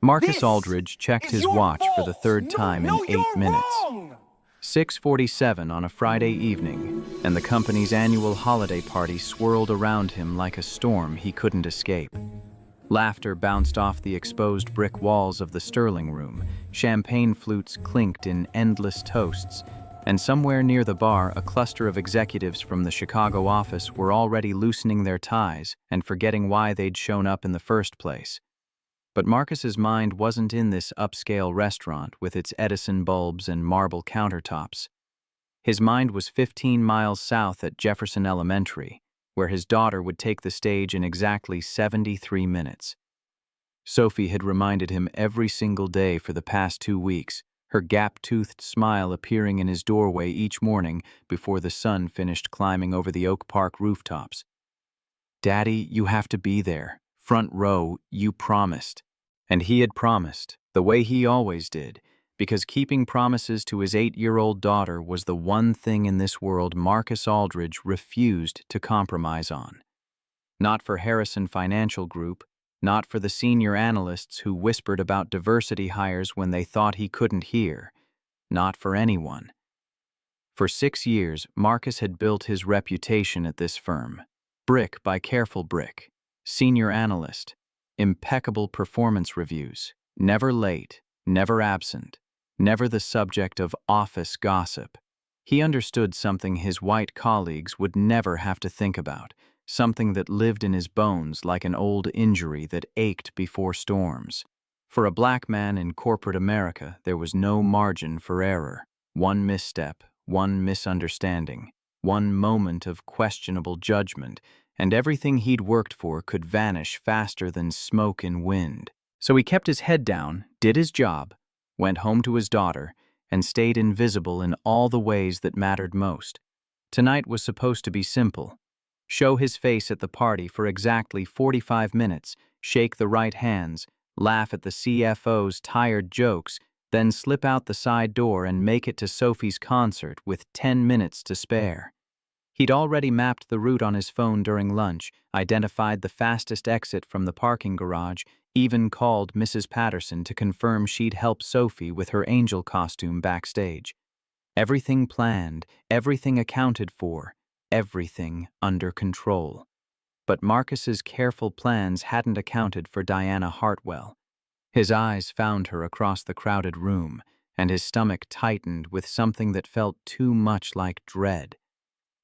Marcus This Aldridge checked is his your watch for the fault. third No, time in no, 8 you're minutes. wrong. 6:47 on a Friday evening, and the company's annual holiday party swirled around him like a storm he couldn't escape. Laughter bounced off the exposed brick walls of the Sterling Room, champagne flutes clinked in endless toasts, and somewhere near the bar, a cluster of executives from the Chicago office were already loosening their ties and forgetting why they'd shown up in the first place. But Marcus's mind wasn't in this upscale restaurant with its Edison bulbs and marble countertops. His mind was 15 miles south at Jefferson Elementary, where his daughter would take the stage in exactly 73 minutes. Sophie had reminded him every single day for the past 2 weeks, her gap-toothed smile appearing in his doorway each morning before the sun finished climbing over the Oak Park rooftops. "Daddy, you have to be there. Front row, you promised." And he had promised, the way he always did, because keeping promises to his 8-year-old daughter was the one thing in this world Marcus Aldridge refused to compromise on. Not for Harrison Financial Group, not for the senior analysts who whispered about diversity hires when they thought he couldn't hear, not for anyone. For 6 years, Marcus had built his reputation at this firm, brick by careful brick, senior analyst, impeccable performance reviews, never late, never absent, never the subject of office gossip. He understood something his white colleagues would never have to think about, something that lived in his bones like an old injury that ached before storms. For a black man in corporate America, there was no margin for error. One misstep, one misunderstanding, one moment of questionable judgment, and everything he'd worked for could vanish faster than smoke in wind. So he kept his head down, did his job, went home to his daughter, and stayed invisible in all the ways that mattered most. Tonight was supposed to be simple. Show his face at the party for exactly 45 minutes, shake the right hands, laugh at the CFO's tired jokes, then slip out the side door and make it to Sophie's concert with 10 minutes to spare. He'd already mapped the route on his phone during lunch, identified the fastest exit from the parking garage, even called Mrs. Patterson to confirm she'd help Sophie with her angel costume backstage. Everything planned, everything accounted for, everything under control. But Marcus's careful plans hadn't accounted for Diana Hartwell. His eyes found her across the crowded room, and his stomach tightened with something that felt too much like dread.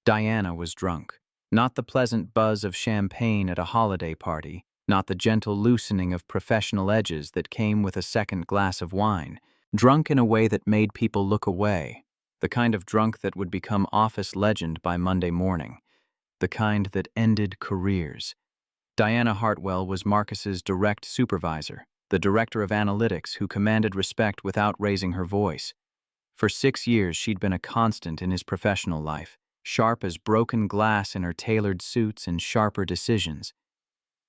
Diana was drunk. Not the pleasant buzz of champagne at a holiday party, not the gentle loosening of professional edges that came with a second glass of wine. Drunk in a way that made people look away. The kind of drunk that would become office legend by Monday morning. The kind that ended careers. Diana Hartwell was Marcus's direct supervisor, the director of analytics who commanded respect without raising her voice. For 6 years, she'd been a constant in his professional life, sharp as broken glass in her tailored suits and sharper decisions.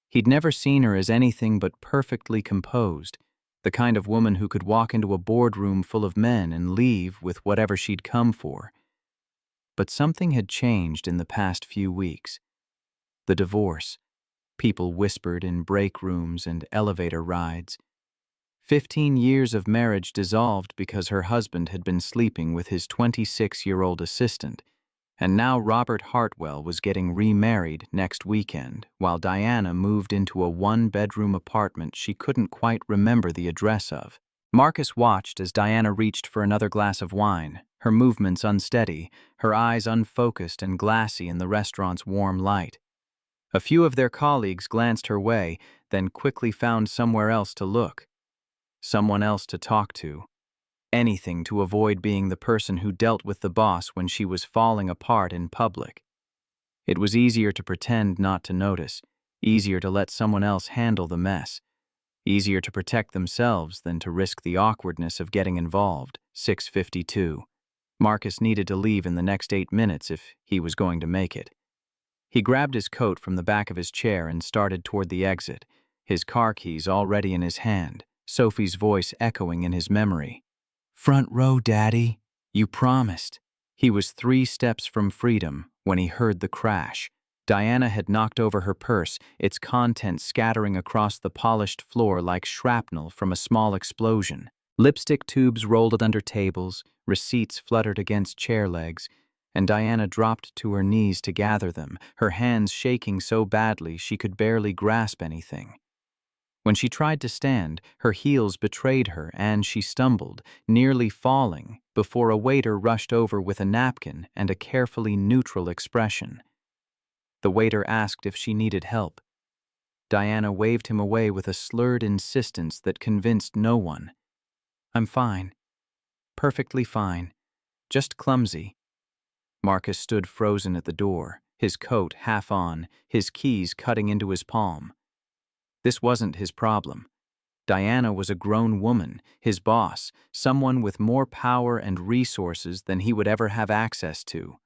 He'd never seen her as anything but perfectly composed, the kind of woman who could walk into a boardroom full of men and leave with whatever she'd come for. But something had changed in the past few weeks. The divorce. People whispered in break rooms and elevator rides. 15 years of marriage dissolved because her husband had been sleeping with his 26-year-old assistant, and now Robert Hartwell was getting remarried next weekend, while Diana moved into a one-bedroom apartment she couldn't quite remember the address of. Marcus watched as Diana reached for another glass of wine, her movements unsteady, her eyes unfocused and glassy in the restaurant's warm light. A few of their colleagues glanced her way, then quickly found somewhere else to look. Someone else to talk to. Anything to avoid being the person who dealt with the boss when she was falling apart in public. It was easier to pretend not to notice, easier to let someone else handle the mess, easier to protect themselves than to risk the awkwardness of getting involved. 6:52. Marcus needed to leave in the next 8 minutes if he was going to make it. He grabbed his coat from the back of his chair and started toward the exit, his car keys already in his hand, Sophie's voice echoing in his memory. "Front row, Daddy. You promised." He was 3 steps from freedom when he heard the crash. Diana had knocked over her purse, its contents scattering across the polished floor like shrapnel from a small explosion. Lipstick tubes rolled under tables, receipts fluttered against chair legs, and Diana dropped to her knees to gather them, her hands shaking so badly she could barely grasp anything. When she tried to stand, her heels betrayed her and she stumbled, nearly falling, before a waiter rushed over with a napkin and a carefully neutral expression. The waiter asked if she needed help. Diana waved him away with a slurred insistence that convinced no one. "I'm fine. Perfectly fine. Just clumsy." Marcus stood frozen at the door, his coat half on, his keys cutting into his palm. This wasn't his problem. Diana was a grown woman, his boss, someone with more power and resources than he would ever have access to.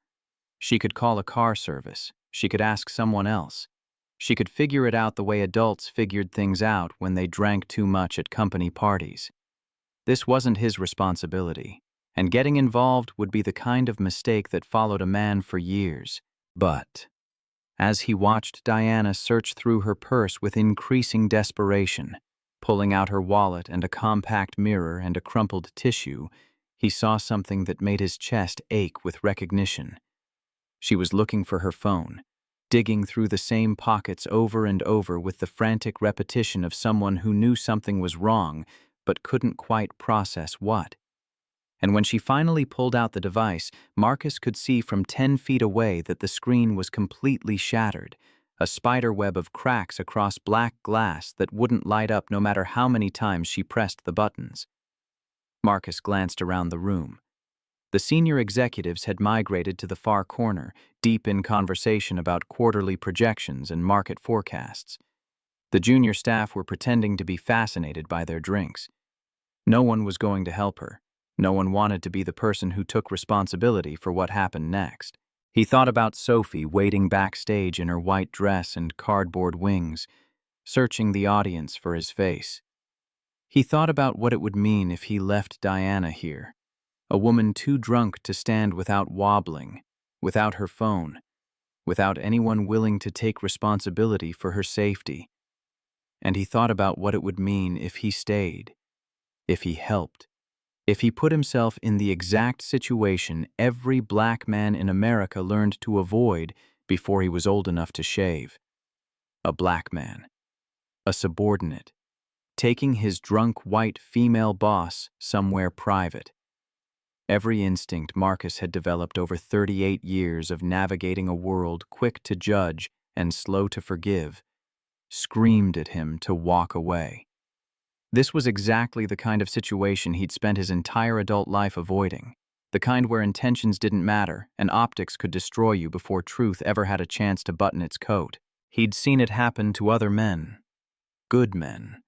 She could call a car service. She could ask someone else. She could figure it out the way adults figured things out when they drank too much at company parties. This wasn't his responsibility, and getting involved would be the kind of mistake that followed a man for years. But as he watched Diana search through her purse with increasing desperation, pulling out her wallet and a compact mirror and a crumpled tissue, he saw something that made his chest ache with recognition. She was looking for her phone, digging through the same pockets over and over with the frantic repetition of someone who knew something was wrong but couldn't quite process what. And when she finally pulled out the device, Marcus could see from 10 feet away that the screen was completely shattered, a spider web of cracks across black glass that wouldn't light up no matter how many times she pressed the buttons. Marcus glanced around the room. The senior executives had migrated to the far corner, deep in conversation about quarterly projections and market forecasts. The junior staff were pretending to be fascinated by their drinks. No one was going to help her. No one wanted to be the person who took responsibility for what happened next. He thought about Sophie waiting backstage in her white dress and cardboard wings, searching the audience for his face. He thought about what it would mean if he left Diana here, a woman too drunk to stand without wobbling, without her phone, without anyone willing to take responsibility for her safety. And he thought about what it would mean if he stayed, if he helped. If he put himself in the exact situation every black man in America learned to avoid before he was old enough to shave. A black man. A subordinate. Taking his drunk white female boss somewhere private. Every instinct Marcus had developed over 38 years of navigating a world quick to judge and slow to forgive screamed at him to walk away. This was exactly the kind of situation he'd spent his entire adult life avoiding, the kind where intentions didn't matter and optics could destroy you before truth ever had a chance to button its coat. He'd seen it happen to other men, good men,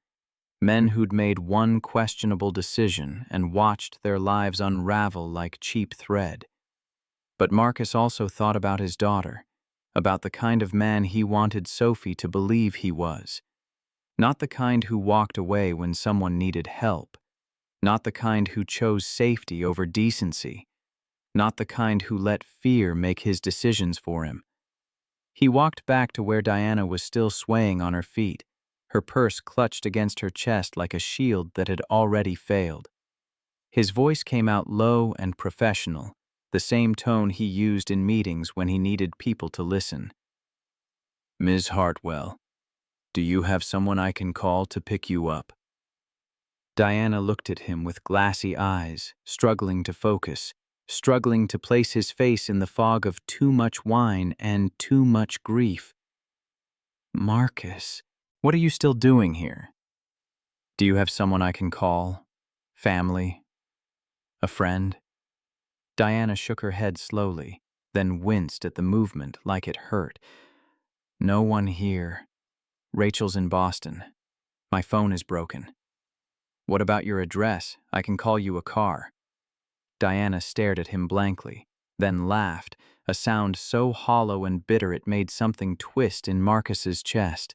men who'd made one questionable decision and watched their lives unravel like cheap thread. But Marcus also thought about his daughter, about the kind of man he wanted Sophie to believe he was. Not the kind who walked away when someone needed help. Not the kind who chose safety over decency. Not the kind who let fear make his decisions for him. He walked back to where Diana was still swaying on her feet, her purse clutched against her chest like a shield that had already failed. His voice came out low and professional, the same tone he used in meetings when he needed people to listen. "Ms. Hartwell, do you have someone I can call to pick you up?" Diana looked at him with glassy eyes, struggling to focus, struggling to place his face in the fog of too much wine and too much grief. "Marcus, what are you still doing here? Do you have someone I can call? Family? A friend?" Diana shook her head slowly, then winced at the movement like it hurt. "No one here. Rachel's in Boston. My phone is broken." "What about your address? I can call you a car." Diana stared at him blankly, then laughed, a sound so hollow and bitter it made something twist in Marcus's chest.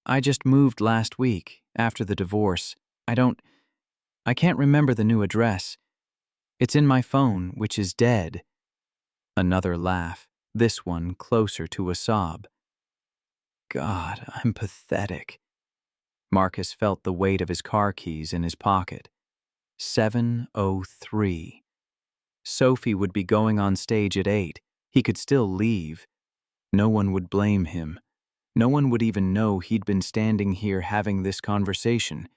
"I just moved last week, after the divorce. I can't remember the new address. It's in my phone, which is dead." Another laugh. this one closer to a sob. God, I'm pathetic. Marcus felt the weight of his car keys in his pocket. 7:03. Sophie would be going on stage at 8. He could still leave. No one would blame him. No one would even know he'd been standing here having this conversation.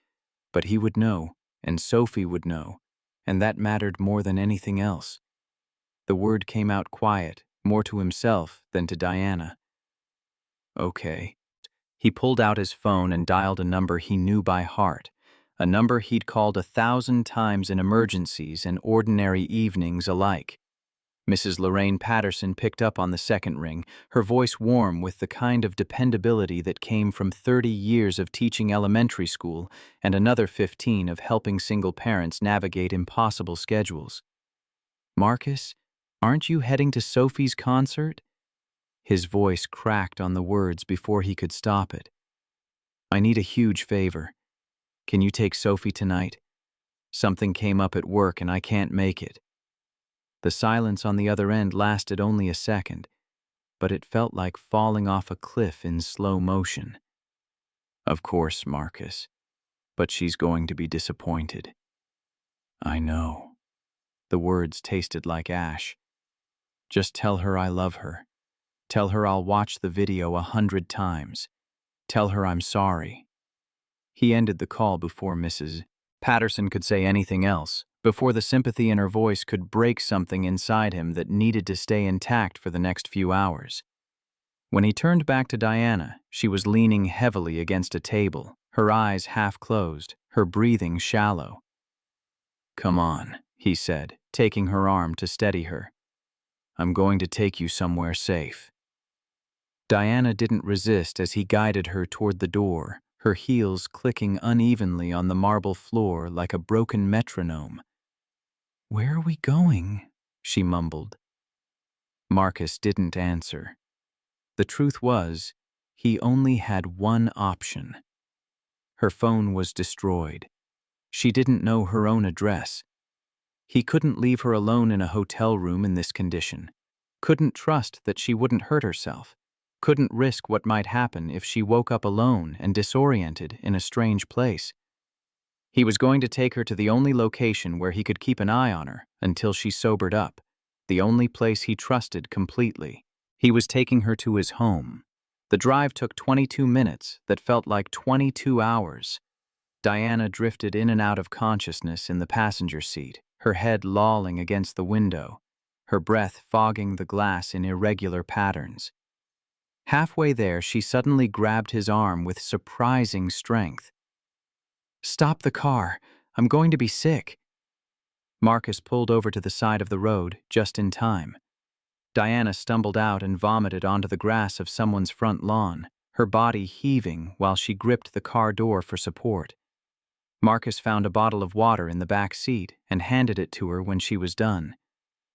But he would know, and Sophie would know, and that mattered more than anything else. The word came out quiet, more to himself than to Diana. Okay. He pulled out his phone and dialed a number he knew by heart, a number he'd called 1,000 times in emergencies and ordinary evenings alike. Mrs. Lorraine Patterson picked up on the second ring, her voice warm with the kind of dependability that came from 30 years of teaching elementary school and another 15 of helping single parents navigate impossible schedules. "Marcus, aren't you heading to Sophie's concert?" His voice cracked on the words before he could stop it. "I need a huge favor. Can you take Sophie tonight? Something came up at work and I can't make it." The silence on the other end lasted only a second, but it felt like falling off a cliff in slow motion. "Of course, Marcus, but she's going to be disappointed." "I know." The words tasted like ash. "Just tell her I love her. Tell her I'll watch the video 100 times. Tell her I'm sorry." He ended the call before Mrs. Patterson could say anything else, before the sympathy in her voice could break something inside him that needed to stay intact for the next few hours. When he turned back to Diana, she was leaning heavily against a table, her eyes half closed, her breathing shallow. "Come on," he said, taking her arm to steady her. "I'm going to take you somewhere safe." Diana didn't resist as he guided her toward the door, her heels clicking unevenly on the marble floor like a broken metronome. "Where are we going?" she mumbled. Marcus didn't answer. The truth was, he only had one option. Her phone was destroyed. She didn't know her own address. He couldn't leave her alone in a hotel room in this condition. Couldn't trust that she wouldn't hurt herself. Couldn't risk what might happen if she woke up alone and disoriented in a strange place. He was going to take her to the only location where he could keep an eye on her until she sobered up, the only place he trusted completely. He was taking her to his home. The drive took 22 minutes that felt like 22 hours. Diana drifted in and out of consciousness in the passenger seat, her head lolling against the window, her breath fogging the glass in irregular patterns. Halfway there, she suddenly grabbed his arm with surprising strength. "Stop the car. I'm going to be sick." Marcus pulled over to the side of the road, just in time. Diana stumbled out and vomited onto the grass of someone's front lawn, her body heaving while she gripped the car door for support. Marcus found a bottle of water in the back seat and handed it to her when she was done,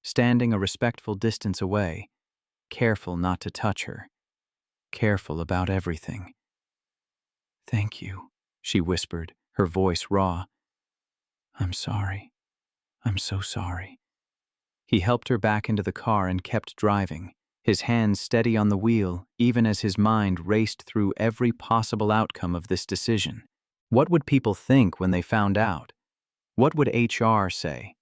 standing a respectful distance away, careful not to touch her, careful about everything. "Thank you," she whispered, her voice raw. "I'm sorry. I'm so sorry." He helped her back into the car and kept driving, his hands steady on the wheel even as his mind raced through every possible outcome of this decision. What would people think when they found out? What would HR say?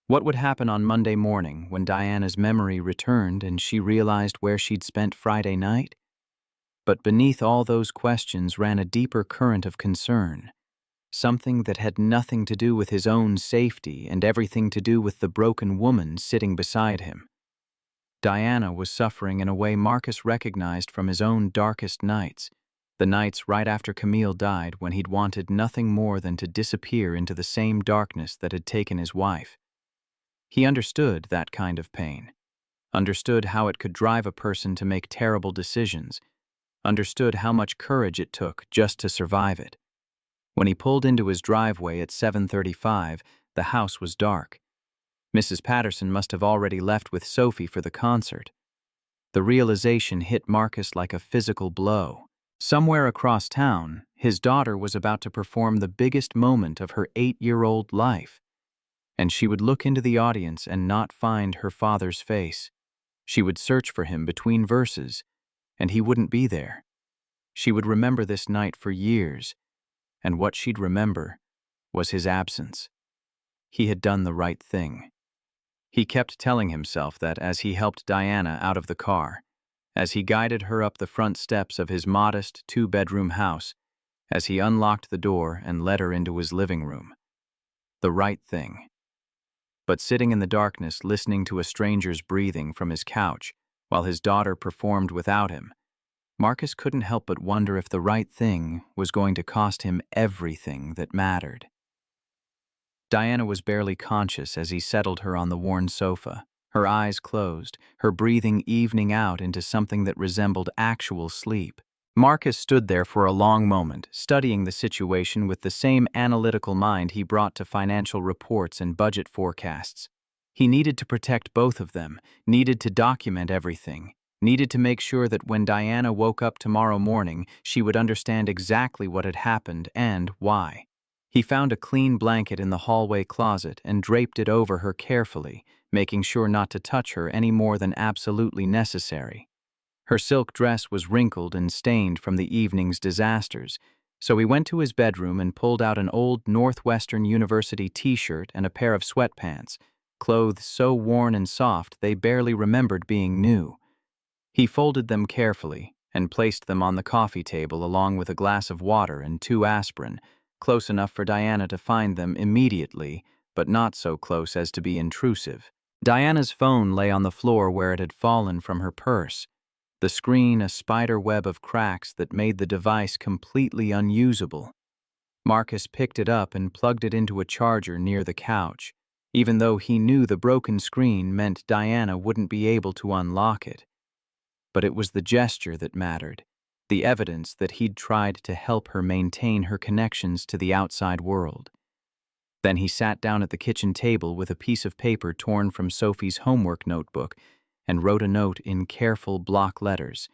What would happen on Monday morning when Diana's memory returned and she realized where she'd spent Friday night? But beneath all those questions ran a deeper current of concern, something that had nothing to do with his own safety and everything to do with the broken woman sitting beside him. Diana was suffering in a way Marcus recognized from his own darkest nights, the nights right after Camille died when he'd wanted nothing more than to disappear into the same darkness that had taken his wife. He understood that kind of pain, understood how it could drive a person to make terrible decisions, understood how much courage it took just to survive it. When he pulled into his driveway at 7:35, the house was dark. Mrs. Patterson must have already left with Sophie for the concert. The realization hit Marcus like a physical blow. Somewhere across town, his daughter was about to perform the biggest moment of her 8-year-old life, and she would look into the audience and not find her father's face. She would search for him between verses, and he wouldn't be there. She would remember this night for years, and what she'd remember was his absence. He had done the right thing. He kept telling himself that as he helped Diana out of the car, as he guided her up the front steps of his modest two-bedroom house, as he unlocked the door and led her into his living room. The right thing. But sitting in the darkness listening to a stranger's breathing from his couch while his daughter performed without him, Marcus couldn't help but wonder if the right thing was going to cost him everything that mattered. Diana was barely conscious as he settled her on the worn sofa, her eyes closed, her breathing evening out into something that resembled actual sleep. Marcus stood there for a long moment, studying the situation with the same analytical mind he brought to financial reports and budget forecasts. He needed to protect both of them, needed to document everything, needed to make sure that when Diana woke up tomorrow morning, she would understand exactly what had happened and why. He found a clean blanket in the hallway closet and draped it over her carefully, making sure not to touch her any more than absolutely necessary. Her silk dress was wrinkled and stained from the evening's disasters, so he went to his bedroom and pulled out an old Northwestern University t-shirt and a pair of sweatpants, clothes so worn and soft they barely remembered being new. He folded them carefully and placed them on the coffee table along with a glass of water and 2 aspirin, close enough for Diana to find them immediately, but not so close as to be intrusive. Diana's phone lay on the floor where it had fallen from her purse, the screen a spider web of cracks that made the device completely unusable. Marcus picked it up and plugged it into a charger near the couch, even though he knew the broken screen meant Diana wouldn't be able to unlock it. But it was the gesture that mattered, the evidence that he'd tried to help her maintain her connections to the outside world. Then he sat down at the kitchen table with a piece of paper torn from Sophie's homework notebook and wrote a note in careful block letters,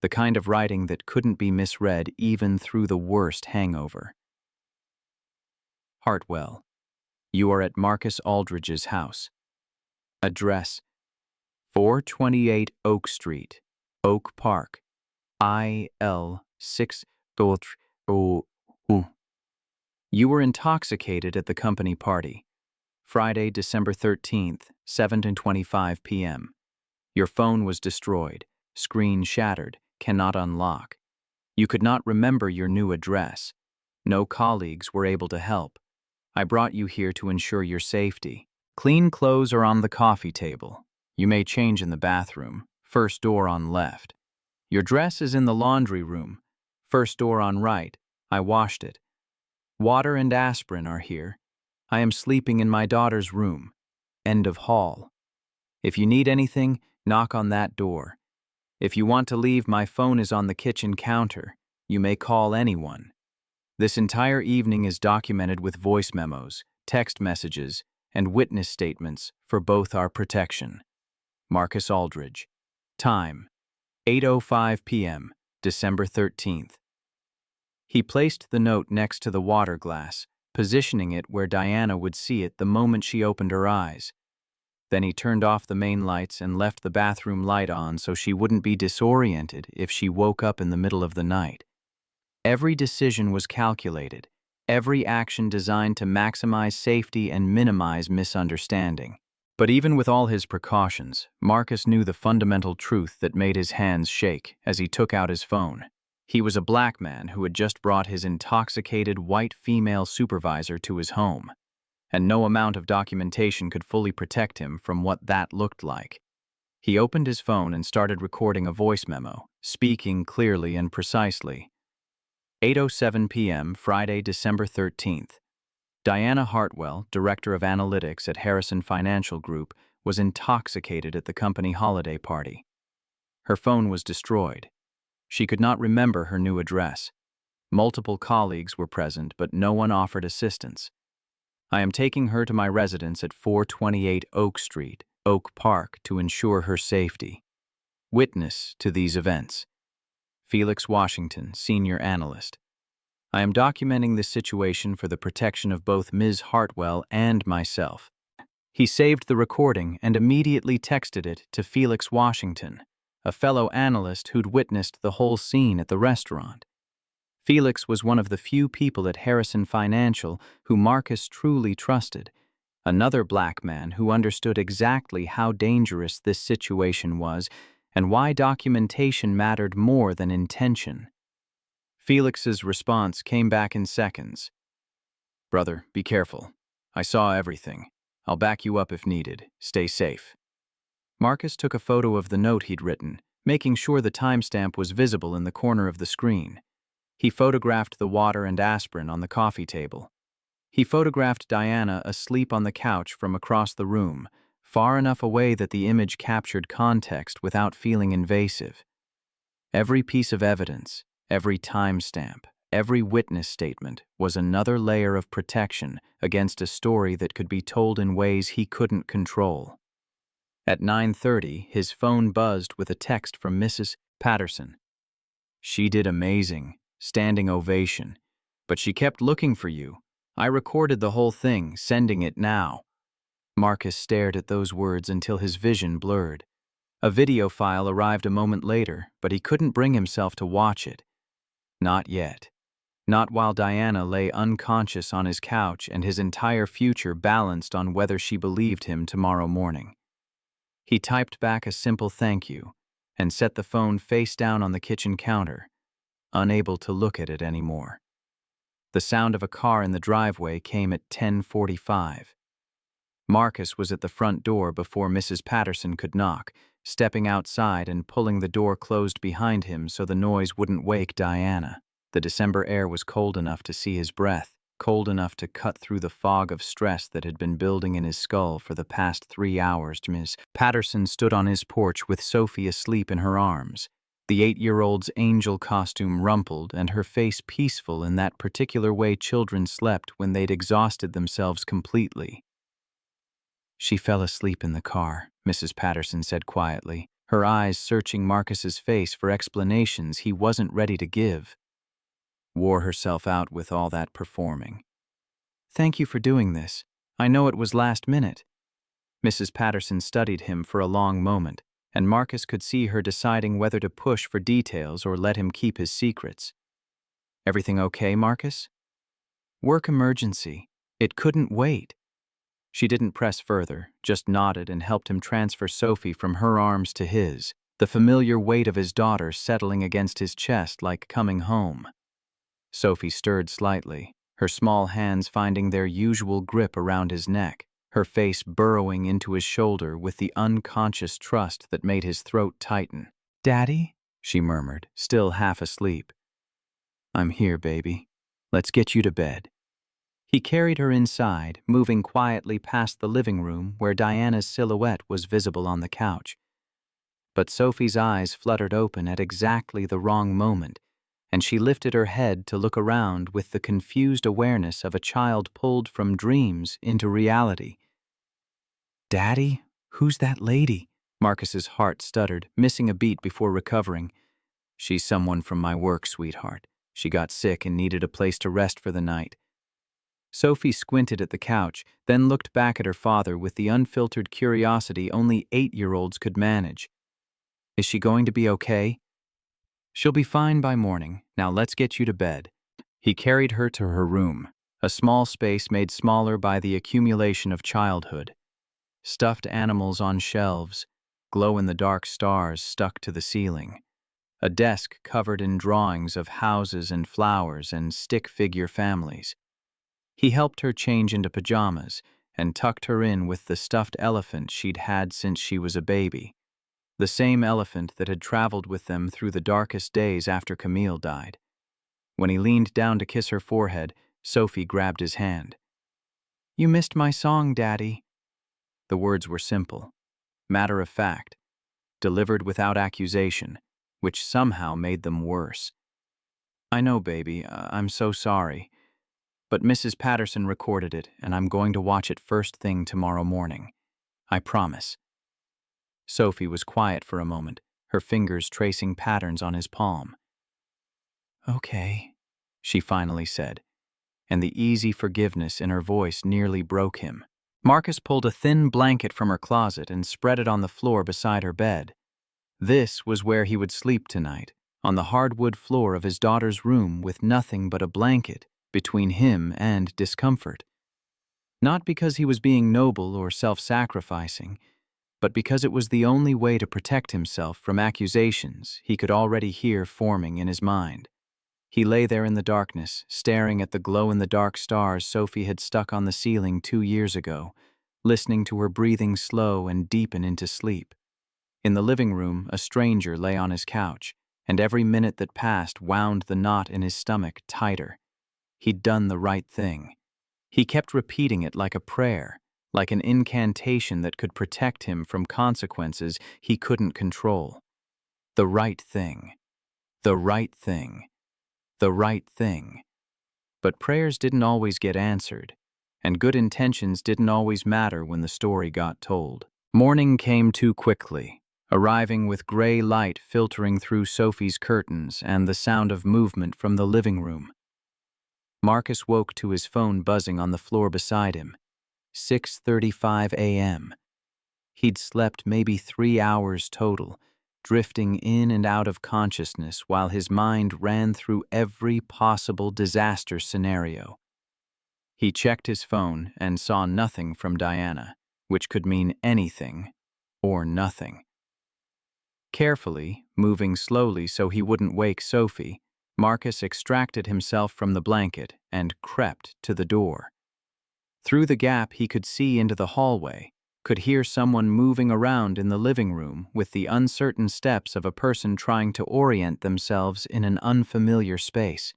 the kind of writing that couldn't be misread even through the worst hangover. Hartwell, you are at Marcus Aldridge's house. Address: 428 Oak Street, Oak Park, IL 6. You were intoxicated at the company party. Friday, December 13th, 7:25 p.m. Your phone was destroyed, screen shattered, cannot unlock. You could not remember your new address. No colleagues were able to help. I brought you here to ensure your safety. Clean clothes are on the coffee table. You may change in the bathroom, first door on left. Your dress is in the laundry room, first door on right. I washed it. Water and aspirin are here. I am sleeping in my daughter's room. End of hall. If you need anything, knock on that door. If you want to leave, my phone is on the kitchen counter. You may call anyone. This entire evening is documented with voice memos, text messages, and witness statements for both our protection. Marcus Aldridge. Time: 8:05 p.m., December 13th. He placed the note next to the water glass, positioning it where Diana would see it the moment she opened her eyes. Then he turned off the main lights and left the bathroom light on so she wouldn't be disoriented if she woke up in the middle of the night. Every decision was calculated, every action designed to maximize safety and minimize misunderstanding. But even with all his precautions, Marcus knew the fundamental truth that made his hands shake as he took out his phone. He was a black man who had just brought his intoxicated white female supervisor to his home, and no amount of documentation could fully protect him from what that looked like. He opened his phone and started recording a voice memo, speaking clearly and precisely. 8:07 p.m., Friday, December 13th. Diana Hartwell, Director of Analytics at Harrison Financial Group, was intoxicated at the company holiday party. Her phone was destroyed. She could not remember her new address. Multiple colleagues were present, but no one offered assistance. I am taking her to my residence at 428 Oak Street, Oak Park, to ensure her safety. Witness to these events: Felix Washington, Senior Analyst. I am documenting this situation for the protection of both Ms. Hartwell and myself. He saved the recording and immediately texted it to Felix Washington, a fellow analyst who'd witnessed the whole scene at the restaurant. Felix was one of the few people at Harrison Financial who Marcus truly trusted, another black man who understood exactly how dangerous this situation was and why documentation mattered more than intention. Felix's response came back in seconds. "Brother, be careful. I saw everything. I'll back you up if needed. Stay safe." Marcus took a photo of the note he'd written, making sure the timestamp was visible in the corner of the screen. He photographed the water and aspirin on the coffee table. He photographed Diana asleep on the couch from across the room, far enough away that the image captured context without feeling invasive. Every piece of evidence, every timestamp, every witness statement was another layer of protection against a story that could be told in ways he couldn't control. At 9:30, his phone buzzed with a text from Mrs. Patterson. "She did amazing, standing ovation, but she kept looking for you. I recorded the whole thing, sending it now." Marcus stared at those words until his vision blurred. A video file arrived a moment later, but he couldn't bring himself to watch it. Not yet. Not while Diana lay unconscious on his couch and his entire future balanced on whether she believed him tomorrow morning. He typed back a simple thank you and set the phone face down on the kitchen counter, unable to look at it anymore. The sound of a car in the driveway came at 10:45. Marcus was at the front door before Mrs. Patterson could knock, stepping outside and pulling the door closed behind him so the noise wouldn't wake Diana. The December air was cold enough to see his breath, cold enough to cut through the fog of stress that had been building in his skull for the past 3 hours. Miss Patterson stood on his porch with Sophie asleep in her arms, the 8-year-old's angel costume rumpled and her face peaceful in that particular way children slept when they'd exhausted themselves completely. "She fell asleep in the car," Mrs. Patterson said quietly, her eyes searching Marcus's face for explanations he wasn't ready to give. "Wore herself out with all that performing." "Thank you for doing this. I know it was last minute." Mrs. Patterson studied him for a long moment, and Marcus could see her deciding whether to push for details or let him keep his secrets. "Everything okay, Marcus?" "Work emergency. It couldn't wait." She didn't press further, just nodded and helped him transfer Sophie from her arms to his, the familiar weight of his daughter settling against his chest like coming home. Sophie stirred slightly, her small hands finding their usual grip around his neck, her face burrowing into his shoulder with the unconscious trust that made his throat tighten. "Daddy?" she murmured, still half asleep. "I'm here, baby. Let's get you to bed." He carried her inside, moving quietly past the living room where Diana's silhouette was visible on the couch. But Sophie's eyes fluttered open at exactly the wrong moment, and she lifted her head to look around with the confused awareness of a child pulled from dreams into reality. "Daddy? Who's that lady?" Marcus's heart stuttered, missing a beat before recovering. "She's someone from my work, sweetheart. She got sick and needed a place to rest for the night." Sophie squinted at the couch, then looked back at her father with the unfiltered curiosity only 8-year-olds could manage. "Is she going to be okay?" "She'll be fine by morning. Now let's get you to bed." He carried her to her room, a small space made smaller by the accumulation of childhood. Stuffed animals on shelves, glow-in-the-dark stars stuck to the ceiling. A desk covered in drawings of houses and flowers and stick-figure families. He helped her change into pajamas and tucked her in with the stuffed elephant she'd had since she was a baby. The same elephant that had traveled with them through the darkest days after Camille died. When he leaned down to kiss her forehead, Sophie grabbed his hand. "You missed my song, Daddy." The words were simple, matter of fact, delivered without accusation, which somehow made them worse. "I know, baby. I'm so sorry. But Mrs. Patterson recorded it, and I'm going to watch it first thing tomorrow morning. I promise." Sophie was quiet for a moment, her fingers tracing patterns on his palm. "Okay," she finally said, and the easy forgiveness in her voice nearly broke him. Marcus pulled a thin blanket from her closet and spread it on the floor beside her bed. This was where he would sleep tonight, on the hardwood floor of his daughter's room with nothing but a blanket between him and discomfort. Not because he was being noble or self-sacrificing, but because it was the only way to protect himself from accusations he could already hear forming in his mind. He lay there in the darkness, staring at the glow-in-the-dark stars Sophie had stuck on the ceiling 2 years ago, listening to her breathing slow and deepen into sleep. In the living room, a stranger lay on his couch, and every minute that passed wound the knot in his stomach tighter. He'd done the right thing. He kept repeating it like a prayer, like an incantation that could protect him from consequences he couldn't control. The right thing. The right thing. The right thing. But prayers didn't always get answered, and good intentions didn't always matter when the story got told. Morning came too quickly, arriving with gray light filtering through Sophie's curtains and the sound of movement from the living room. Marcus woke to his phone buzzing on the floor beside him. 6:35 a.m. He'd slept maybe 3 hours total, drifting in and out of consciousness while his mind ran through every possible disaster scenario. He checked his phone and saw nothing from Diana, which could mean anything or nothing. Carefully, moving slowly so he wouldn't wake Sophie, Marcus extracted himself from the blanket and crept to the door. Through the gap he could see into the hallway, could hear someone moving around in the living room with the uncertain steps of a person trying to orient themselves in an unfamiliar space.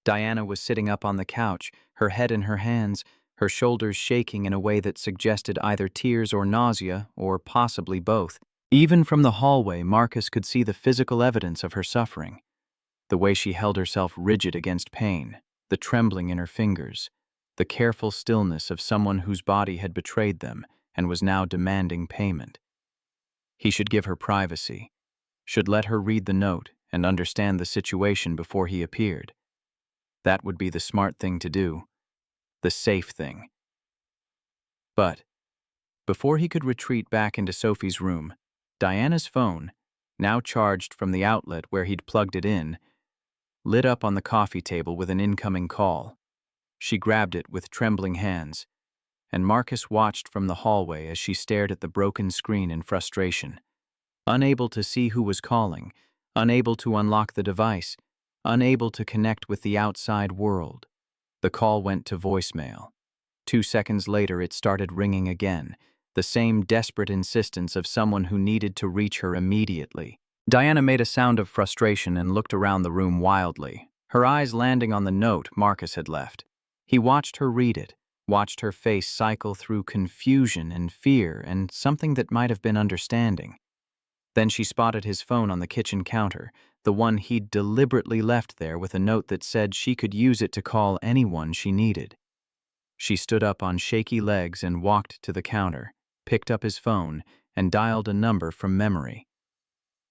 Diana was sitting up on the couch, her head in her hands, her shoulders shaking in a way that suggested either tears or nausea, or possibly both. Even from the hallway, Marcus could see the physical evidence of her suffering. The way she held herself rigid against pain, the trembling in her fingers, the careful stillness of someone whose body had betrayed them and was now demanding payment. He should give her privacy, should let her read the note and understand the situation before he appeared. That would be the smart thing to do, the safe thing. But before he could retreat back into Sophie's room, Diana's phone, now charged from the outlet where he'd plugged it in, lit up on the coffee table with an incoming call. She grabbed it with trembling hands, and Marcus watched from the hallway as she stared at the broken screen in frustration. Unable to see who was calling, unable to unlock the device, unable to connect with the outside world. The call went to voicemail. 2 seconds later, it started ringing again, the same desperate insistence of someone who needed to reach her immediately. Diana made a sound of frustration and looked around the room wildly, her eyes landing on the note Marcus had left. He watched her read it, watched her face cycle through confusion and fear and something that might have been understanding. Then she spotted his phone on the kitchen counter, the one he'd deliberately left there with a note that said she could use it to call anyone she needed. She stood up on shaky legs and walked to the counter, picked up his phone, and dialed a number from memory.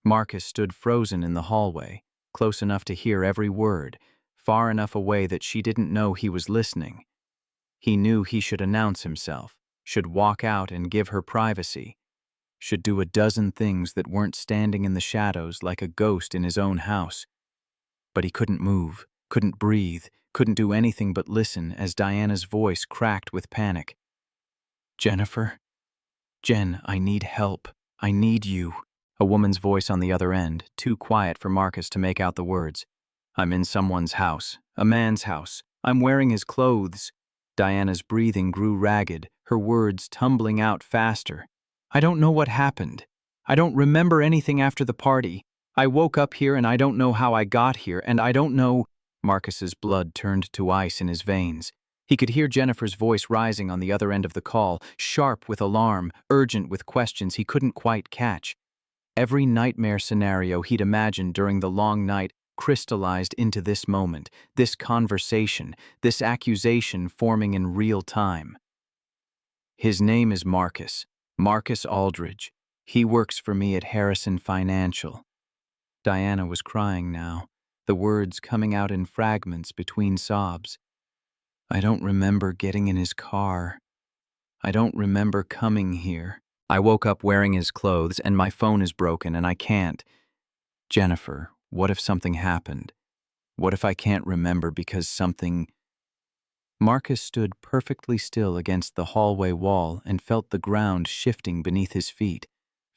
Marcus stood frozen in the hallway, close enough to hear every word, far enough away that she didn't know he was listening. He knew he should announce himself, should walk out and give her privacy, should do a dozen things that weren't standing in the shadows like a ghost in his own house. But he couldn't move, couldn't breathe, couldn't do anything but listen as Diana's voice cracked with panic. "Jennifer? Jen, I need help. I need you." A woman's voice on the other end, too quiet for Marcus to make out the words. "I'm in someone's house, a man's house. I'm wearing his clothes." Diana's breathing grew ragged, her words tumbling out faster. "I don't know what happened. I don't remember anything after the party. I woke up here and I don't know how I got here, and I don't know—" Marcus's blood turned to ice in his veins. He could hear Jennifer's voice rising on the other end of the call, sharp with alarm, urgent with questions he couldn't quite catch. Every nightmare scenario he'd imagined during the long night crystallized into this moment, this conversation, this accusation forming in real time. "His name is Marcus. Marcus Aldridge. He works for me at Harrison Financial." Diana was crying now, the words coming out in fragments between sobs. "I don't remember getting in his car. I don't remember coming here. I woke up wearing his clothes and my phone is broken and I can't. Jennifer, what if something happened? What if I can't remember because something... Marcus stood perfectly still against the hallway wall and felt the ground shifting beneath his feet,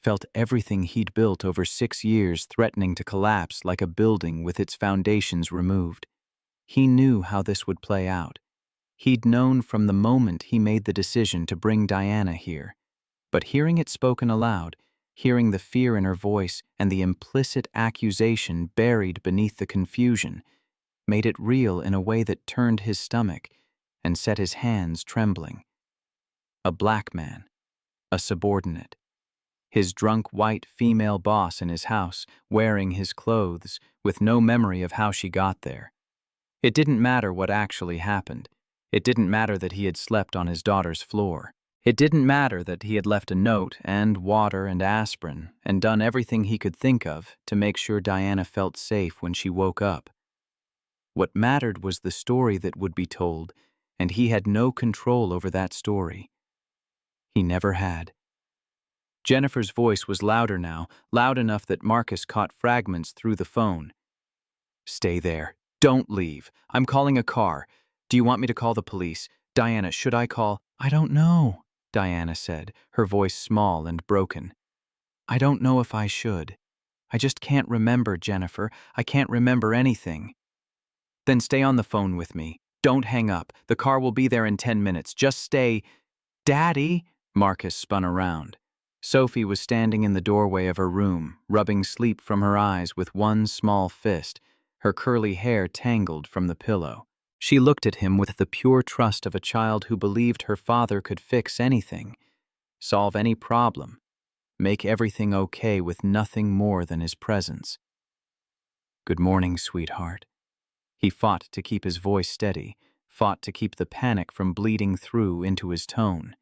felt everything he'd built over 6 years threatening to collapse like a building with its foundations removed. He knew how this would play out. He'd known from the moment he made the decision to bring Diana here. But hearing it spoken aloud, hearing the fear in her voice and the implicit accusation buried beneath the confusion, made it real in a way that turned his stomach and set his hands trembling. A black man, a subordinate, his drunk white female boss in his house, wearing his clothes, with no memory of how she got there. It didn't matter what actually happened. It didn't matter that he had slept on his daughter's floor. It didn't matter that he had left a note and water and aspirin and done everything he could think of to make sure Diana felt safe when she woke up. What mattered was the story that would be told, and he had no control over that story. He never had. Jennifer's voice was louder now, loud enough that Marcus caught fragments through the phone. Stay there. Don't leave. I'm calling a car. Do you want me to call the police? Diana, should I call? I don't know, Diana said, her voice small and broken. I don't know if I should. I just can't remember, Jennifer. I can't remember anything. Then stay on the phone with me. Don't hang up. The car will be there in 10 minutes. Just stay. Daddy! Marcus spun around. Sophie was standing in the doorway of her room, rubbing sleep from her eyes with one small fist, her curly hair tangled from the pillow. She looked at him with the pure trust of a child who believed her father could fix anything, solve any problem, make everything okay with nothing more than his presence. Good morning, sweetheart. He fought to keep his voice steady, fought to keep the panic from bleeding through into his tone.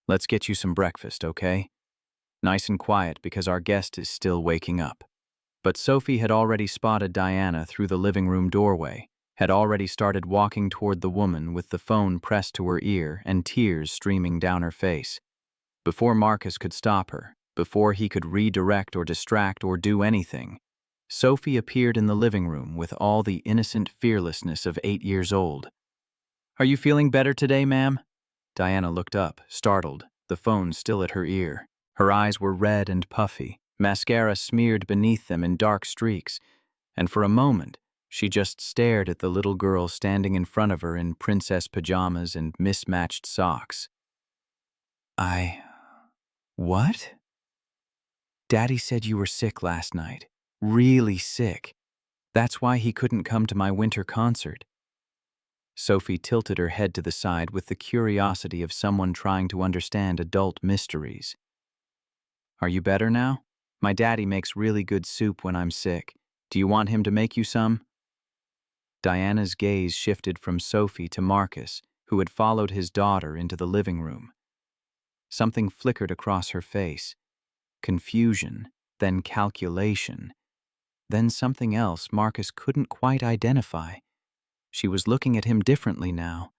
Let's get you some breakfast, okay? Nice and quiet because our guest is still waking up. But Sophie had already spotted Diana through the living room doorway, had already started walking toward the woman with the phone pressed to her ear and tears streaming down her face. Before Marcus could stop her, before he could redirect or distract or do anything, Sophie appeared in the living room with all the innocent fearlessness of 8 years old. Are you feeling better today, ma'am? Diana looked up, startled, the phone still at her ear. Her eyes were red and puffy, mascara smeared beneath them in dark streaks, and for a moment, she just stared at the little girl standing in front of her in princess pajamas and mismatched socks. What? Daddy said you were sick last night. Really sick. That's why he couldn't come to my winter concert. Sophie tilted her head to the side with the curiosity of someone trying to understand adult mysteries. Are you better now? My daddy makes really good soup when I'm sick. Do you want him to make you some? Diana's gaze shifted from Sophie to Marcus, who had followed his daughter into the living room. Something flickered across her face. Confusion, then calculation, then something else Marcus couldn't quite identify. She was looking at him differently now,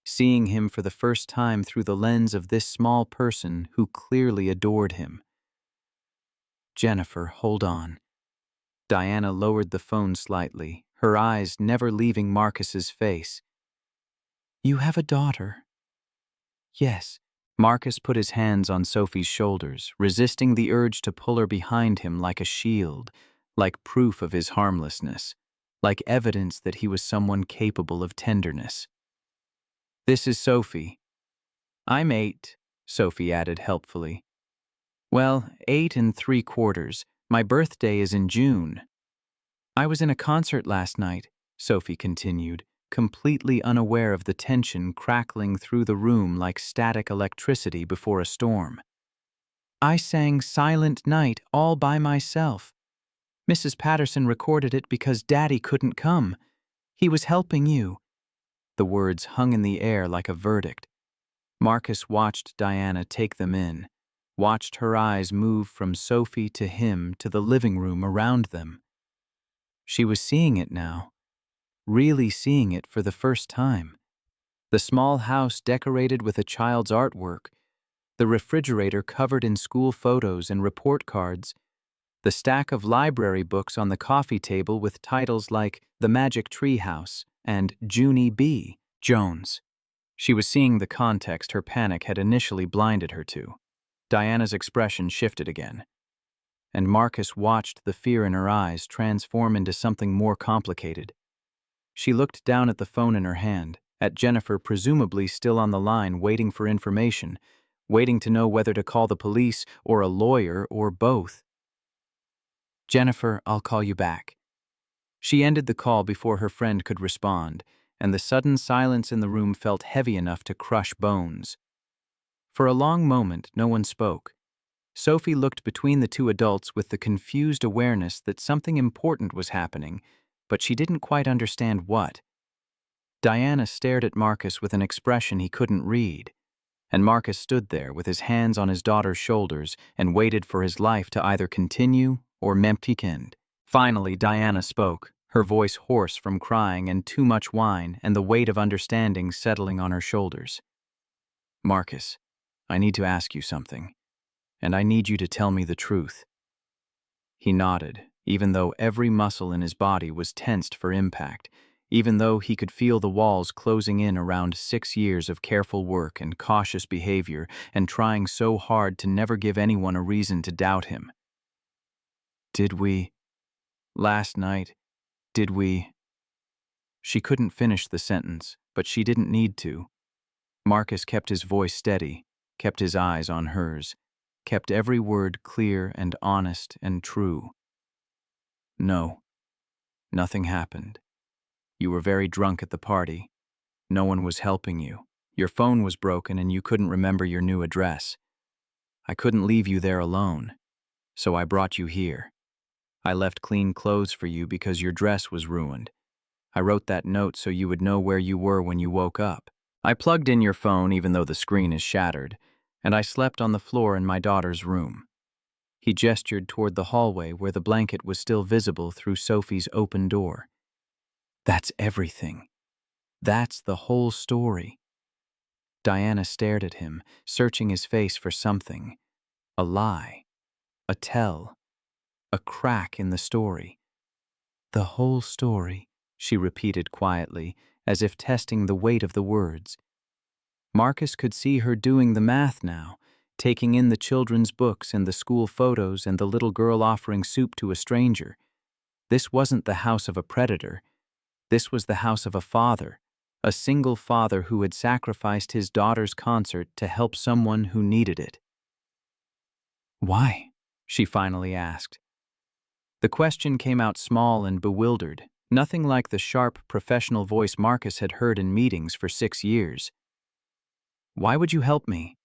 seeing him for the first time through the lens of this small person who clearly adored him. Jennifer, hold on. Diana lowered the phone slightly, her eyes never leaving Marcus's face. You have a daughter? Yes. Marcus put his hands on Sophie's shoulders, resisting the urge to pull her behind him like a shield, like proof of his harmlessness, like evidence that he was someone capable of tenderness. This is Sophie. I'm 8, Sophie added helpfully. Well, 8 3/4. My birthday is in June. I was in a concert last night, Sophie continued, completely unaware of the tension crackling through the room like static electricity before a storm. I sang Silent Night all by myself. Mrs. Patterson recorded it because Daddy couldn't come. He was helping you. The words hung in the air like a verdict. Marcus watched Diana take them in, watched her eyes move from Sophie to him to the living room around them. She was seeing it now, really seeing it for the first time. The small house decorated with a child's artwork, the refrigerator covered in school photos and report cards, the stack of library books on the coffee table with titles like The Magic Tree House and Junie B. Jones. She was seeing the context her panic had initially blinded her to. Diana's expression shifted again, and Marcus watched the fear in her eyes transform into something more complicated. She looked down at the phone in her hand, at Jennifer presumably still on the line waiting for information, waiting to know whether to call the police or a lawyer or both. "Jennifer, I'll call you back." She ended the call before her friend could respond, and the sudden silence in the room felt heavy enough to crush bones. For a long moment, no one spoke. Sophie looked between the two adults with the confused awareness that something important was happening, but she didn't quite understand what. Diana stared at Marcus with an expression he couldn't read, and Marcus stood there with his hands on his daughter's shoulders and waited for his life to either continue or end. Finally, Diana spoke, her voice hoarse from crying and too much wine and the weight of understanding settling on her shoulders. "Marcus, I need to ask you something, and I need you to tell me the truth." He nodded, even though every muscle in his body was tensed for impact, even though he could feel the walls closing in around 6 years of careful work and cautious behavior and trying so hard to never give anyone a reason to doubt him. "Did we... last night, did we..." She couldn't finish the sentence, but she didn't need to. Marcus kept his voice steady, kept his eyes on hers, kept every word clear and honest and true. "No, nothing happened. You were very drunk at the party. No one was helping you. Your phone was broken and you couldn't remember your new address. I couldn't leave you there alone, so I brought you here. I left clean clothes for you because your dress was ruined. I wrote that note so you would know where you were when you woke up. I plugged in your phone even though the screen is shattered, and I slept on the floor in my daughter's room." He gestured toward the hallway where the blanket was still visible through Sophie's open door. "That's everything. That's the whole story." Diana stared at him, searching his face for something. A lie. A tell. A crack in the story. "The whole story," she repeated quietly, as if testing the weight of the words. Marcus could see her doing the math now, taking in the children's books and the school photos and the little girl offering soup to a stranger. This wasn't the house of a predator. This was the house of a father, a single father who had sacrificed his daughter's concert to help someone who needed it. "Why?" she finally asked. The question came out small and bewildered, nothing like the sharp, professional voice Marcus had heard in meetings for 6 years. "Why would you help me?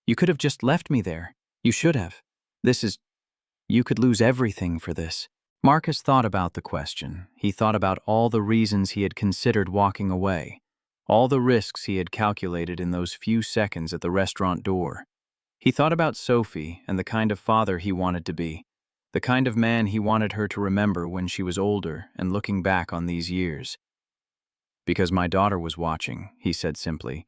You could have just left me there. You should have. You could lose everything for this." Marcus thought about the question. He thought about all the reasons he had considered walking away, all the risks he had calculated in those few seconds at the restaurant door. He thought about Sophie and the kind of father he wanted to be, the kind of man he wanted her to remember when she was older and looking back on these years. "Because my daughter was watching," he said simply.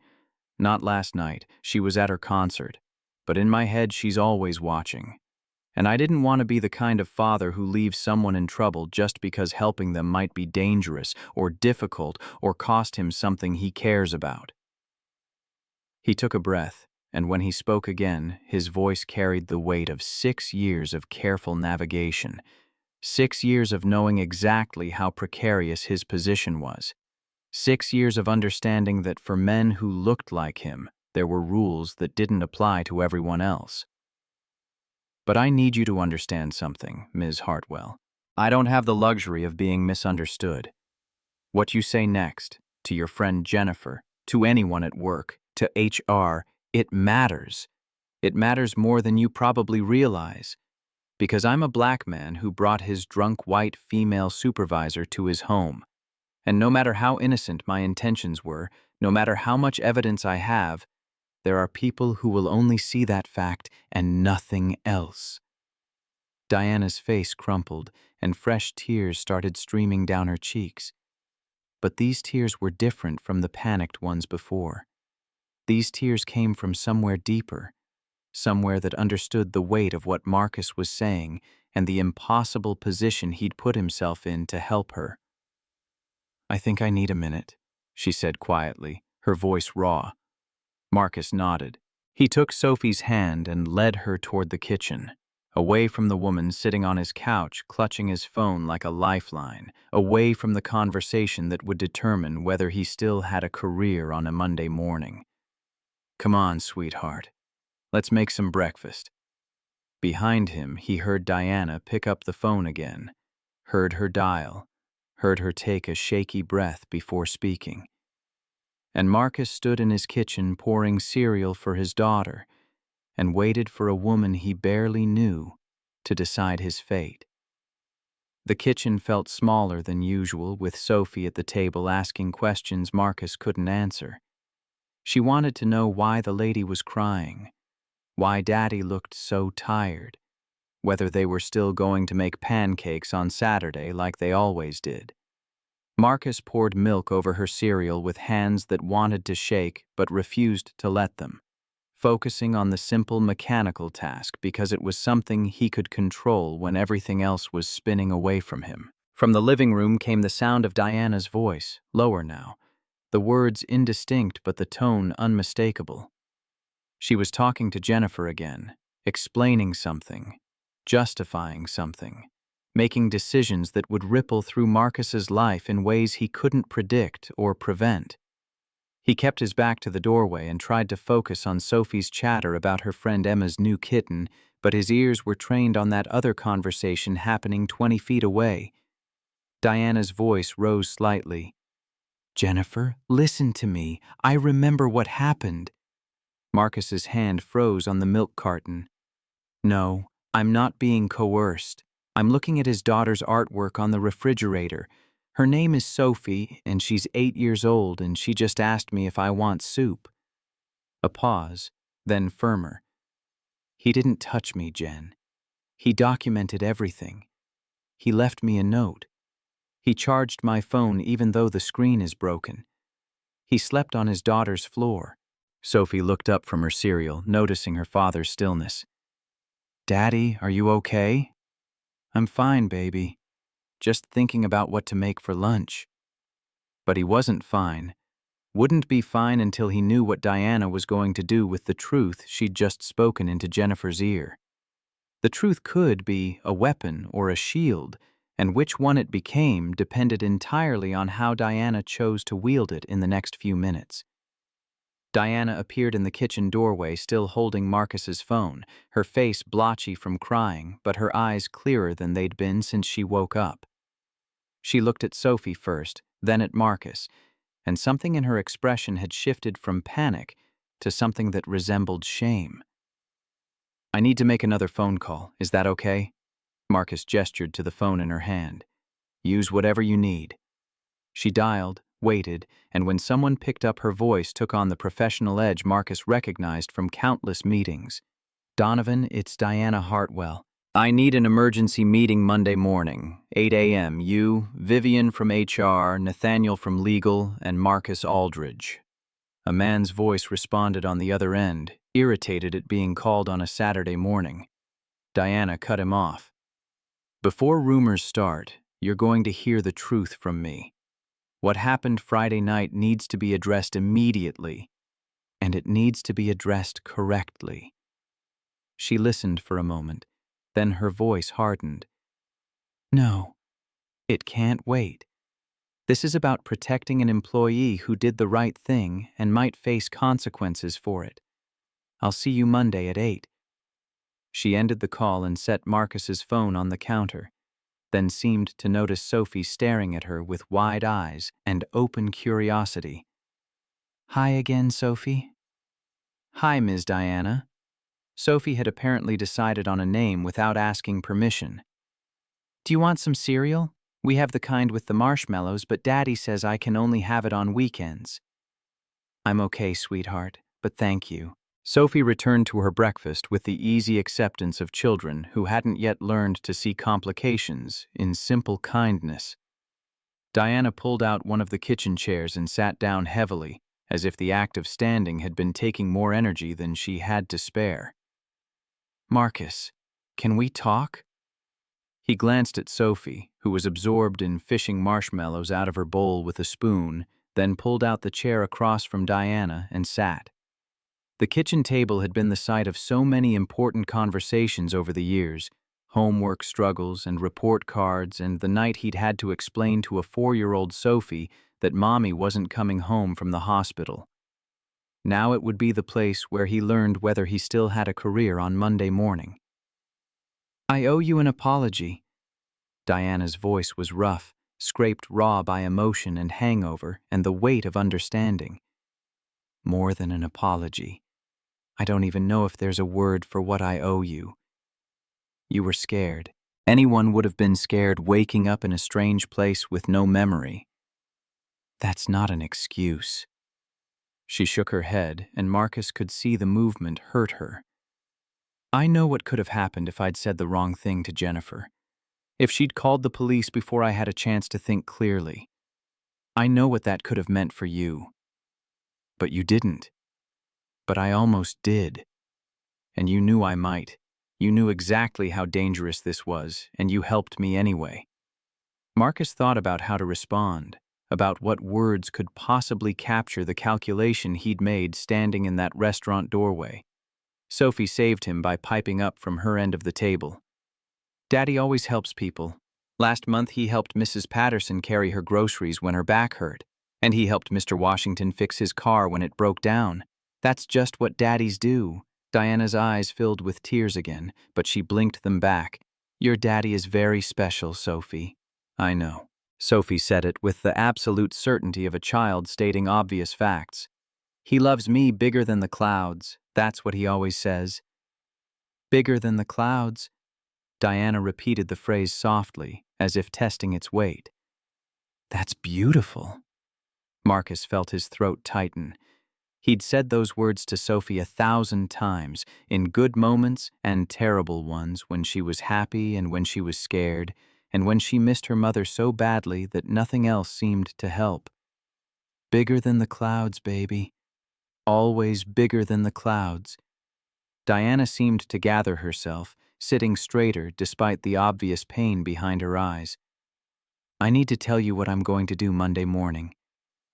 "Not last night, she was at her concert, but in my head she's always watching. And I didn't want to be the kind of father who leaves someone in trouble just because helping them might be dangerous or difficult or cost him something he cares about." He took a breath, and when he spoke again, his voice carried the weight of 6 years of careful navigation, 6 years of knowing exactly how precarious his position was, 6 years of understanding that for men who looked like him, there were rules that didn't apply to everyone else. "But I need you to understand something, Ms. Hartwell. I don't have the luxury of being misunderstood. What you say next, to your friend Jennifer, to anyone at work, to HR, it matters. It matters more than you probably realize. Because I'm a black man who brought his drunk white female supervisor to his home. And no matter how innocent my intentions were, no matter how much evidence I have, there are people who will only see that fact and nothing else." Diana's face crumpled, and fresh tears started streaming down her cheeks. But these tears were different from the panicked ones before. These tears came from somewhere deeper, somewhere that understood the weight of what Marcus was saying and the impossible position he'd put himself in to help her. "I think I need a minute," she said quietly, her voice raw. Marcus nodded. He took Sophie's hand and led her toward the kitchen, away from the woman sitting on his couch clutching his phone like a lifeline, away from the conversation that would determine whether he still had a career on a Monday morning. "Come on, sweetheart. Let's make some breakfast." Behind him, he heard Diana pick up the phone again, heard her dial, heard her take a shaky breath before speaking. And Marcus stood in his kitchen pouring cereal for his daughter and waited for a woman he barely knew to decide his fate. The kitchen felt smaller than usual, with Sophie at the table asking questions Marcus couldn't answer. She wanted to know why the lady was crying, why Daddy looked so tired, whether they were still going to make pancakes on Saturday like they always did. Marcus poured milk over her cereal with hands that wanted to shake but refused to let them, focusing on the simple mechanical task because it was something he could control when everything else was spinning away from him. From the living room came the sound of Diana's voice, lower now, the words indistinct but the tone unmistakable. She was talking to Jennifer again, explaining something, justifying something, making decisions that would ripple through Marcus's life in ways he couldn't predict or prevent. He kept his back to the doorway and tried to focus on Sophie's chatter about her friend Emma's new kitten, but his ears were trained on that other conversation happening 20 feet away. Diana's voice rose slightly. "Jennifer, listen to me. I remember what happened." Marcus's hand froze on the milk carton. "No, I'm not being coerced. I'm looking at his daughter's artwork on the refrigerator. Her name is Sophie, and she's 8 years old, and she just asked me if I want soup." A pause, then firmer. "He didn't touch me, Jen. He documented everything. He left me a note. He charged my phone even though the screen is broken. He slept on his daughter's floor." Sophie looked up from her cereal, noticing her father's stillness. "Daddy, are you okay?" "I'm fine, baby. Just thinking about what to make for lunch." But he wasn't fine. Wouldn't be fine until he knew what Diana was going to do with the truth she'd just spoken into Jennifer's ear. The truth could be a weapon or a shield, and which one it became depended entirely on how Diana chose to wield it in the next few minutes. Diana appeared in the kitchen doorway, still holding Marcus's phone, her face blotchy from crying, but her eyes clearer than they'd been since she woke up. She looked at Sophie first, then at Marcus, and something in her expression had shifted from panic to something that resembled shame. "I need to make another phone call. Is that okay?" Marcus gestured to the phone in her hand. "Use whatever you need." She dialed, waited, and when someone picked up, her voice took on the professional edge Marcus recognized from countless meetings. "Donovan, it's Diana Hartwell. I need an emergency meeting Monday morning, 8 a.m. You, Vivian from HR, Nathaniel from Legal, and Marcus Aldridge." A man's voice responded on the other end, irritated at being called on a Saturday morning. Diana cut him off. "Before rumors start, you're going to hear the truth from me. What happened Friday night needs to be addressed immediately, and it needs to be addressed correctly." She listened for a moment, then her voice hardened. "No, it can't wait. This is about protecting an employee who did the right thing and might face consequences for it. I'll see you Monday at 8. She ended the call and set Marcus's phone on the counter, then seemed to notice Sophie staring at her with wide eyes and open curiosity. "Hi again, Sophie." "Hi, Ms. Diana." Sophie had apparently decided on a name without asking permission. "Do you want some cereal? We have the kind with the marshmallows, but Daddy says I can only have it on weekends." "I'm okay, sweetheart, but thank you." Sophie returned to her breakfast with the easy acceptance of children who hadn't yet learned to see complications in simple kindness. Diana pulled out one of the kitchen chairs and sat down heavily, as if the act of standing had been taking more energy than she had to spare. Marcus, can we talk? He glanced at Sophie, who was absorbed in fishing marshmallows out of her bowl with a spoon, then pulled out the chair across from Diana and sat. The kitchen table had been the site of so many important conversations over the years, homework struggles and report cards, and the night he'd had to explain to a 4-year-old Sophie that Mommy wasn't coming home from the hospital. Now it would be the place where he learned whether he still had a career on Monday morning. I owe you an apology. Diana's voice was rough, scraped raw by emotion and hangover and the weight of understanding. More than an apology. I don't even know if there's a word for what I owe you. You were scared. Anyone would have been scared waking up in a strange place with no memory. That's not an excuse. She shook her head, and Marcus could see the movement hurt her. I know what could have happened if I'd said the wrong thing to Jennifer. If she'd called the police before I had a chance to think clearly. I know what that could have meant for you. But you didn't. But I almost did. And you knew I might. You knew exactly how dangerous this was, and you helped me anyway. Marcus thought about how to respond, about what words could possibly capture the calculation he'd made standing in that restaurant doorway. Sophie saved him by piping up from her end of the table. Daddy always helps people. Last month he helped Mrs. Patterson carry her groceries when her back hurt, and he helped Mr. Washington fix his car when it broke down. That's just what daddies do. Diana's eyes filled with tears again, but she blinked them back. Your daddy is very special, Sophie. I know. Sophie said it with the absolute certainty of a child stating obvious facts. He loves me bigger than the clouds. That's what he always says. Bigger than the clouds? Diana repeated the phrase softly, as if testing its weight. That's beautiful. Marcus felt his throat tighten. He'd said those words to Sophie 1,000 times, in good moments and terrible ones, when she was happy and when she was scared, and when she missed her mother so badly that nothing else seemed to help. Bigger than the clouds, baby. Always bigger than the clouds. Diana seemed to gather herself, sitting straighter despite the obvious pain behind her eyes. I need to tell you what I'm going to do Monday morning.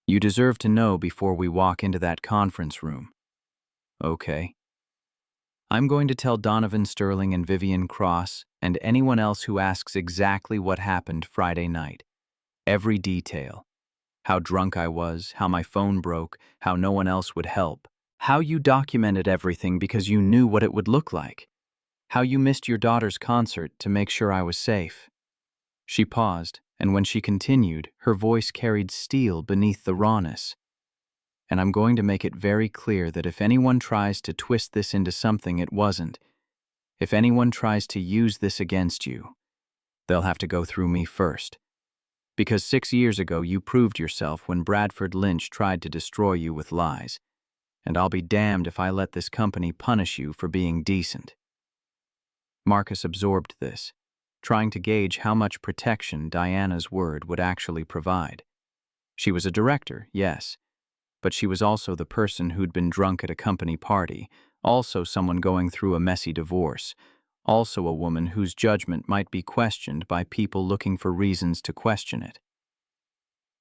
You deserve to know before we walk into that conference room. Okay. I'm going to tell Donovan Sterling and Vivian Cross and anyone else who asks exactly what happened Friday night. Every detail. How drunk I was, how my phone broke, how no one else would help. How you documented everything because you knew what it would look like. How you missed your daughter's concert to make sure I was safe. She paused, and when she continued, her voice carried steel beneath the rawness. And I'm going to make it very clear that if anyone tries to twist this into something it wasn't, if anyone tries to use this against you, they'll have to go through me first. Because 6 years ago you proved yourself when Bradford Lynch tried to destroy you with lies, and I'll be damned if I let this company punish you for being decent. Marcus absorbed this, trying to gauge how much protection Diana's word would actually provide. She was a director, yes, but she was also the person who'd been drunk at a company party, also someone going through a messy divorce, also a woman whose judgment might be questioned by people looking for reasons to question it.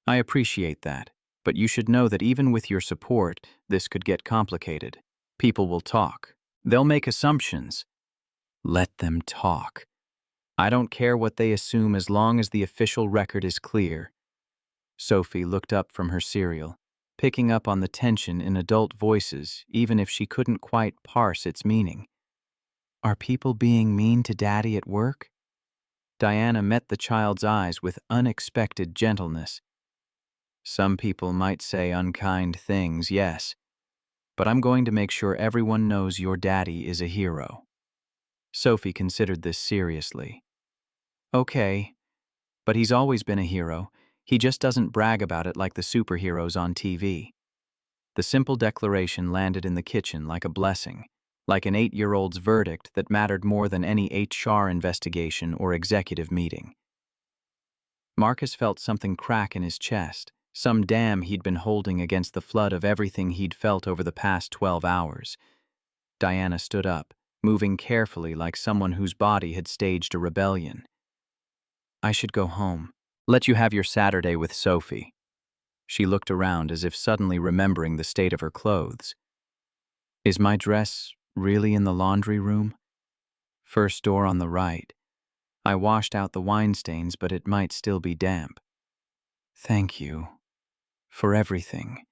I appreciate that, but you should know that even with your support, this could get complicated. People will talk. They'll make assumptions. Let them talk. I don't care what they assume as long as the official record is clear. Sophie looked up from her cereal, picking up on the tension in adult voices, even if she couldn't quite parse its meaning. Are people being mean to Daddy at work? Diana met the child's eyes with unexpected gentleness. Some people might say unkind things, yes, but I'm going to make sure everyone knows your daddy is a hero. Sophie considered this seriously. Okay, but he's always been a hero. He just doesn't brag about it like the superheroes on TV. The simple declaration landed in the kitchen like a blessing, like an 8-year-old's verdict that mattered more than any HR investigation or executive meeting. Marcus felt something crack in his chest, some dam he'd been holding against the flood of everything he'd felt over the past 12 hours. Diana stood up, moving carefully like someone whose body had staged a rebellion. I should go home. Let you have your Saturday with Sophie. She looked around as if suddenly remembering the state of her clothes. Is my dress really in the laundry room? First door on the right. I washed out the wine stains, but it might still be damp. Thank you. For everything.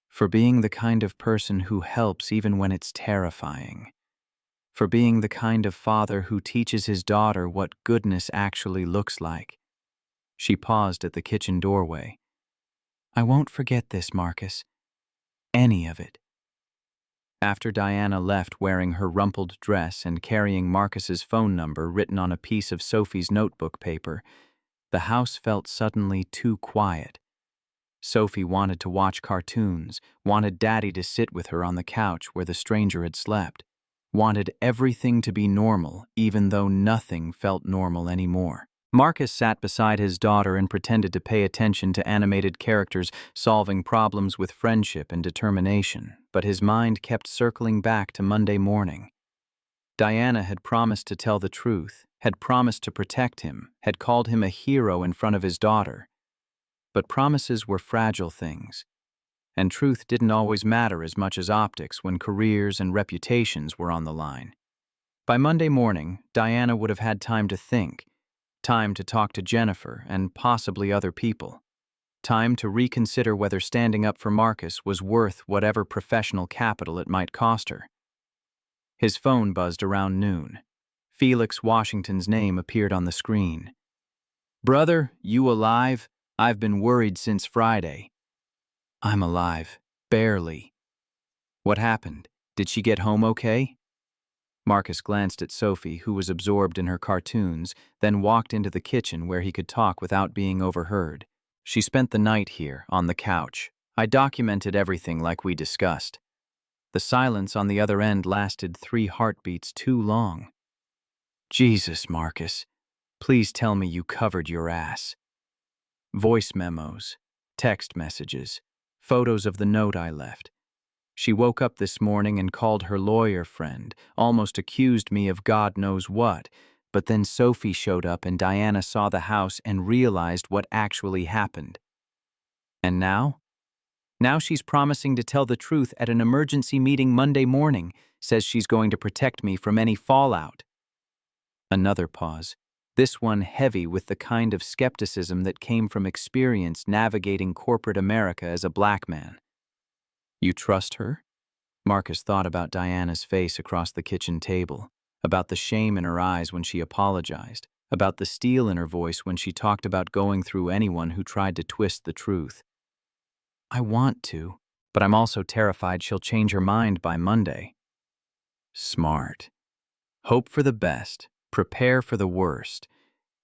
For being the kind of person who helps even when it's terrifying. For being the kind of father who teaches his daughter what goodness actually looks like. She paused at the kitchen doorway. I won't forget this, Marcus. Any of it. After Diana left wearing her rumpled dress and carrying Marcus's phone number written on a piece of Sophie's notebook paper, the house felt suddenly too quiet. Sophie wanted to watch cartoons, wanted Daddy to sit with her on the couch where the stranger had slept, wanted everything to be normal, even though nothing felt normal anymore. Marcus sat beside his daughter and pretended to pay attention to animated characters solving problems with friendship and determination, but his mind kept circling back to Monday morning. Diana had promised to tell the truth, had promised to protect him, had called him a hero in front of his daughter. But promises were fragile things, and truth didn't always matter as much as optics when careers and reputations were on the line. By Monday morning, Diana would have had time to think, time to talk to Jennifer and possibly other people, time to reconsider whether standing up for Marcus was worth whatever professional capital it might cost her. His phone buzzed around noon. Felix Washington's name appeared on the screen. Brother, you alive? I've been worried since Friday. I'm alive. Barely. What happened? Did she get home okay? Marcus glanced at Sophie, who was absorbed in her cartoons, then walked into the kitchen where he could talk without being overheard. She spent the night here, on the couch. I documented everything like we discussed. The silence on the other end lasted 3 heartbeats too long. Jesus, Marcus. Please tell me you covered your ass. Voice memos, text messages, photos of the note I left. She woke up this morning and called her lawyer friend, almost accused me of God knows what, but then Sophie showed up and Diana saw the house and realized what actually happened. And now? Now she's promising to tell the truth at an emergency meeting Monday morning, says she's going to protect me from any fallout. Another pause, this one heavy with the kind of skepticism that came from experience navigating corporate America as a black man. You trust her? Marcus thought about Diana's face across the kitchen table, about the shame in her eyes when she apologized, about the steel in her voice when she talked about going through anyone who tried to twist the truth. I want to, but I'm also terrified she'll change her mind by Monday. Smart. Hope for the best. Prepare for the worst.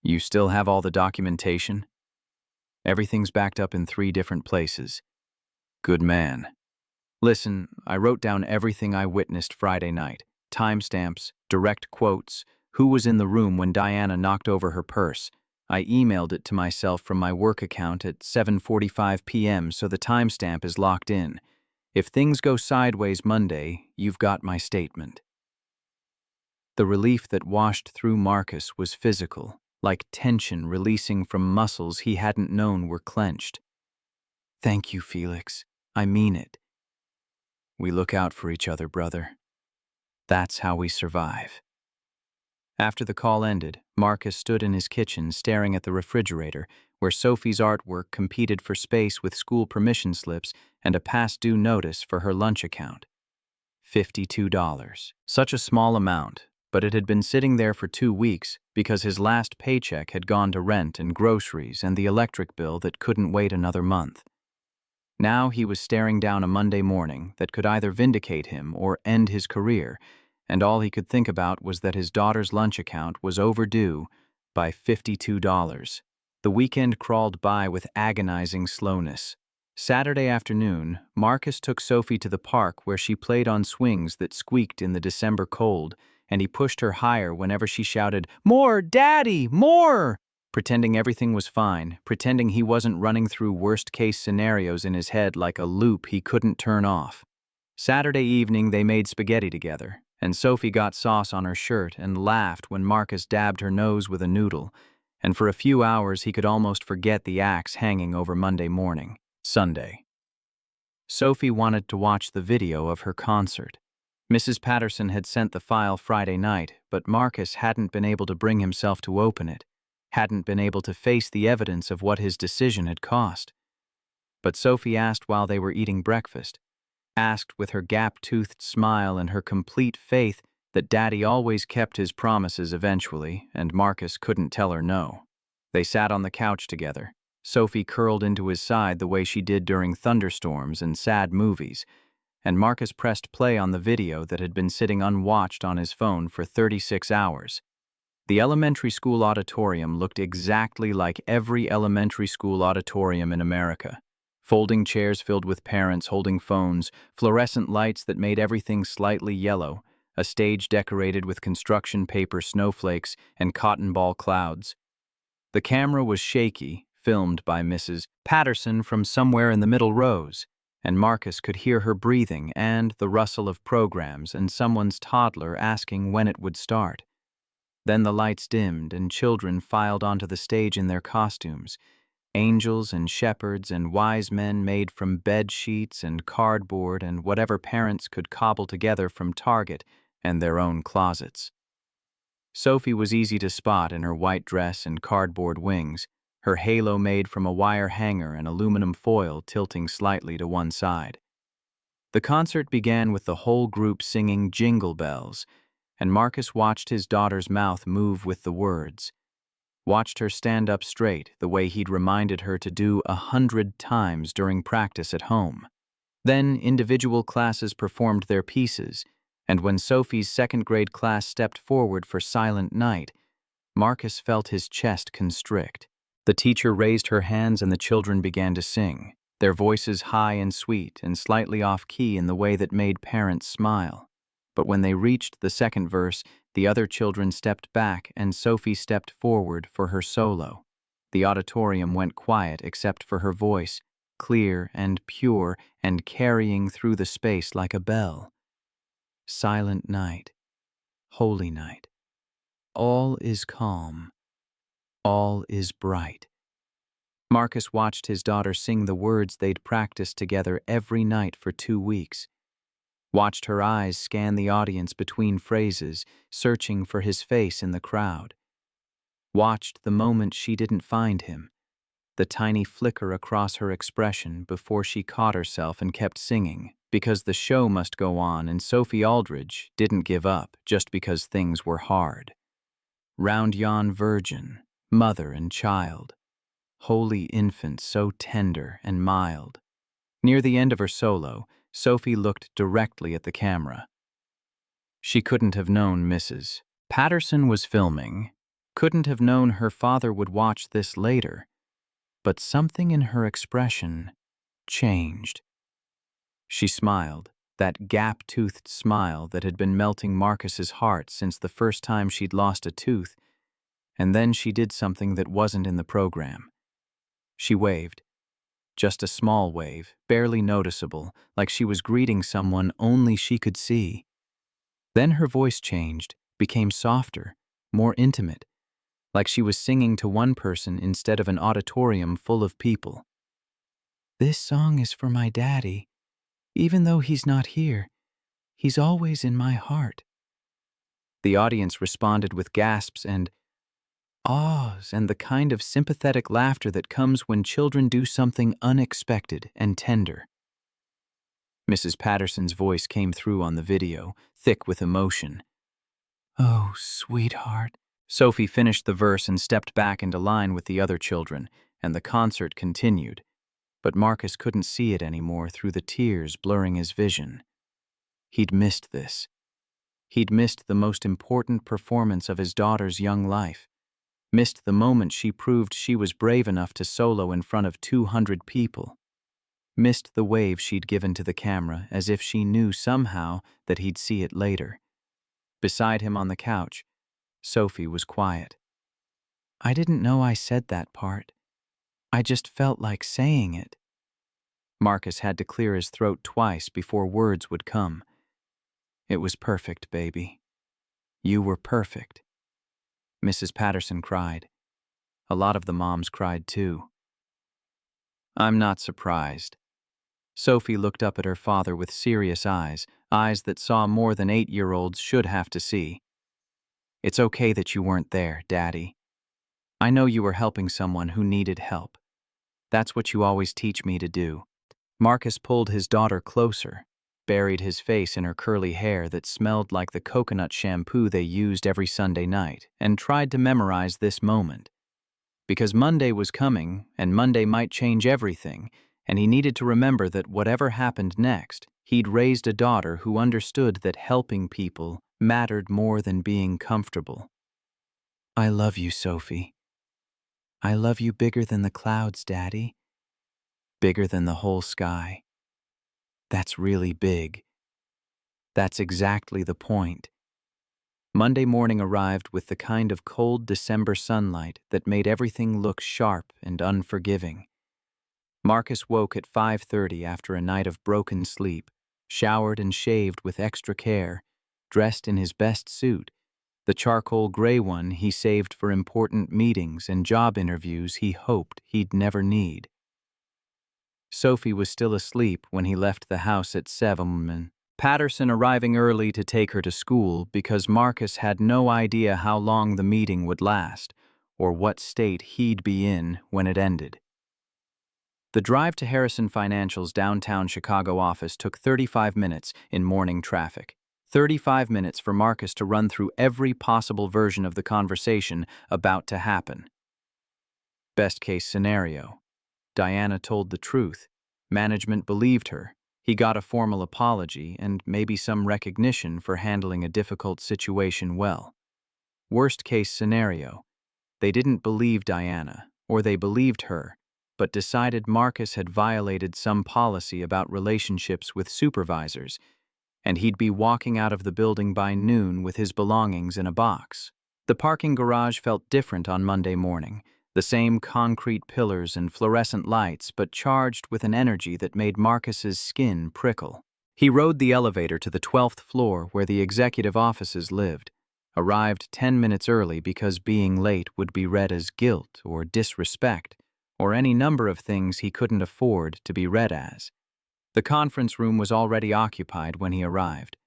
You still have all the documentation? Everything's backed up in 3 different places. Good man. Listen, I wrote down everything I witnessed Friday night. Timestamps, direct quotes, who was in the room when Diana knocked over her purse. I emailed it to myself from my work account at 7:45 p.m. so the timestamp is locked in. If things go sideways Monday, you've got my statement. The relief that washed through Marcus was physical, like tension releasing from muscles he hadn't known were clenched. Thank you, Felix. I mean it. We look out for each other, brother. That's how we survive. After the call ended, Marcus stood in his kitchen staring at the refrigerator where Sophie's artwork competed for space with school permission slips and a past due notice for her lunch account. $52. Such a small amount, but it had been sitting there for 2 weeks because his last paycheck had gone to rent and groceries and the electric bill that couldn't wait another month. Now he was staring down a Monday morning that could either vindicate him or end his career, and all he could think about was that his daughter's lunch account was overdue by $52. The weekend crawled by with agonizing slowness. Saturday afternoon, Marcus took Sophie to the park where she played on swings that squeaked in the December cold, and he pushed her higher whenever she shouted, "More, Daddy, more!" pretending everything was fine, pretending he wasn't running through worst-case scenarios in his head like a loop he couldn't turn off. Saturday evening, they made spaghetti together, and Sophie got sauce on her shirt and laughed when Marcus dabbed her nose with a noodle, and for a few hours he could almost forget the axe hanging over Monday morning. Sunday. Sophie wanted to watch the video of her concert. Mrs. Patterson had sent the file Friday night, but Marcus hadn't been able to bring himself to open it, hadn't been able to face the evidence of what his decision had cost. But Sophie asked while they were eating breakfast, asked with her gap-toothed smile and her complete faith that Daddy always kept his promises eventually, and Marcus couldn't tell her no. They sat on the couch together, Sophie curled into his side the way she did during thunderstorms and sad movies, and Marcus pressed play on the video that had been sitting unwatched on his phone for 36 hours. The elementary school auditorium looked exactly like every elementary school auditorium in America. Folding chairs filled with parents holding phones, fluorescent lights that made everything slightly yellow, a stage decorated with construction paper snowflakes and cotton ball clouds. The camera was shaky, filmed by Mrs. Patterson from somewhere in the middle rows, and Marcus could hear her breathing and the rustle of programs and someone's toddler asking when it would start. Then the lights dimmed and children filed onto the stage in their costumes, angels and shepherds and wise men made from bed sheets and cardboard and whatever parents could cobble together from Target and their own closets. Sophie was easy to spot in her white dress and cardboard wings, her halo made from a wire hanger and aluminum foil tilting slightly to one side. The concert began with the whole group singing Jingle Bells, and Marcus watched his daughter's mouth move with the words, watched her stand up straight the way he'd reminded her to do 100 times during practice at home. Then individual classes performed their pieces, and when Sophie's second-grade class stepped forward for Silent Night, Marcus felt his chest constrict. The teacher raised her hands and the children began to sing, their voices high and sweet and slightly off-key in the way that made parents smile. But when they reached the second verse, the other children stepped back and Sophie stepped forward for her solo. The auditorium went quiet except for her voice, clear and pure and carrying through the space like a bell. Silent night, holy night. All is calm. All is bright. Marcus watched his daughter sing the words they'd practiced together every night for 2 weeks. Watched her eyes scan the audience between phrases, searching for his face in the crowd. Watched the moment she didn't find him, the tiny flicker across her expression before she caught herself and kept singing, because the show must go on and Sophie Aldridge didn't give up just because things were hard. Round yon virgin, mother and child, holy infant so tender and mild. Near the end of her solo, Sophie looked directly at the camera. She couldn't have known Mrs. Patterson was filming, couldn't have known her father would watch this later, but something in her expression changed. She smiled, that gap-toothed smile that had been melting Marcus's heart since the first time she'd lost a tooth, and then she did something that wasn't in the program. She waved. Just a small wave, barely noticeable, like she was greeting someone only she could see. Then her voice changed, became softer, more intimate, like she was singing to one person instead of an auditorium full of people. This song is for my daddy. Even though he's not here, he's always in my heart. The audience responded with gasps and ahs and the kind of sympathetic laughter that comes when children do something unexpected and tender. Mrs. Patterson's voice came through on the video, thick with emotion. Oh, sweetheart. Sophie finished the verse and stepped back into line with the other children, and the concert continued. But Marcus couldn't see it anymore through the tears blurring his vision. He'd missed this. He'd missed the most important performance of his daughter's young life. Missed the moment she proved she was brave enough to solo in front of 200 people. Missed the wave she'd given to the camera as if she knew somehow that he'd see it later. Beside him on the couch, Sophie was quiet. I didn't know I said that part. I just felt like saying it. Marcus had to clear his throat twice before words would come. It was perfect, baby. You were perfect. Mrs. Patterson cried. A lot of the moms cried too. I'm not surprised. Sophie looked up at her father with serious eyes, eyes that saw more than 8-year-olds should have to see. It's okay that you weren't there, Daddy. I know you were helping someone who needed help. That's what you always teach me to do. Marcus pulled his daughter closer, buried his face in her curly hair that smelled like the coconut shampoo they used every Sunday night, and tried to memorize this moment. Because Monday was coming, and Monday might change everything, and he needed to remember that whatever happened next, he'd raised a daughter who understood that helping people mattered more than being comfortable. I love you, Sophie. I love you bigger than the clouds, Daddy. Bigger than the whole sky. That's really big. That's exactly the point. Monday morning arrived with the kind of cold December sunlight that made everything look sharp and unforgiving. Marcus woke at 5:30 after a night of broken sleep, showered and shaved with extra care, dressed in his best suit, the charcoal gray one he saved for important meetings and job interviews he hoped he'd never need. Sophie was still asleep when he left the house at 7, Patterson arriving early to take her to school because Marcus had no idea how long the meeting would last or what state he'd be in when it ended. The drive to Harrison Financial's downtown Chicago office took 35 minutes in morning traffic. 35 minutes for Marcus to run through every possible version of the conversation about to happen. Best case scenario. Diana told the truth. Management believed her. He got a formal apology and maybe some recognition for handling a difficult situation well. Worst case scenario. They didn't believe Diana, or they believed her, but decided Marcus had violated some policy about relationships with supervisors, and he'd be walking out of the building by noon with his belongings in a box. The parking garage felt different on Monday morning. The same concrete pillars and fluorescent lights, but charged with an energy that made Marcus's skin prickle. He rode the elevator to the 12th floor where the executive offices lived, arrived 10 minutes early because being late would be read as guilt or disrespect, or any number of things he couldn't afford to be read as. The conference room was already occupied when he arrived.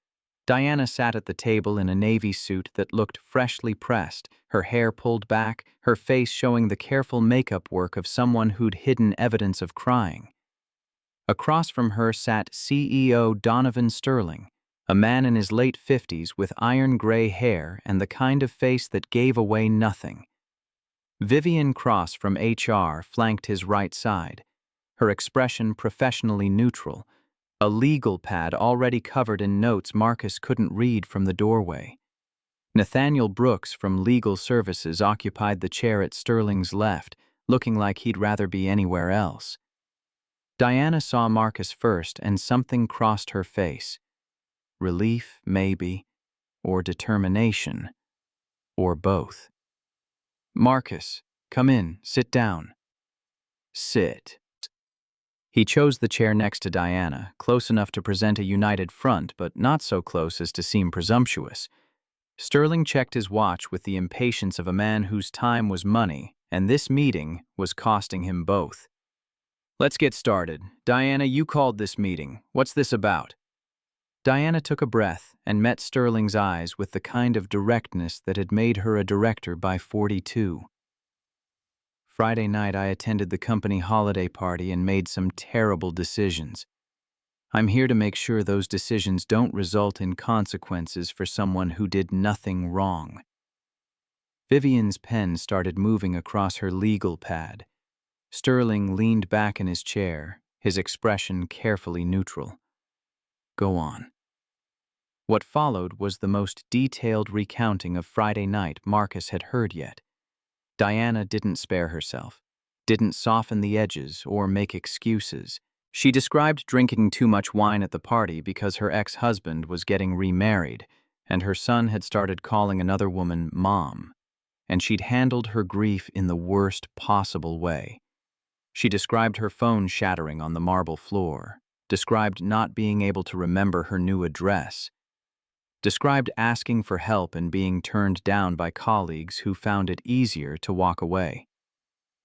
Diana sat at the table in a navy suit that looked freshly pressed, her hair pulled back, her face showing the careful makeup work of someone who'd hidden evidence of crying. Across from her sat CEO Donovan Sterling, a man in his late 50s with iron gray hair and the kind of face that gave away nothing. Vivian Cross from HR flanked his right side, her expression professionally neutral, a legal pad already covered in notes Marcus couldn't read from the doorway. Nathaniel Brooks from Legal Services occupied the chair at Sterling's left, looking like he'd rather be anywhere else. Diana saw Marcus first and something crossed her face. Relief, maybe, or determination, or both. Marcus, come in, sit down. Sit. He chose the chair next to Diana, close enough to present a united front, but not so close as to seem presumptuous. Sterling checked his watch with the impatience of a man whose time was money, and this meeting was costing him both. Let's get started. Diana, you called this meeting. What's this about? Diana took a breath and met Sterling's eyes with the kind of directness that had made her a director by 42. Friday night, I attended the company holiday party and made some terrible decisions. I'm here to make sure those decisions don't result in consequences for someone who did nothing wrong. Vivian's pen started moving across her legal pad. Sterling leaned back in his chair, his expression carefully neutral. Go on. What followed was the most detailed recounting of Friday night Marcus had heard yet. Diana didn't spare herself, didn't soften the edges or make excuses. She described drinking too much wine at the party because her ex-husband was getting remarried, and her son had started calling another woman Mom. and she'd handled her grief in the worst possible way. She described her phone shattering on the marble floor, described not being able to remember her new address, described asking for help and being turned down by colleagues who found it easier to walk away.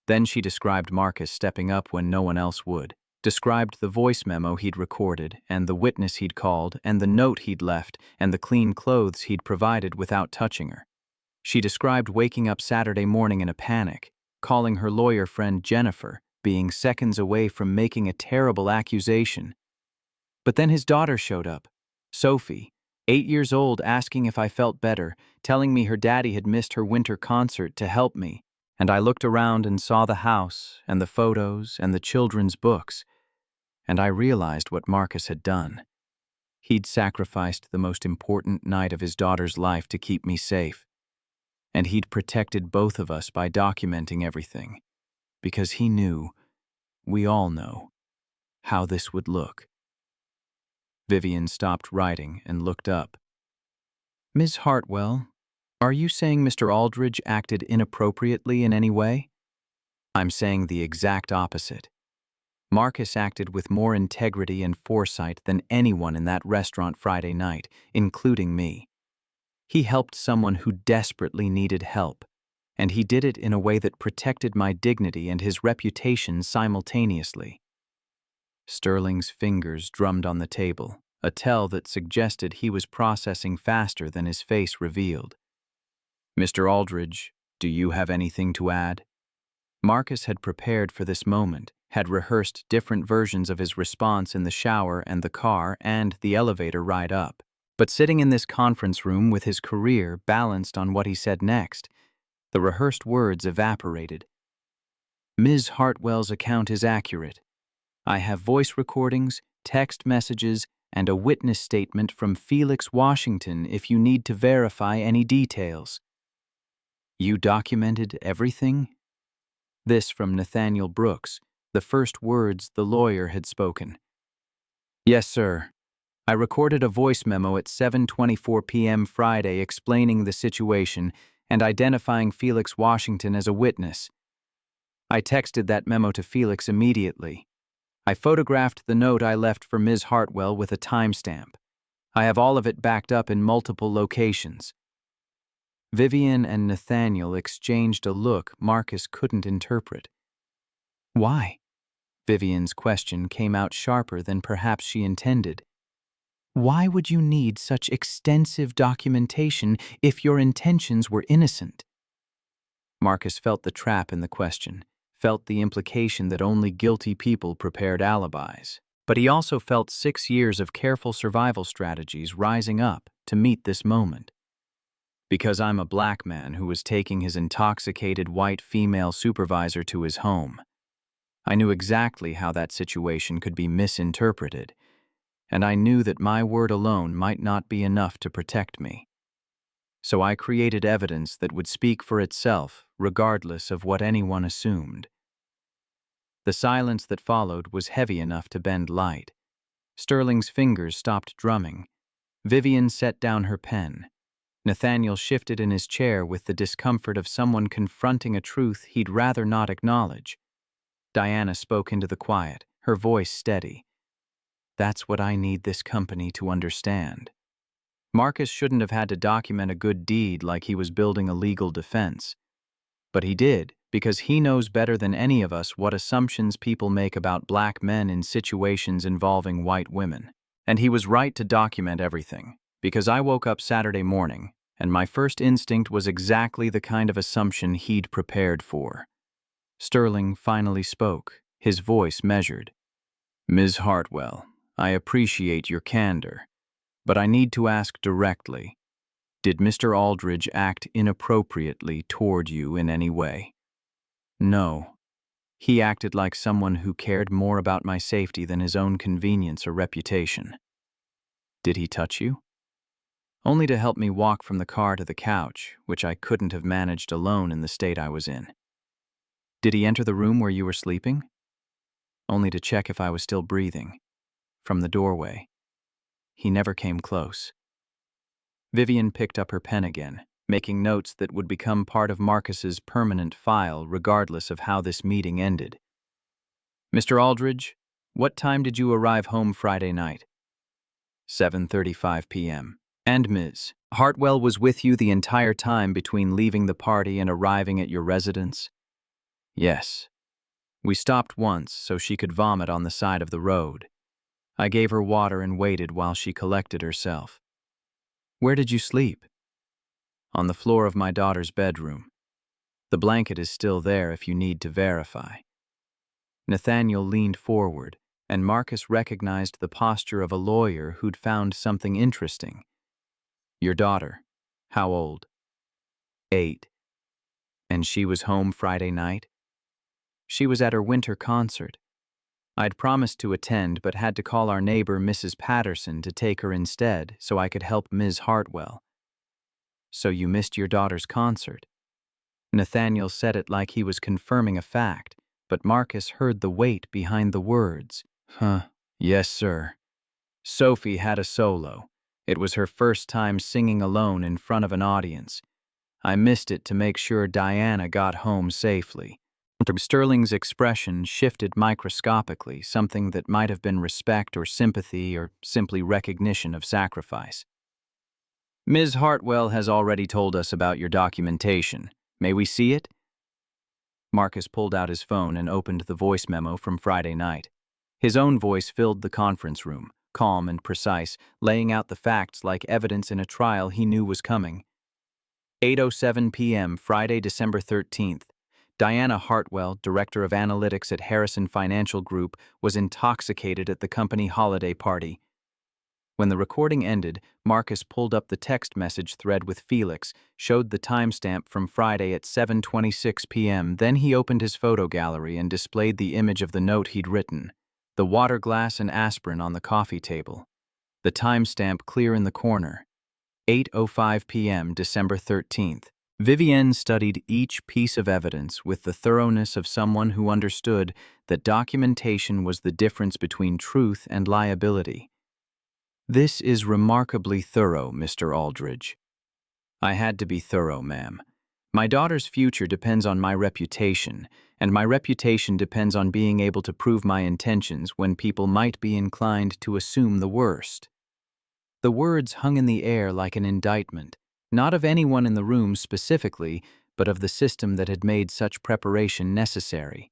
Then she described Marcus stepping up when no one else would, described the voice memo he'd recorded, and the witness he'd called, and the note he'd left, and the clean clothes he'd provided without touching her. She described waking up Saturday morning in a panic, calling her lawyer friend Jennifer, being seconds away from making a terrible accusation. But then his daughter showed up, Sophie, 8 years old, asking if I felt better, telling me her daddy had missed her winter concert to help me. And I looked around and saw the house and the photos and the children's books, and I realized what Marcus had done. He'd sacrificed the most important night of his daughter's life to keep me safe, and he'd protected both of us by documenting everything, because he knew, we all know, how this would look. Vivian stopped writing and looked up. Ms. Hartwell, are you saying Mr. Aldridge acted inappropriately in any way? I'm saying the exact opposite. Marcus acted with more integrity and foresight than anyone in that restaurant Friday night, including me. He helped someone who desperately needed help, and he did it in a way that protected my dignity and his reputation simultaneously. Sterling's fingers drummed on the table, a tell that suggested he was processing faster than his face revealed. Mr. Aldridge, do you have anything to add? Marcus had prepared for this moment, had rehearsed different versions of his response in the shower and the car and the elevator ride up. But sitting in this conference room with his career balanced on what he said next, the rehearsed words evaporated. Ms. Hartwell's account is accurate. I have voice recordings, text messages, and a witness statement from Felix Washington if you need to verify any details. You documented everything? This from Nathaniel Brooks, the first words the lawyer had spoken. Yes, sir. I recorded a voice memo at 7:24 p.m. Friday explaining the situation and identifying Felix Washington as a witness. I texted that memo to Felix immediately. I photographed the note I left for Ms. Hartwell with a timestamp. I have all of it backed up in multiple locations. Vivian and Nathaniel exchanged a look Marcus couldn't interpret. Why? Vivian's question came out sharper than perhaps she intended. Why would you need such extensive documentation if your intentions were innocent? Marcus felt the trap in the question, felt the implication that only guilty people prepared alibis. But he also felt 6 years of careful survival strategies rising up to meet this moment. Because I'm a black man who was taking his intoxicated white female supervisor to his home. I knew exactly how that situation could be misinterpreted, and I knew that my word alone might not be enough to protect me. So I created evidence that would speak for itself, regardless of what anyone assumed. The silence that followed was heavy enough to bend light. Sterling's fingers stopped drumming. Vivian set down her pen. Nathaniel shifted in his chair with the discomfort of someone confronting a truth he'd rather not acknowledge. Diana spoke into the quiet, her voice steady. That's what I need this company to understand. Marcus shouldn't have had to document a good deed like he was building a legal defense. But he did, because he knows better than any of us what assumptions people make about black men in situations involving white women. And he was right to document everything, because I woke up Saturday morning, and my first instinct was exactly the kind of assumption he'd prepared for. Sterling finally spoke, his voice measured. Ms. Hartwell, I appreciate your candor, but I need to ask directly, did Mr. Aldridge act inappropriately toward you in any way? No. He acted like someone who cared more about my safety than his own convenience or reputation. Did he touch you? Only to help me walk from the car to the couch, which I couldn't have managed alone in the state I was in. Did he enter the room where you were sleeping? Only to check if I was still breathing. From the doorway. He never came close. Vivian picked up her pen again, making notes that would become part of Marcus's permanent file regardless of how this meeting ended. "Mr. Aldridge, what time did you arrive home Friday night?" 7:35 p.m. "And Ms. Hartwell was with you the entire time between leaving the party and arriving at your residence?" "Yes. We stopped once so she could vomit on the side of the road. I gave her water and waited while she collected herself." "Where did you sleep?" "On the floor of my daughter's bedroom. The blanket is still there if you need to verify." Nathaniel leaned forward, and Marcus recognized the posture of a lawyer who'd found something interesting. "Your daughter, how old?" 8. "And she was home Friday night?" "She was at her winter concert. I'd promised to attend but had to call our neighbor Mrs. Patterson to take her instead so I could help Ms. Hartwell." "So you missed your daughter's concert?" Nathaniel said it like he was confirming a fact, but Marcus heard the weight behind the words. Yes, sir. Sophie had a solo. It was her first time singing alone in front of an audience. I missed it to make sure Diana got home safely." Sterling's expression shifted microscopically, something that might have been respect or sympathy or simply recognition of sacrifice. "Ms. Hartwell has already told us about your documentation. May we see it?" Marcus pulled out his phone and opened the voice memo from Friday night. His own voice filled the conference room, calm and precise, laying out the facts like evidence in a trial he knew was coming. 8:07 p.m., Friday, December 13th. Diana Hartwell, Director of Analytics at Harrison Financial Group, was intoxicated at the company holiday party. When the recording ended, Marcus pulled up the text message thread with Felix, showed the timestamp from Friday at 7:26 p.m. Then he opened his photo gallery and displayed the image of the note he'd written, the water glass and aspirin on the coffee table, the timestamp clear in the corner. 8:05 p.m., December 13th. Vivienne studied each piece of evidence with the thoroughness of someone who understood that documentation was the difference between truth and liability. "This is remarkably thorough, Mr. Aldridge." "I had to be thorough, ma'am. My daughter's future depends on my reputation, and my reputation depends on being able to prove my intentions when people might be inclined to assume the worst." The words hung in the air like an indictment, not of anyone in the room specifically, but of the system that had made such preparation necessary.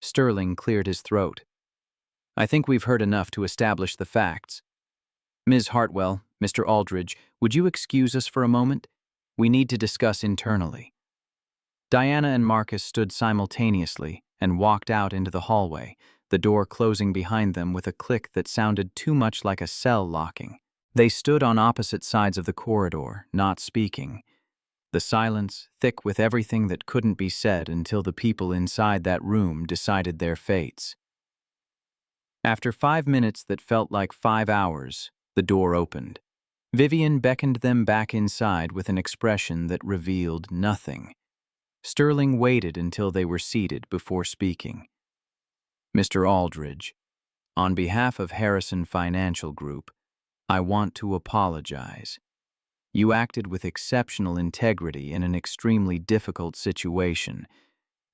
Sterling cleared his throat. "I think we've heard enough to establish the facts. Ms. Hartwell, Mr. Aldridge, would you excuse us for a moment? We need to discuss internally." Diana and Marcus stood simultaneously and walked out into the hallway, the door closing behind them with a click that sounded too much like a cell locking. They stood on opposite sides of the corridor, not speaking. The silence, thick with everything that couldn't be said until the people inside that room decided their fates. After 5 minutes that felt like 5 hours, the door opened. Vivienne beckoned them back inside with an expression that revealed nothing. Sterling waited until they were seated before speaking. "Mr. Aldridge, on behalf of Harrison Financial Group, I want to apologize. You acted with exceptional integrity in an extremely difficult situation,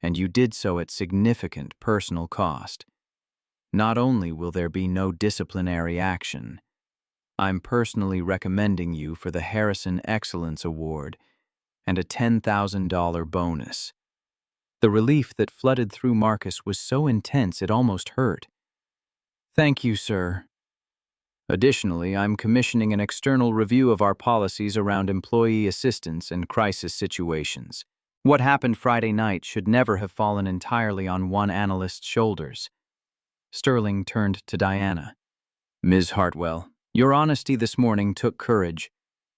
and you did so at significant personal cost. Not only will there be no disciplinary action, I'm personally recommending you for the Harrison Excellence Award and a $10,000 bonus." The relief that flooded through Marcus was so intense it almost hurt. "Thank you, sir. Additionally, I'm commissioning an external review of our policies around employee assistance and crisis situations. What happened Friday night should never have fallen entirely on one analyst's shoulders." Sterling turned to Diana. "Ms. Hartwell, your honesty this morning took courage.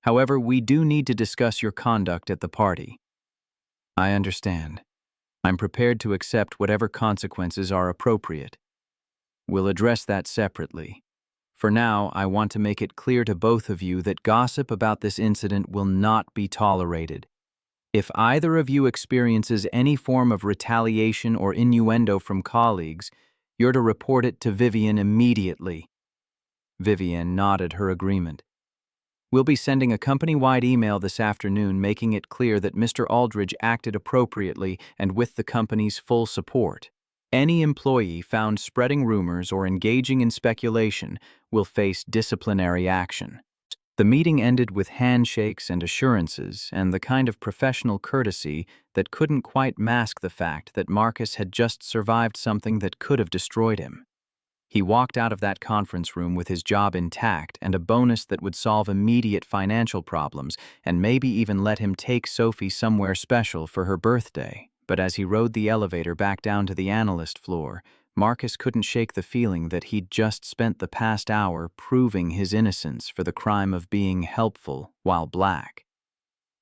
However, we do need to discuss your conduct at the party." "I understand. I'm prepared to accept whatever consequences are appropriate. We'll address that separately. For now, I want to make it clear to both of you that gossip about this incident will not be tolerated. If either of you experiences any form of retaliation or innuendo from colleagues, you're to report it to Vivienne immediately." Vivienne nodded her agreement. We'll be sending a company-wide email this afternoon making it clear that Mr. Aldridge acted appropriately and with the company's full support. Any employee found spreading rumors or engaging in speculation will face disciplinary action. The meeting ended with handshakes and assurances and the kind of professional courtesy that couldn't quite mask the fact that Marcus had just survived something that could have destroyed him. He walked out of that conference room with his job intact and a bonus that would solve immediate financial problems and maybe even let him take Sophie somewhere special for her birthday. But as he rode the elevator back down to the analyst floor, Marcus couldn't shake the feeling that he'd just spent the past hour proving his innocence for the crime of being helpful while black.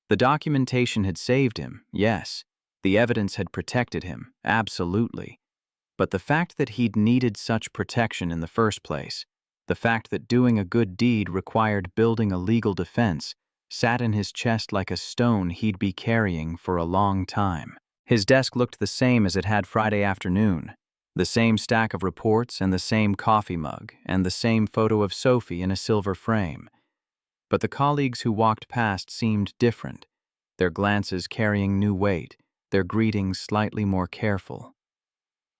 The documentation had saved him, yes. The evidence had protected him, absolutely. But the fact that he'd needed such protection in the first place, the fact that doing a good deed required building a legal defense, sat in his chest like a stone he'd be carrying for a long time. His desk looked the same as it had Friday afternoon. The same stack of reports and the same coffee mug and the same photo of Sophie in a silver frame. But the colleagues who walked past seemed different, their glances carrying new weight, their greetings slightly more careful.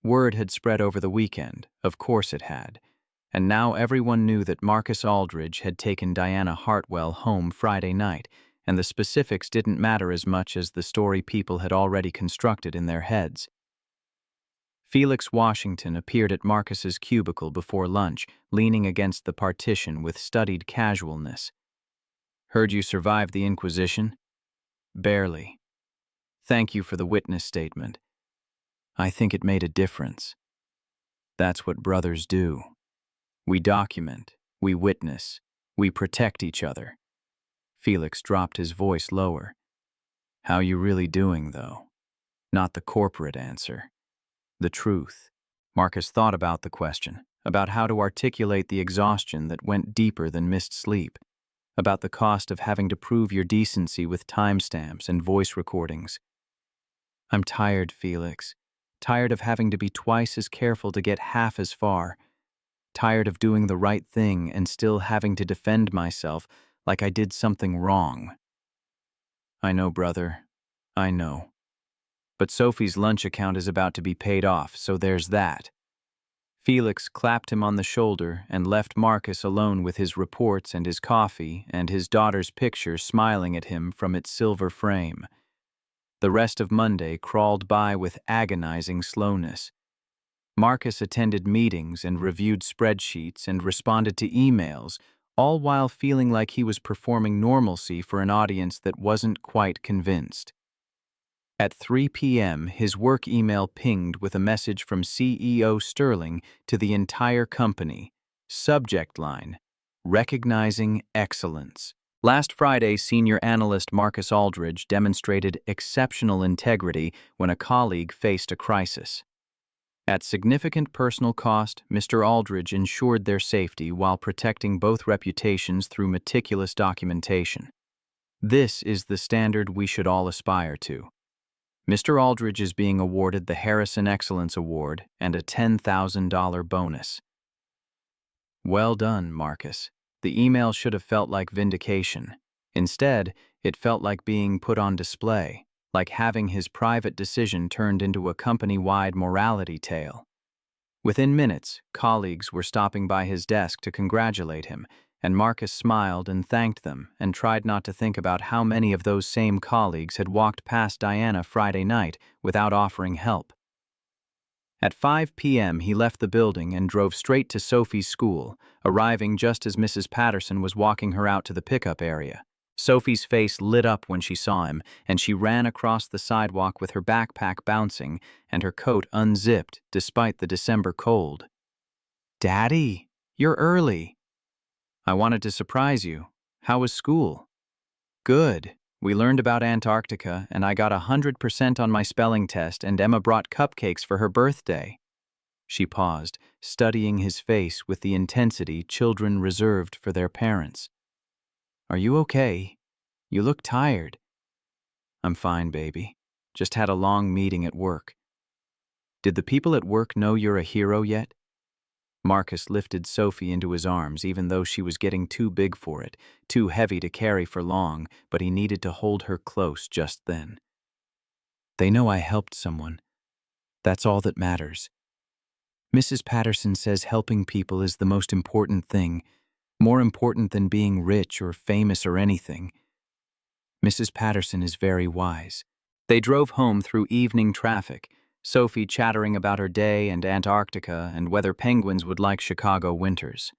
Word had spread over the weekend, of course it had, and now everyone knew that Marcus Aldridge had taken Diana Hartwell home Friday night, and the specifics didn't matter as much as the story people had already constructed in their heads. Felix Washington appeared at Marcus's cubicle before lunch, leaning against the partition with studied casualness. "Heard you survived the Inquisition?" "Barely. Thank you for the witness statement. I think it made a difference. That's what brothers do. We document, we witness, we protect each other." Felix dropped his voice lower. "How you really doing, though? Not the corporate answer. The truth." Marcus thought about the question, about how to articulate the exhaustion that went deeper than missed sleep, about the cost of having to prove your decency with timestamps and voice recordings. "I'm tired, Felix. Tired of having to be twice as careful to get half as far. Tired of doing the right thing and still having to defend myself like I did something wrong." "I know, brother. I know. But Sophie's lunch account is about to be paid off, so there's that." Felix clapped him on the shoulder and left Marcus alone with his reports and his coffee and his daughter's picture smiling at him from its silver frame. The rest of Monday crawled by with agonizing slowness. Marcus attended meetings and reviewed spreadsheets and responded to emails, all while feeling like he was performing normalcy for an audience that wasn't quite convinced. At 3 p.m., his work email pinged with a message from CEO Sterling to the entire company. Subject line: "Recognizing excellence." Last Friday, senior analyst Marcus Aldridge demonstrated exceptional integrity when a colleague faced a crisis. At significant personal cost, Mr. Aldridge ensured their safety while protecting both reputations through meticulous documentation. This is the standard we should all aspire to. Mr. Aldridge is being awarded the Harrison Excellence Award and a $10,000 bonus. Well done, Marcus. The email should have felt like vindication. Instead, it felt like being put on display, like having his private decision turned into a company-wide morality tale. Within minutes, colleagues were stopping by his desk to congratulate him, and Marcus smiled and thanked them and tried not to think about how many of those same colleagues had walked past Diana Friday night without offering help. At 5 p.m., he left the building and drove straight to Sophie's school, arriving just as Mrs. Patterson was walking her out to the pickup area. Sophie's face lit up when she saw him, and she ran across the sidewalk with her backpack bouncing and her coat unzipped despite the December cold. "Daddy, you're early." "I wanted to surprise you. How was school?" "Good. We learned about Antarctica, and I got 100% on my spelling test, and Emma brought cupcakes for her birthday." She paused, studying his face with the intensity children reserved for their parents. "Are you okay? You look tired." "I'm fine, baby. Just had a long meeting at work." "Did the people at work know you're a hero yet?" Marcus lifted Sophie into his arms even though she was getting too big for it, too heavy to carry for long, but he needed to hold her close just then. They know I helped someone. That's all that matters. Mrs. Patterson says helping people is the most important thing, more important than being rich or famous or anything. Mrs. Patterson is very wise. They drove home through evening traffic, Sophie chattering about her day and Antarctica and whether penguins would like Chicago winters.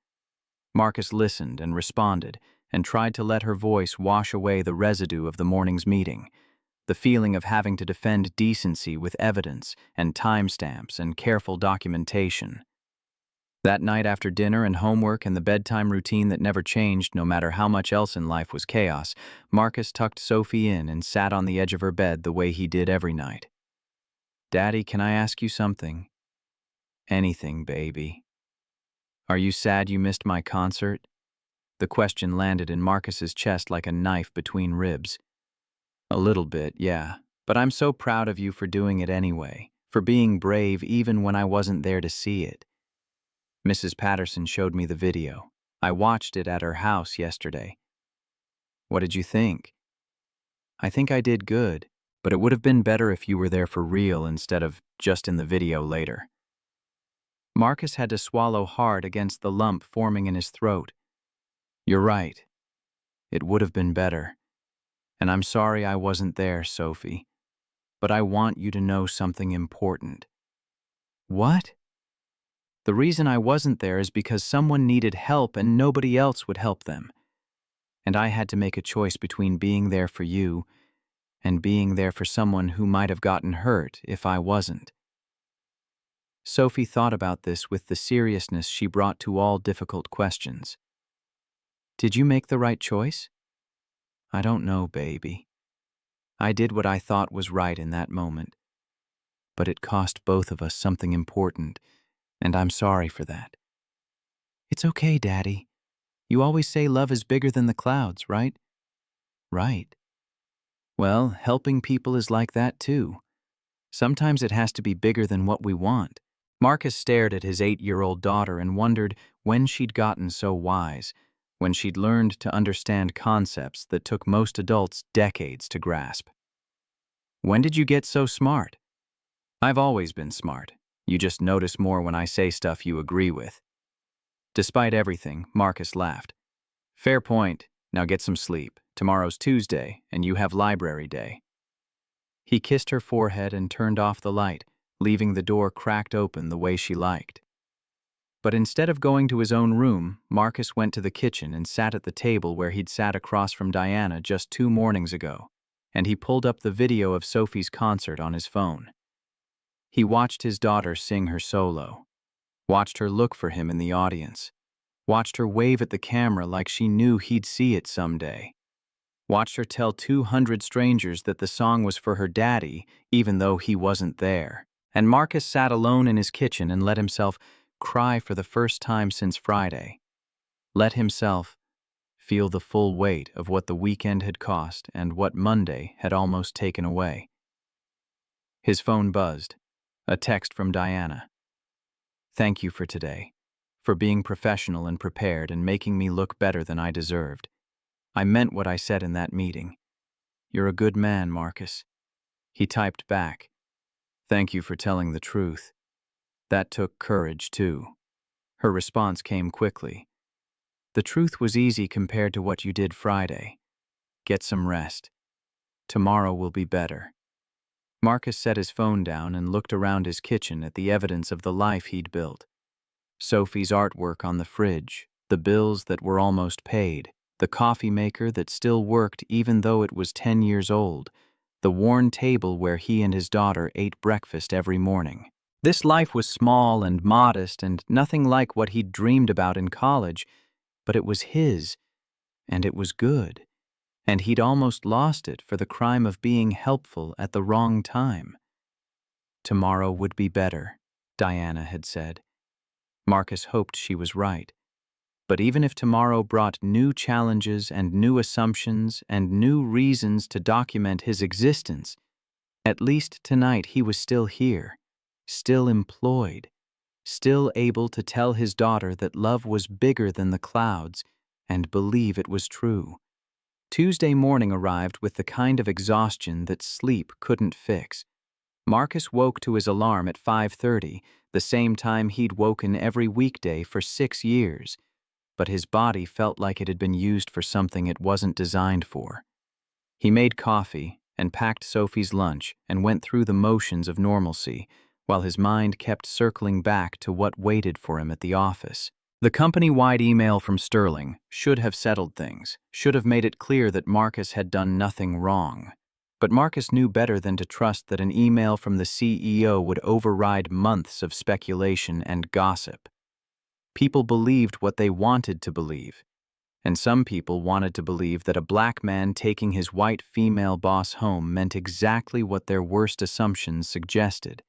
Marcus listened and responded and tried to let her voice wash away the residue of the morning's meeting, the feeling of having to defend decency with evidence and timestamps and careful documentation. That night after dinner and homework and the bedtime routine that never changed no matter how much else in life was chaos, Marcus tucked Sophie in and sat on the edge of her bed the way he did every night. "Daddy, can I ask you something?" "Anything, baby." "Are you sad you missed my concert?" The question landed in Marcus's chest like a knife between ribs. "A little bit, yeah. But I'm so proud of you for doing it anyway, for being brave even when I wasn't there to see it." Mrs. Patterson showed me the video. I watched it at her house yesterday. "What did you think?" "I think I did good, but it would have been better if you were there for real instead of just in the video later." Marcus had to swallow hard against the lump forming in his throat. "You're right. It would have been better. And I'm sorry I wasn't there, Sophie. But I want you to know something important." "What?" "The reason I wasn't there is because someone needed help and nobody else would help them. And I had to make a choice between being there for you and being there for someone who might have gotten hurt if I wasn't." Sophie thought about this with the seriousness she brought to all difficult questions. "Did you make the right choice?" "I don't know, baby. I did what I thought was right in that moment. But it cost both of us something important, and I'm sorry for that." "It's okay, Daddy. You always say love is bigger than the clouds, right?" "Right. Well, helping people is like that too. Sometimes it has to be bigger than what we want." Marcus stared at his 8-year-old daughter and wondered when she'd gotten so wise, when she'd learned to understand concepts that took most adults decades to grasp. "When did you get so smart?" "I've always been smart. You just notice more when I say stuff you agree with." Despite everything, Marcus laughed. "Fair point. Now get some sleep. Tomorrow's Tuesday, and you have library day." He kissed her forehead and turned off the light, leaving the door cracked open the way she liked. But instead of going to his own room, Marcus went to the kitchen and sat at the table where he'd sat across from Diana just 2 mornings ago, and he pulled up the video of Sophie's concert on his phone. He watched his daughter sing her solo, watched her look for him in the audience, watched her wave at the camera like she knew he'd see it someday, watched her tell 200 strangers that the song was for her daddy even though he wasn't there. And Marcus sat alone in his kitchen and let himself cry for the first time since Friday. Let himself feel the full weight of what the weekend had cost and what Monday had almost taken away. His phone buzzed. A text from Diana. "Thank you for today, for being professional and prepared and making me look better than I deserved. I meant what I said in that meeting. You're a good man, Marcus." He typed back, "Thank you for telling the truth. That took courage, too." Her response came quickly. "The truth was easy compared to what you did Friday. Get some rest. Tomorrow will be better." Marcus set his phone down and looked around his kitchen at the evidence of the life he'd built. Sophie's artwork on the fridge, the bills that were almost paid, the coffee maker that still worked even though it was 10 years old, the worn table where he and his daughter ate breakfast every morning. This life was small and modest and nothing like what he'd dreamed about in college, but it was his, and it was good. And he'd almost lost it for the crime of being helpful at the wrong time. Tomorrow would be better, Diana had said. Marcus hoped she was right. But even if tomorrow brought new challenges and new assumptions and new reasons to document his existence, at least tonight he was still here, still employed, still able to tell his daughter that love was bigger than the clouds and believe it was true. Tuesday morning arrived with the kind of exhaustion that sleep couldn't fix. Marcus woke to his alarm at 5:30, the same time he'd woken every weekday for 6 years, but his body felt like it had been used for something it wasn't designed for. He made coffee and packed Sophie's lunch and went through the motions of normalcy, while his mind kept circling back to what waited for him at the office. The company-wide email from Sterling should have settled things, should have made it clear that Marcus had done nothing wrong. But Marcus knew better than to trust that an email from the CEO would override months of speculation and gossip. People believed what they wanted to believe, and some people wanted to believe that a black man taking his white female boss home meant exactly what their worst assumptions suggested.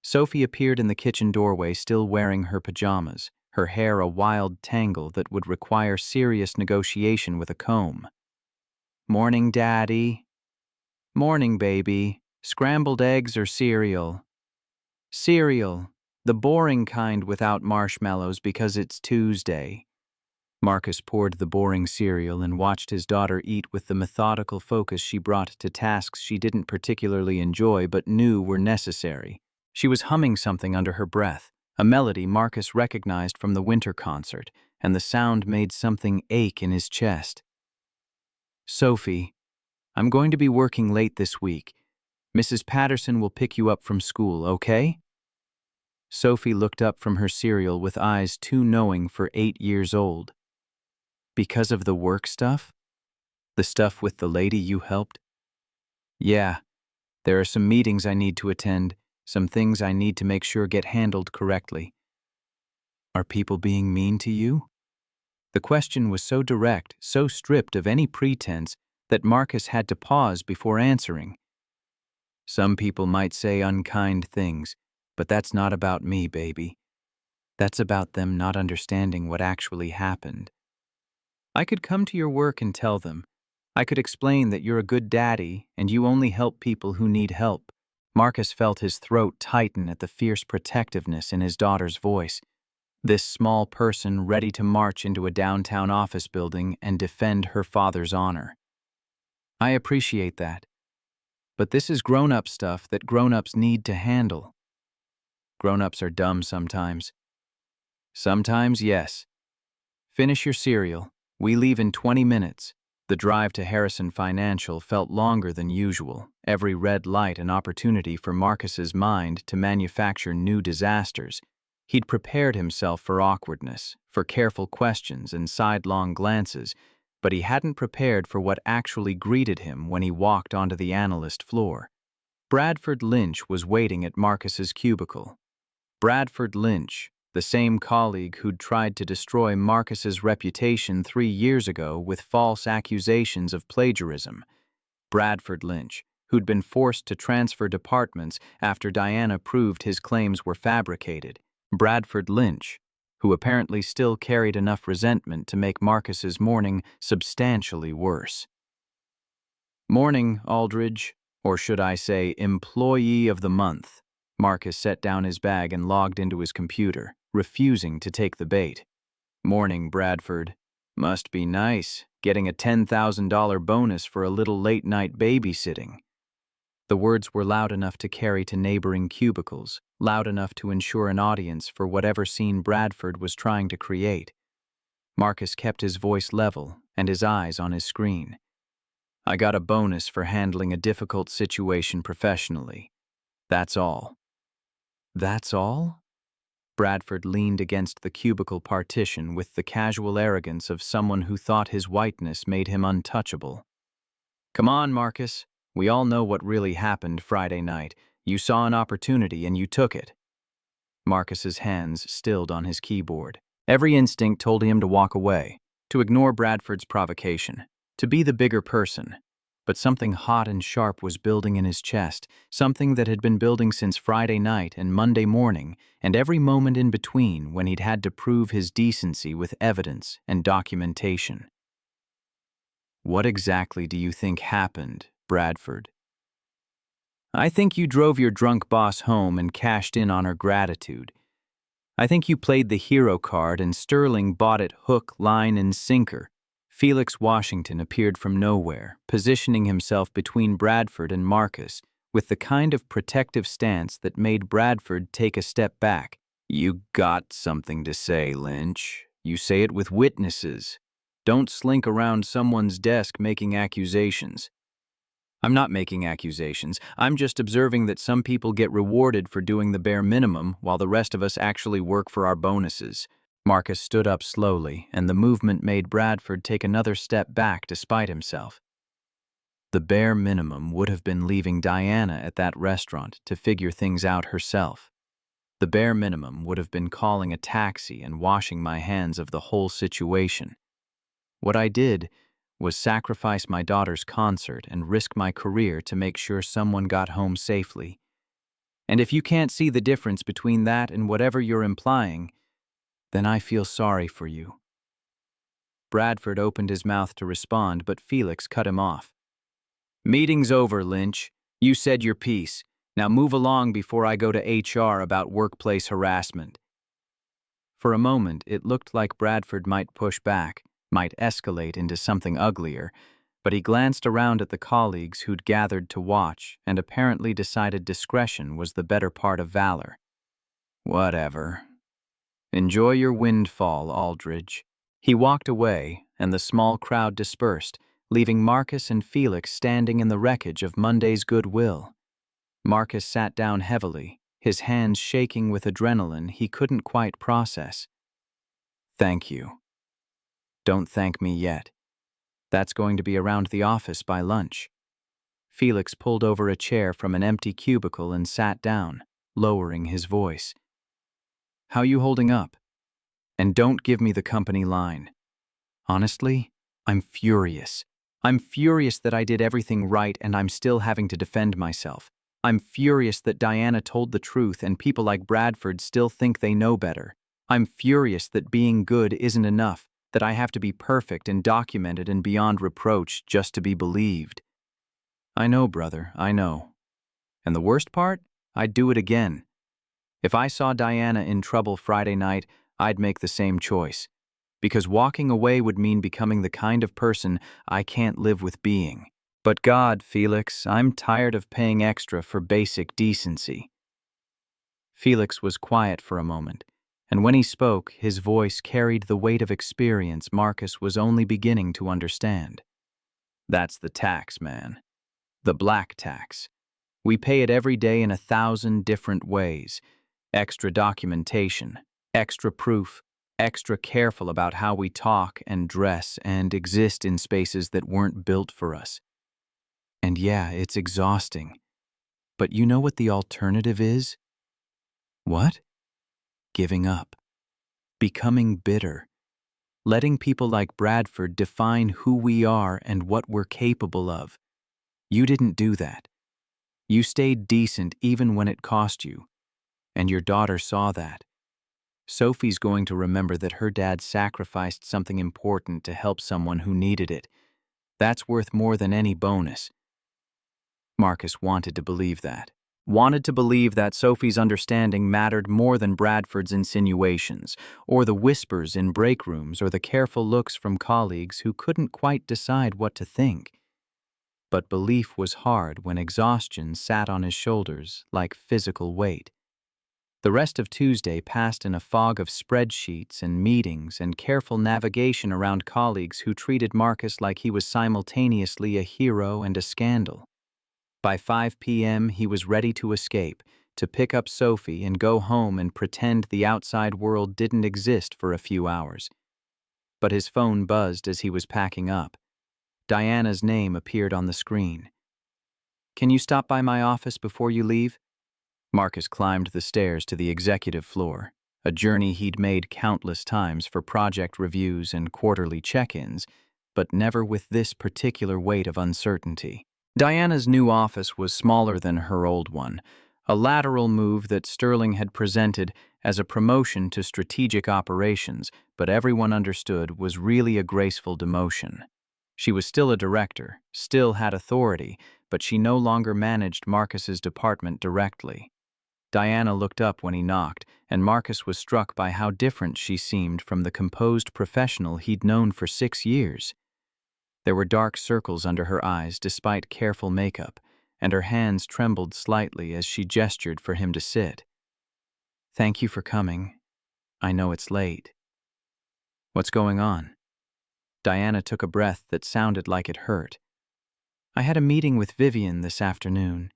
Sophie appeared in the kitchen doorway still wearing her pajamas, her hair a wild tangle that would require serious negotiation with a comb. "Morning, Daddy." "Morning, baby. Scrambled eggs or cereal?" "Cereal. The boring kind without marshmallows because it's Tuesday." Marcus poured the boring cereal and watched his daughter eat with the methodical focus she brought to tasks she didn't particularly enjoy but knew were necessary. She was humming something under her breath, a melody Marcus recognized from the winter concert, and the sound made something ache in his chest. "Sophie, I'm going to be working late this week. Mrs. Patterson will pick you up from school, okay?" Sophie looked up from her cereal with eyes too knowing for 8 years old. "Because of the work stuff? The stuff with the lady you helped?" "Yeah, there are some meetings I need to attend, some things I need to make sure get handled correctly." "Are people being mean to you?" The question was so direct, so stripped of any pretense, that Marcus had to pause before answering. "Some people might say unkind things, but that's not about me, baby. That's about them not understanding what actually happened. I could come to your work and tell them. I could explain that you're a good daddy and you only help people who need help." Marcus felt his throat tighten at the fierce protectiveness in his daughter's voice. This small person ready to march into a downtown office building and defend her father's honor. "I appreciate that. But this is grown-up stuff that grown-ups need to handle." "Grown-ups are dumb sometimes." "Sometimes, yes. Finish your cereal. We leave in 20 minutes. The drive to Harrison Financial felt longer than usual, every red light an opportunity for Marcus's mind to manufacture new disasters. He'd prepared himself for awkwardness, for careful questions and sidelong glances, but he hadn't prepared for what actually greeted him when he walked onto the analyst floor. Bradford Lynch was waiting at Marcus's cubicle. Bradford Lynch, the same colleague who'd tried to destroy Marcus's reputation 3 years ago with false accusations of plagiarism. Bradford Lynch, who'd been forced to transfer departments after Diana proved his claims were fabricated. Bradford Lynch, who apparently still carried enough resentment to make Marcus's morning substantially worse. "Morning, Aldridge, or should I say Employee of the Month." Marcus set down his bag and logged into his computer, refusing to take the bait. "Morning, Bradford. Must be nice, getting a $10,000 bonus for a little late-night babysitting." The words were loud enough to carry to neighboring cubicles, loud enough to ensure an audience for whatever scene Bradford was trying to create. Marcus kept his voice level and his eyes on his screen. "I got a bonus for handling a difficult situation professionally. That's all." "That's all?" Bradford leaned against the cubicle partition with the casual arrogance of someone who thought his whiteness made him untouchable. "Come on, Marcus. We all know what really happened Friday night. You saw an opportunity and you took it." Marcus's hands stilled on his keyboard. Every instinct told him to walk away, to ignore Bradford's provocation, to be the bigger person. But something hot and sharp was building in his chest, something that had been building since Friday night and Monday morning, and every moment in between when he'd had to prove his decency with evidence and documentation. "What exactly do you think happened, Bradford?" "I think you drove your drunk boss home and cashed in on her gratitude. I think you played the hero card and Sterling bought it hook, line, and sinker. Felix Washington appeared from nowhere, positioning himself between Bradford and Marcus, with the kind of protective stance that made Bradford take a step back. You got something to say, Lynch. You say it with witnesses. Don't slink around someone's desk making accusations. I'm not making accusations. I'm just observing that some people get rewarded for doing the bare minimum while the rest of us actually work for our bonuses. Marcus stood up slowly, and the movement made Bradford take another step back despite himself. The bare minimum would have been leaving Diana at that restaurant to figure things out herself. The bare minimum would have been calling a taxi and washing my hands of the whole situation. What I did was sacrifice my daughter's concert and risk my career to make sure someone got home safely. And if you can't see the difference between that and whatever you're implying, then I feel sorry for you. Bradford opened his mouth to respond, but Felix cut him off. Meeting's over, Lynch. You said your piece. Now move along before I go to HR about workplace harassment. For a moment, it looked like Bradford might push back, might escalate into something uglier, but he glanced around at the colleagues who'd gathered to watch and apparently decided discretion was the better part of valor. Whatever. Enjoy your windfall, Aldridge. He walked away, and the small crowd dispersed, leaving Marcus and Felix standing in the wreckage of Monday's goodwill. Marcus sat down heavily, his hands shaking with adrenaline he couldn't quite process. Thank you. Don't thank me yet. That's going to be around the office by lunch. Felix pulled over a chair from an empty cubicle and sat down, lowering his voice. How you holding up? And don't give me the company line. Honestly, I'm furious. I'm furious that I did everything right and I'm still having to defend myself. I'm furious that Diana told the truth and people like Bradford still think they know better. I'm furious that being good isn't enough, that I have to be perfect and documented and beyond reproach just to be believed. I know, brother, I know. And the worst part? I'd do it again. If I saw Diana in trouble Friday night, I'd make the same choice. Because walking away would mean becoming the kind of person I can't live with being. But God, Felix, I'm tired of paying extra for basic decency. Felix was quiet for a moment, and when he spoke, his voice carried the weight of experience Marcus was only beginning to understand. That's the tax, man. The black tax. We pay it every day in 1,000 different ways. Extra documentation, extra proof, extra careful about how we talk and dress and exist in spaces that weren't built for us. And yeah, it's exhausting. But you know what the alternative is? What? Giving up. Becoming bitter. Letting people like Bradford define who we are and what we're capable of. You didn't do that. You stayed decent even when it cost you. And your daughter saw that. Sophie's going to remember that her dad sacrificed something important to help someone who needed it. That's worth more than any bonus. Marcus wanted to believe that. Wanted to believe that Sophie's understanding mattered more than Bradford's insinuations, or the whispers in break rooms, or the careful looks from colleagues who couldn't quite decide what to think. But belief was hard when exhaustion sat on his shoulders like physical weight. The rest of Tuesday passed in a fog of spreadsheets and meetings and careful navigation around colleagues who treated Marcus like he was simultaneously a hero and a scandal. By 5 p.m., he was ready to escape, to pick up Sophie and go home and pretend the outside world didn't exist for a few hours. But his phone buzzed as he was packing up. Diana's name appeared on the screen. Can you stop by my office before you leave? Marcus climbed the stairs to the executive floor, a journey he'd made countless times for project reviews and quarterly check-ins, but never with this particular weight of uncertainty. Diana's new office was smaller than her old one, a lateral move that Sterling had presented as a promotion to strategic operations, but everyone understood was really a graceful demotion. She was still a director, still had authority, but she no longer managed Marcus's department directly. Diana looked up when he knocked, and Marcus was struck by how different she seemed from the composed professional he'd known for 6 years. There were dark circles under her eyes despite careful makeup, and her hands trembled slightly as she gestured for him to sit. "Thank you for coming. I know it's late." "What's going on?" Diana took a breath that sounded like it hurt. "I had a meeting with Vivian this afternoon.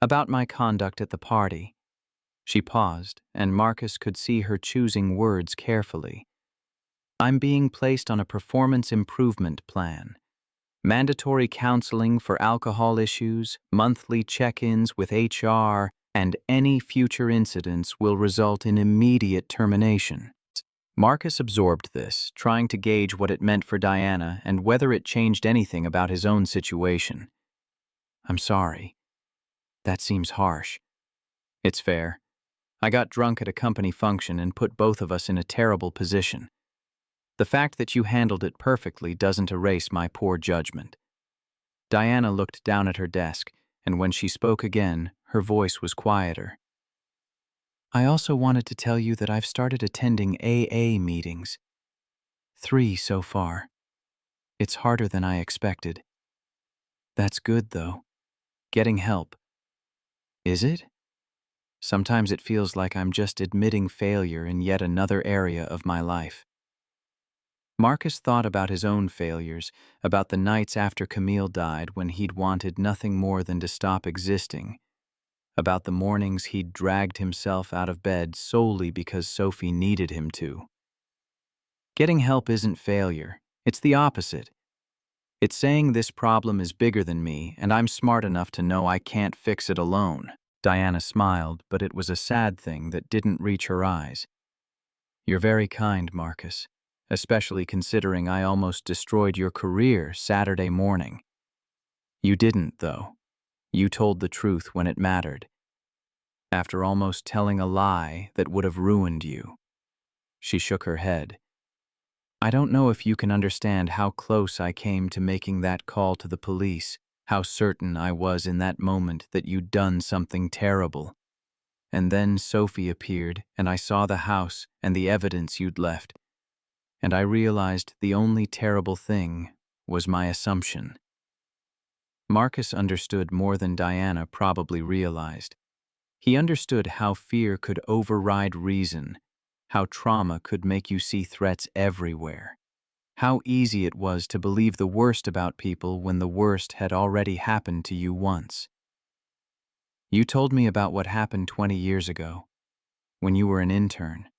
About my conduct at the party." She paused, and Marcus could see her choosing words carefully. "I'm being placed on a performance improvement plan. Mandatory counseling for alcohol issues, monthly check-ins with HR, and any future incidents will result in immediate termination." Marcus absorbed this, trying to gauge what it meant for Diana and whether it changed anything about his own situation. "I'm sorry. That seems harsh." "It's fair. I got drunk at a company function and put both of us in a terrible position. The fact that you handled it perfectly doesn't erase my poor judgment." Diana looked down at her desk, and when she spoke again, her voice was quieter. "I also wanted to tell you that I've started attending AA meetings. 3 so far. It's harder than I expected." "That's good, though. Getting help." "Is it? Sometimes it feels like I'm just admitting failure in yet another area of my life." Marcus thought about his own failures, about the nights after Camille died when he'd wanted nothing more than to stop existing, about the mornings he'd dragged himself out of bed solely because Sophie needed him to. Getting help isn't failure. It's the opposite. It's saying this problem is bigger than me, and I'm smart enough to know I can't fix it alone. Diana smiled, but it was a sad thing that didn't reach her eyes. "You're very kind, Marcus, especially considering I almost destroyed your career Saturday morning." "You didn't, though. You told the truth when it mattered. After almost telling a lie that would have ruined you." She shook her head. "I don't know if you can understand how close I came to making that call to the police, how certain I was in that moment that you'd done something terrible. And then Sophie appeared, and I saw the house and the evidence you'd left, and I realized the only terrible thing was my assumption." Marcus understood more than Diana probably realized. He understood how fear could override reason, how trauma could make you see threats everywhere, how easy it was to believe the worst about people when the worst had already happened to you once. "You told me about what happened 20 years ago, when you were an intern."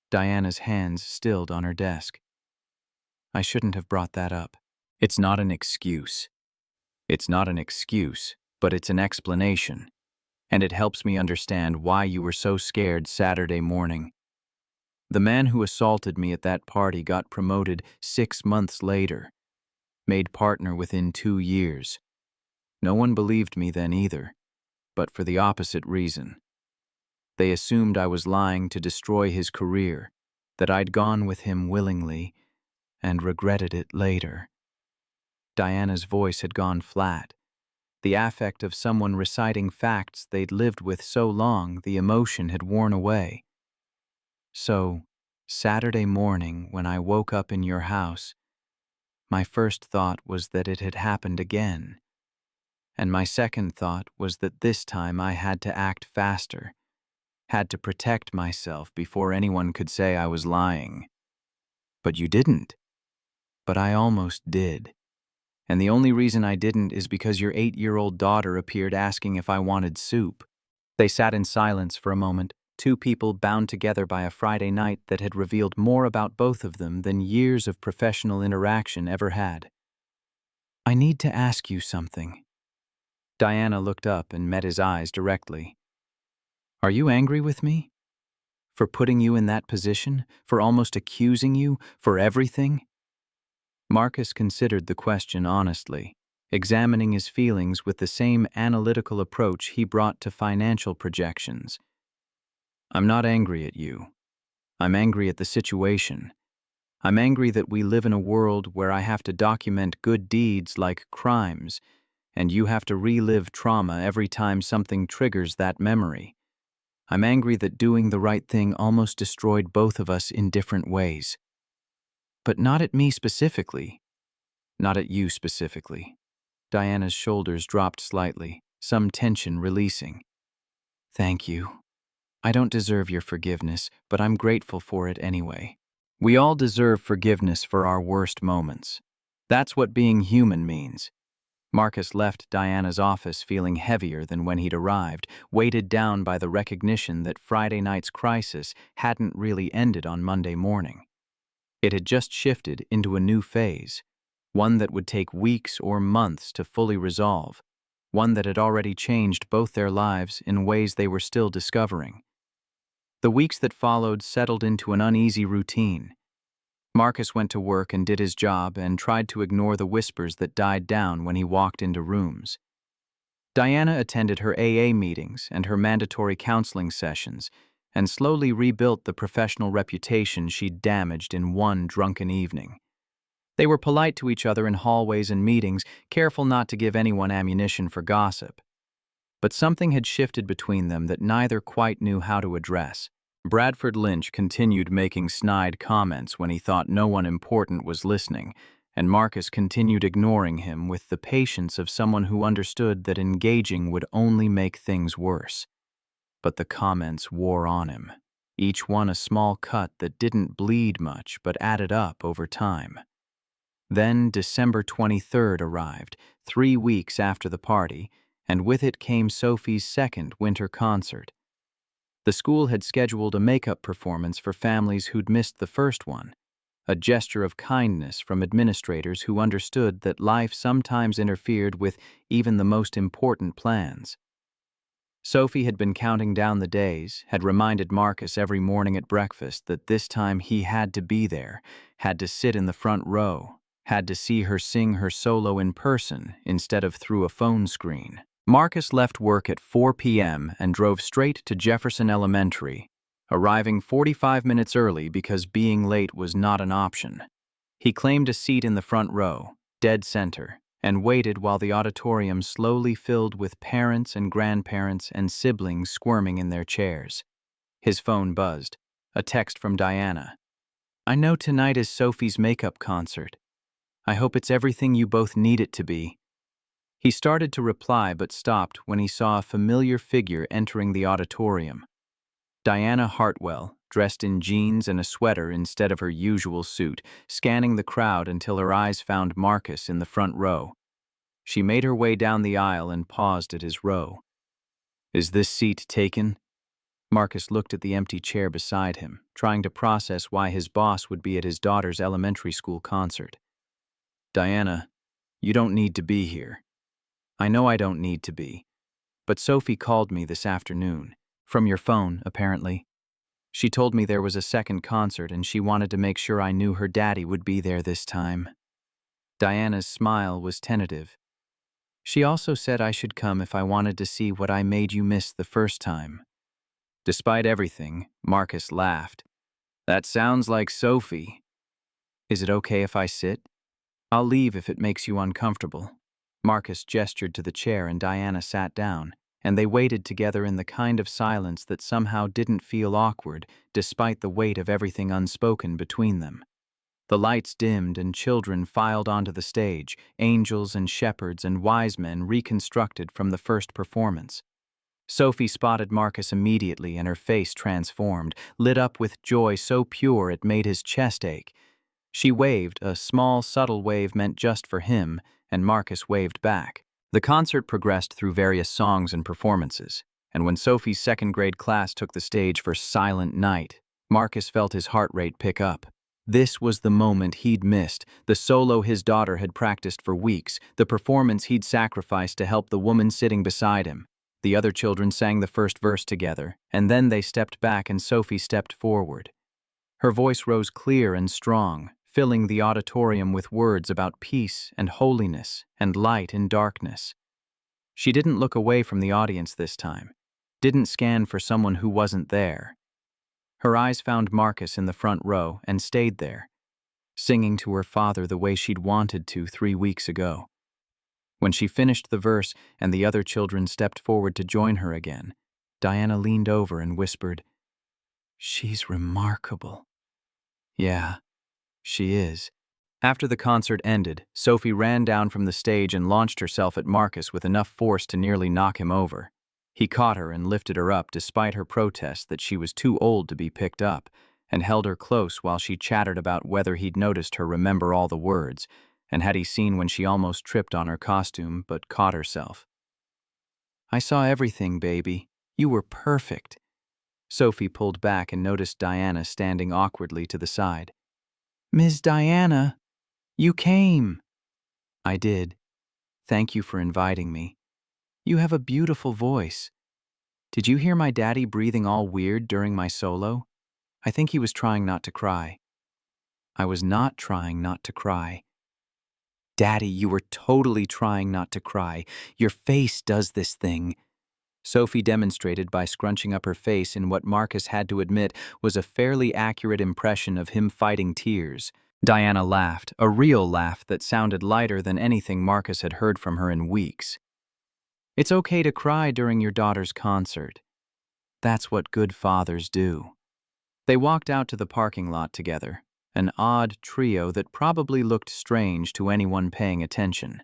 Diana's hands stilled on her desk. "I shouldn't have brought that up." "It's not an excuse. It's not an excuse, but it's an explanation. And it helps me understand why you were so scared Saturday morning. The man who assaulted me at that party got promoted 6 months later, made partner within 2 years. No one believed me then either, but for the opposite reason. They assumed I was lying to destroy his career, that I'd gone with him willingly, and regretted it later." Diana's voice had gone flat. The affect of someone reciting facts they'd lived with so long the emotion had worn away. "So, Saturday morning when I woke up in your house, my first thought was that it had happened again. And my second thought was that this time I had to act faster, had to protect myself before anyone could say I was lying. But you didn't." "But I almost did. And the only reason I didn't is because your 8-year-old daughter appeared asking if I wanted soup." They sat in silence for a moment, two people bound together by a Friday night that had revealed more about both of them than years of professional interaction ever had. "I need to ask you something." Diana looked up and met his eyes directly. "Are you angry with me? For putting you in that position? For almost accusing you? For everything?" Marcus considered the question honestly, examining his feelings with the same analytical approach he brought to financial projections. "I'm not angry at you. I'm angry at the situation. I'm angry that we live in a world where I have to document good deeds like crimes, and you have to relive trauma every time something triggers that memory. I'm angry that doing the right thing almost destroyed both of us in different ways. But not at me specifically. Not at you specifically. Diana's shoulders dropped slightly, some tension releasing. Thank you. I don't deserve your forgiveness, but I'm grateful for it anyway. We all deserve forgiveness for our worst moments. That's what being human means. Marcus left Diana's office feeling heavier than when he'd arrived, weighted down by the recognition that Friday night's crisis hadn't really ended on Monday morning. It had just shifted into a new phase, one that would take weeks or months to fully resolve, one that had already changed both their lives in ways they were still discovering. The weeks that followed settled into an uneasy routine. Marcus went to work and did his job and tried to ignore the whispers that died down when he walked into rooms. Diana attended her AA meetings and her mandatory counseling sessions and slowly rebuilt the professional reputation she'd damaged in one drunken evening. They were polite to each other in hallways and meetings, careful not to give anyone ammunition for gossip. But something had shifted between them that neither quite knew how to address. Bradford Lynch continued making snide comments when he thought no one important was listening, and Marcus continued ignoring him with the patience of someone who understood that engaging would only make things worse. But the comments wore on him, each one a small cut that didn't bleed much but added up over time. Then December 23rd arrived, 3 weeks after the party, and with it came Sophie's second winter concert. The school had scheduled a makeup performance for families who'd missed the first one, a gesture of kindness from administrators who understood that life sometimes interfered with even the most important plans. Sophie had been counting down the days, had reminded Marcus every morning at breakfast that this time he had to be there, had to sit in the front row, had to see her sing her solo in person instead of through a phone screen. Marcus left work at 4 p.m. and drove straight to Jefferson Elementary, arriving 45 minutes early because being late was not an option. He claimed a seat in the front row, dead center, and waited while the auditorium slowly filled with parents and grandparents and siblings squirming in their chairs. His phone buzzed, a text from Diana. I know tonight is Sophie's makeup concert. I hope it's everything you both need it to be. He started to reply but stopped when he saw a familiar figure entering the auditorium. Diana Hartwell, dressed in jeans and a sweater instead of her usual suit, scanning the crowd until her eyes found Marcus in the front row. She made her way down the aisle and paused at his row. Is this seat taken? Marcus looked at the empty chair beside him, trying to process why his boss would be at his daughter's elementary school concert. Diana, you don't need to be here. I know I don't need to be, but Sophie called me this afternoon. From your phone, apparently. She told me there was a second concert and she wanted to make sure I knew her daddy would be there this time. Diana's smile was tentative. She also said I should come if I wanted to see what I made you miss the first time. Despite everything, Marcus laughed. That sounds like Sophie. Is it okay if I sit? I'll leave if it makes you uncomfortable. Marcus gestured to the chair and Diana sat down, and they waited together in the kind of silence that somehow didn't feel awkward despite the weight of everything unspoken between them. The lights dimmed and children filed onto the stage, angels and shepherds and wise men reconstructed from the first performance. Sophie spotted Marcus immediately and her face transformed, lit up with joy so pure it made his chest ache. She waved, a small, subtle wave meant just for him, and Marcus waved back. The concert progressed through various songs and performances, and when Sophie's second-grade class took the stage for Silent Night, Marcus felt his heart rate pick up. This was the moment he'd missed, the solo his daughter had practiced for weeks, the performance he'd sacrificed to help the woman sitting beside him. The other children sang the first verse together, and then they stepped back and Sophie stepped forward. Her voice rose clear and strong, filling the auditorium with words about peace and holiness and light in darkness. She didn't look away from the audience this time, didn't scan for someone who wasn't there. Her eyes found Marcus in the front row and stayed there, singing to her father the way she'd wanted to 3 weeks ago. When she finished the verse and the other children stepped forward to join her again, Diana leaned over and whispered, "She's remarkable." "Yeah, she is." After the concert ended, Sophie ran down from the stage and launched herself at Marcus with enough force to nearly knock him over. He caught her and lifted her up despite her protest that she was too old to be picked up, and held her close while she chattered about whether he'd noticed her remember all the words, and had he seen when she almost tripped on her costume but caught herself. "I saw everything, baby. You were perfect." Sophie pulled back and noticed Diana standing awkwardly to the side. "Ms. Diana, you came." "I did. Thank you for inviting me. You have a beautiful voice. Did you hear my daddy breathing all weird during my solo? I think he was trying not to cry." "I was not trying not to cry." "Daddy, you were totally trying not to cry. Your face does this thing." Sophie demonstrated by scrunching up her face in what Marcus had to admit was a fairly accurate impression of him fighting tears. Diana laughed, a real laugh that sounded lighter than anything Marcus had heard from her in weeks. "It's okay to cry during your daughter's concert. That's what good fathers do." They walked out to the parking lot together, an odd trio that probably looked strange to anyone paying attention.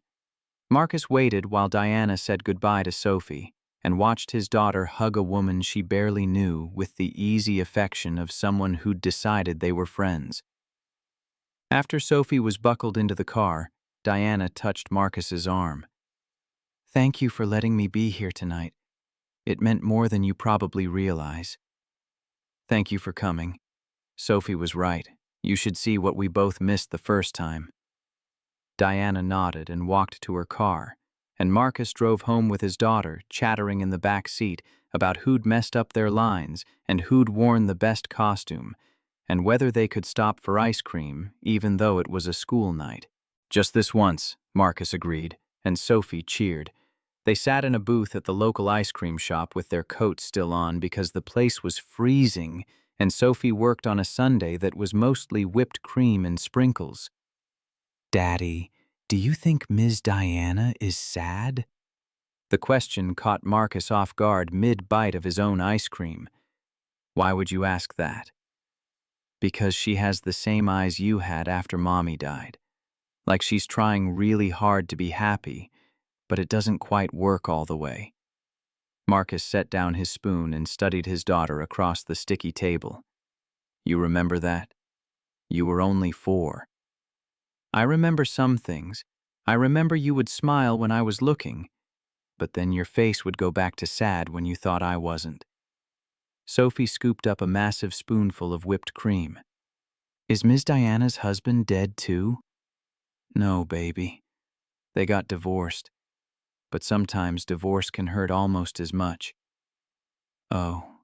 Marcus waited while Diana said goodbye to Sophie and watched his daughter hug a woman she barely knew with the easy affection of someone who'd decided they were friends. After Sophie was buckled into the car, Diana touched Marcus's arm. "Thank you for letting me be here tonight. It meant more than you probably realize." "Thank you for coming. Sophie was right. You should see what we both missed the first time." Diana nodded and walked to her car, and Marcus drove home with his daughter, chattering in the back seat about who'd messed up their lines and who'd worn the best costume, and whether they could stop for ice cream, even though it was a school night. "Just this once," Marcus agreed, and Sophie cheered. They sat in a booth at the local ice cream shop with their coats still on because the place was freezing, and Sophie worked on a sundae that was mostly whipped cream and sprinkles. "Daddy, do you think Ms. Diana is sad?" The question caught Marcus off guard mid-bite of his own ice cream. "Why would you ask that?" "Because she has the same eyes you had after Mommy died. Like she's trying really hard to be happy, but it doesn't quite work all the way." Marcus set down his spoon and studied his daughter across the sticky table. "You remember that? You were only 4. I remember some things. I remember you would smile when I was looking, but then your face would go back to sad when you thought I wasn't." Sophie scooped up a massive spoonful of whipped cream. "Is Ms. Diana's husband dead too?" "No, baby. They got divorced. But sometimes divorce can hurt almost as much." "Oh."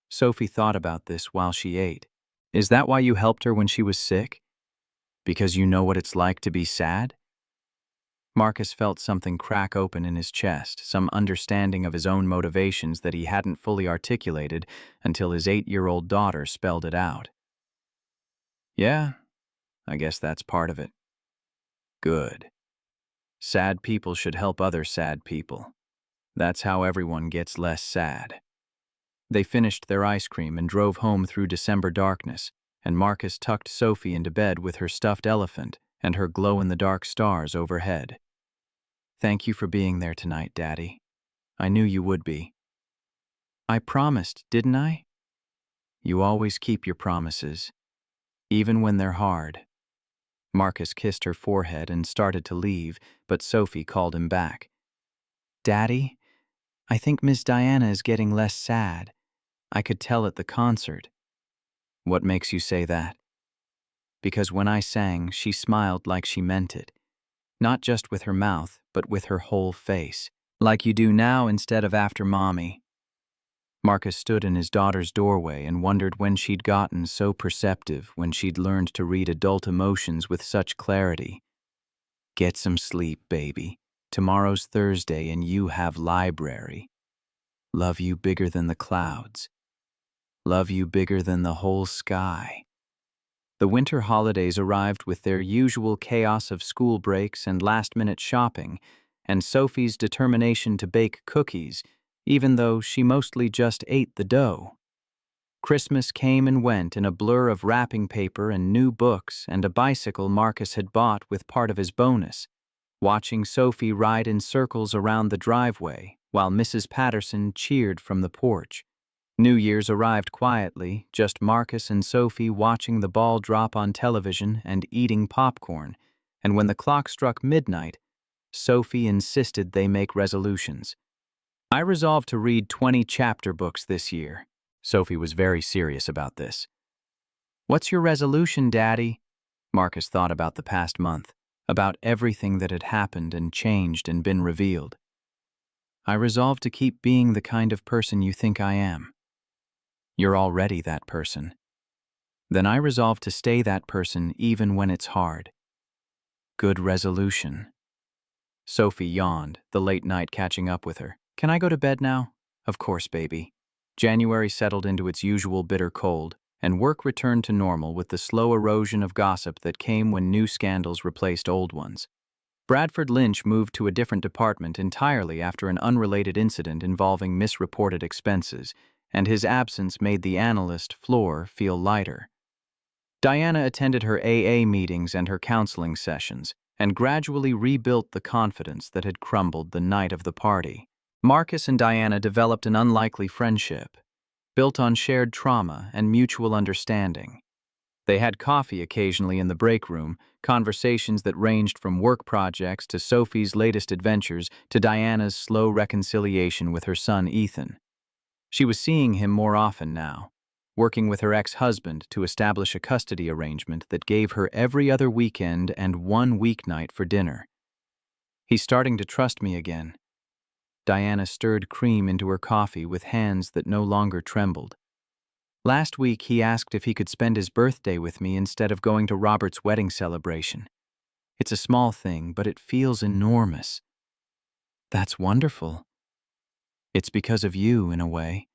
Sophie thought about this while she ate. "Is that why you helped her when she was sick? Because you know what it's like to be sad?" Marcus felt something crack open in his chest, some understanding of his own motivations that he hadn't fully articulated until his 8-year-old daughter spelled it out. "Yeah, I guess that's part of it." "Good. Sad people should help other sad people. That's how everyone gets less sad." They finished their ice cream and drove home through December darkness, and Marcus tucked Sophie into bed with her stuffed elephant and her glow-in-the-dark stars overhead. "Thank you for being there tonight, Daddy. I knew you would be." "I promised, didn't I?" "You always keep your promises, even when they're hard." Marcus kissed her forehead and started to leave, but Sophie called him back. "Daddy, I think Miss Diana is getting less sad. I could tell at the concert." "What makes you say that?" "Because when I sang, she smiled like she meant it. Not just with her mouth, but with her whole face. Like you do now instead of after Mommy." Marcus stood in his daughter's doorway and wondered when she'd gotten so perceptive, when she'd learned to read adult emotions with such clarity. "Get some sleep, baby. Tomorrow's Thursday and you have library. Love you bigger than the clouds. Love you bigger than the whole sky." The winter holidays arrived with their usual chaos of school breaks and last-minute shopping, and Sophie's determination to bake cookies, even though she mostly just ate the dough. Christmas came and went in a blur of wrapping paper and new books and a bicycle Marcus had bought with part of his bonus, watching Sophie ride in circles around the driveway while Mrs. Patterson cheered from the porch. New Year's arrived quietly, just Marcus and Sophie watching the ball drop on television and eating popcorn, and when the clock struck midnight, Sophie insisted they make resolutions. "I resolved to read 20 chapter books this year." Sophie was very serious about this. "What's your resolution, Daddy?" Marcus thought about the past month, about everything that had happened and changed and been revealed. "I resolved to keep being the kind of person you think I am." "You're already that person." "Then I resolve to stay that person even when it's hard." "Good resolution." Sophie yawned, the late night catching up with her. "Can I go to bed now?" "Of course, baby." January settled into its usual bitter cold, and work returned to normal with the slow erosion of gossip that came when new scandals replaced old ones. Bradford Lynch moved to a different department entirely after an unrelated incident involving misreported expenses, and his absence made the analyst floor feel lighter. Diana attended her AA meetings and her counseling sessions, and gradually rebuilt the confidence that had crumbled the night of the party. Marcus and Diana developed an unlikely friendship, built on shared trauma and mutual understanding. They had coffee occasionally in the break room, conversations that ranged from work projects to Sophie's latest adventures to Diana's slow reconciliation with her son Ethan. She was seeing him more often now, working with her ex-husband to establish a custody arrangement that gave her every other weekend and one weeknight for dinner. "He's starting to trust me again." Diana stirred cream into her coffee with hands that no longer trembled. "Last week he asked if he could spend his birthday with me instead of going to Robert's wedding celebration. It's a small thing, but it feels enormous." "That's wonderful." "It's because of you, in a way.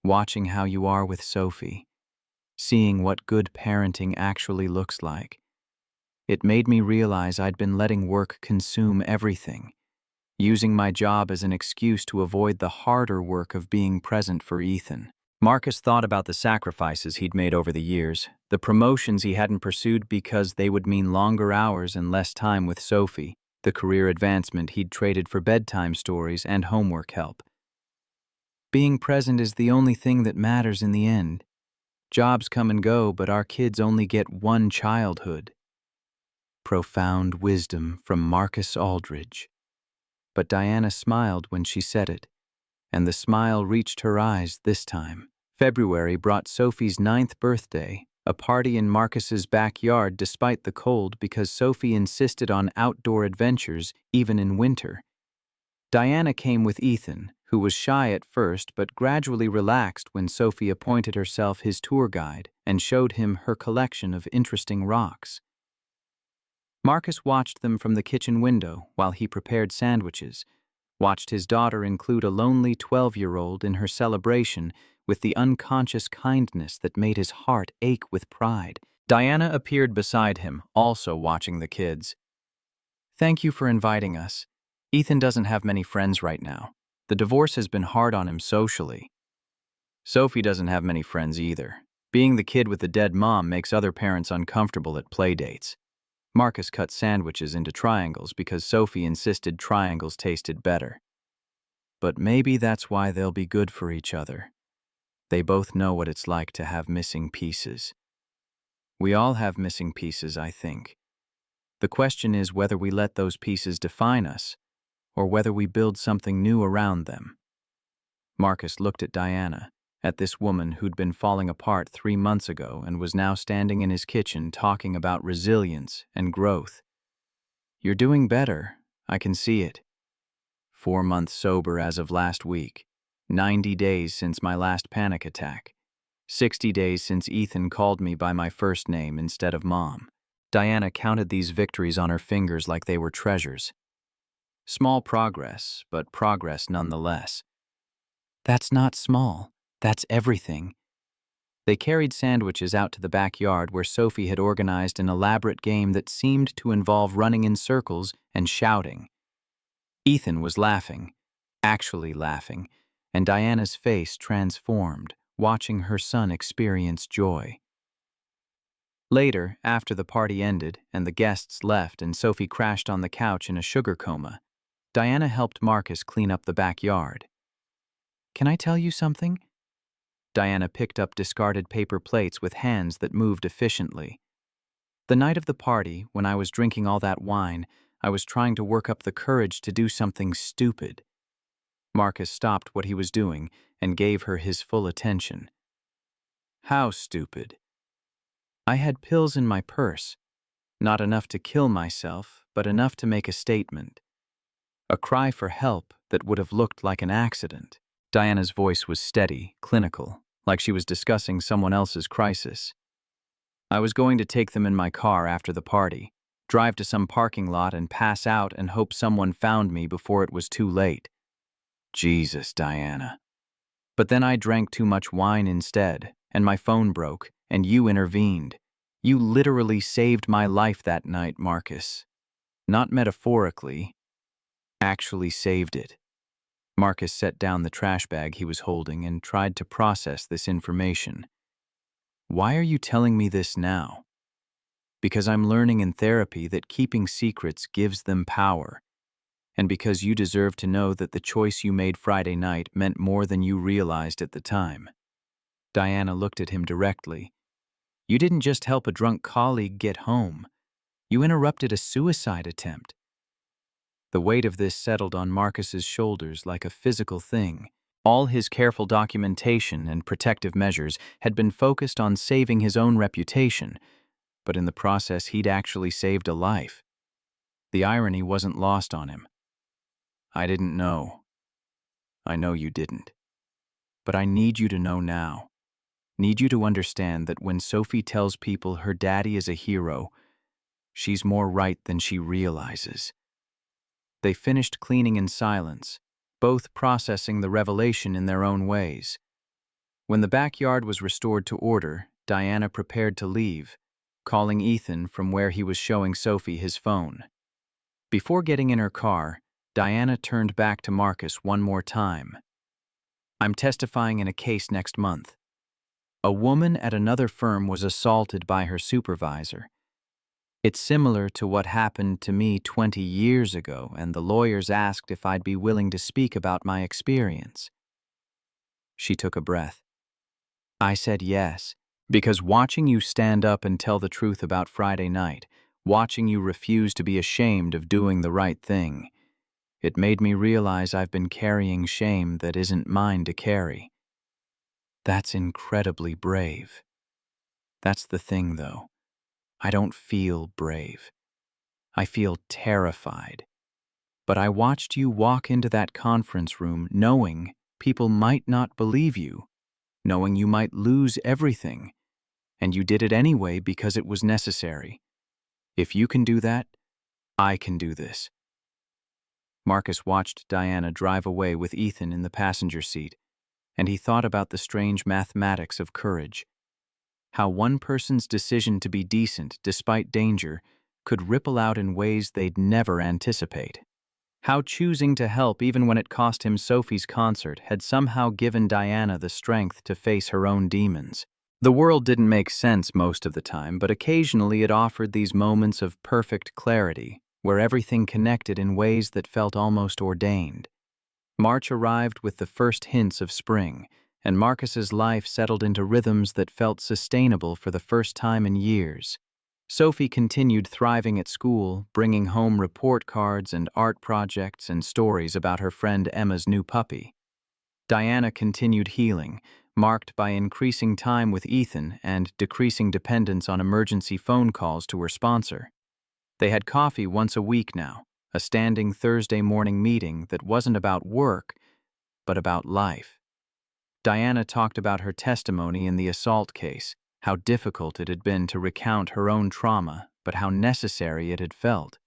Watching how you are with Sophie. Seeing what good parenting actually looks like. It made me realize I'd been letting work consume everything, using my job as an excuse to avoid the harder work of being present for Ethan." Marcus thought about the sacrifices he'd made over the years, the promotions he hadn't pursued because they would mean longer hours and less time with Sophie, the career advancement he'd traded for bedtime stories and homework help. "Being present is the only thing that matters in the end. Jobs come and go, but our kids only get one childhood." Profound wisdom from Marcus Aldridge. But Diana smiled when she said it, and the smile reached her eyes this time. February brought Sophie's 9th birthday, a party in Marcus's backyard despite the cold because Sophie insisted on outdoor adventures even in winter. Diana came with Ethan, who was shy at first but gradually relaxed when Sophie appointed herself his tour guide and showed him her collection of interesting rocks. Marcus watched them from the kitchen window while he prepared sandwiches, watched his daughter include a lonely 12-year-old in her celebration with the unconscious kindness that made his heart ache with pride. Diana appeared beside him, also watching the kids. "Thank you for inviting us. Ethan doesn't have many friends right now. The divorce has been hard on him socially." "Sophie doesn't have many friends either. Being the kid with the dead mom makes other parents uncomfortable at play dates." Marcus cut sandwiches into triangles because Sophie insisted triangles tasted better. "But maybe that's why they'll be good for each other. They both know what it's like to have missing pieces." "We all have missing pieces, I think. The question is whether we let those pieces define us, or whether we build something new around them." Marcus looked at Diana, at this woman who'd been falling apart 3 months ago and was now standing in his kitchen talking about resilience and growth. "You're doing better. I can see it. 4 months sober as of last week. 90 days since my last panic attack. 60 days since Ethan called me by my first name instead of Mom." Diana counted these victories on her fingers like they were treasures. Small progress, but progress nonetheless. "That's not small. That's everything." They carried sandwiches out to the backyard where Sophie had organized an elaborate game that seemed to involve running in circles and shouting. Ethan was laughing, actually laughing, and Diana's face transformed, watching her son experience joy. Later, after the party ended and the guests left and Sophie crashed on the couch in a sugar coma, Diana helped Marcus clean up the backyard. "Can I tell you something?" Diana picked up discarded paper plates with hands that moved efficiently. "The night of the party, when I was drinking all that wine, I was trying to work up the courage to do something stupid." Marcus stopped what he was doing and gave her his full attention. "How stupid?" "I had pills in my purse. Not enough to kill myself, but enough to make a statement. A cry for help that would have looked like an accident." Diana's voice was steady, clinical, like she was discussing someone else's crisis. "I was going to take them in my car after the party, drive to some parking lot and pass out and hope someone found me before it was too late." Jesus, Diana. "But then I drank too much wine instead, and my phone broke, and you intervened. You literally saved my life that night, Marcus. Not metaphorically, actually saved it." Marcus set down the trash bag he was holding and tried to process this information. "Why are you telling me this now?" "Because I'm learning in therapy that keeping secrets gives them power, and because you deserve to know that the choice you made Friday night meant more than you realized at the time." Diana looked at him directly. "You didn't just help a drunk colleague get home. You interrupted a suicide attempt." The weight of this settled on Marcus's shoulders like a physical thing. All his careful documentation and protective measures had been focused on saving his own reputation, but in the process he'd actually saved a life. The irony wasn't lost on him. "I didn't know. I know you didn't. But I need you to know now. Need you to understand that when Sophie tells people her daddy is a hero, she's more right than she realizes." They finished cleaning in silence, both processing the revelation in their own ways. When the backyard was restored to order, Diana prepared to leave, calling Ethan from where he was showing Sophie his phone. Before getting in her car, Diana turned back to Marcus one more time. "I'm testifying in a case next month. A woman at another firm was assaulted by her supervisor. It's similar to what happened to me 20 years ago, and the lawyers asked if I'd be willing to speak about my experience." She took a breath. "I said yes, because watching you stand up and tell the truth about Friday night, watching you refuse to be ashamed of doing the right thing, it made me realize I've been carrying shame that isn't mine to carry." "That's incredibly brave." "That's the thing, though. I don't feel brave. I feel terrified. But I watched you walk into that conference room knowing people might not believe you, knowing you might lose everything, and you did it anyway because it was necessary. If you can do that, I can do this." Marcus watched Diana drive away with Ethan in the passenger seat, and he thought about the strange mathematics of courage. How one person's decision to be decent despite danger could ripple out in ways they'd never anticipate. How choosing to help even when it cost him Sophie's concert had somehow given Diana the strength to face her own demons. The world didn't make sense most of the time, but occasionally it offered these moments of perfect clarity, where everything connected in ways that felt almost ordained. March arrived with the first hints of spring, and Marcus's life settled into rhythms that felt sustainable for the first time in years. Sophie continued thriving at school, bringing home report cards and art projects and stories about her friend Emma's new puppy. Diana continued healing, marked by increasing time with Ethan and decreasing dependence on emergency phone calls to her sponsor. They had coffee once a week now, a standing Thursday morning meeting that wasn't about work, but about life. Diana talked about her testimony in the assault case, how difficult it had been to recount her own trauma, but how necessary it had felt.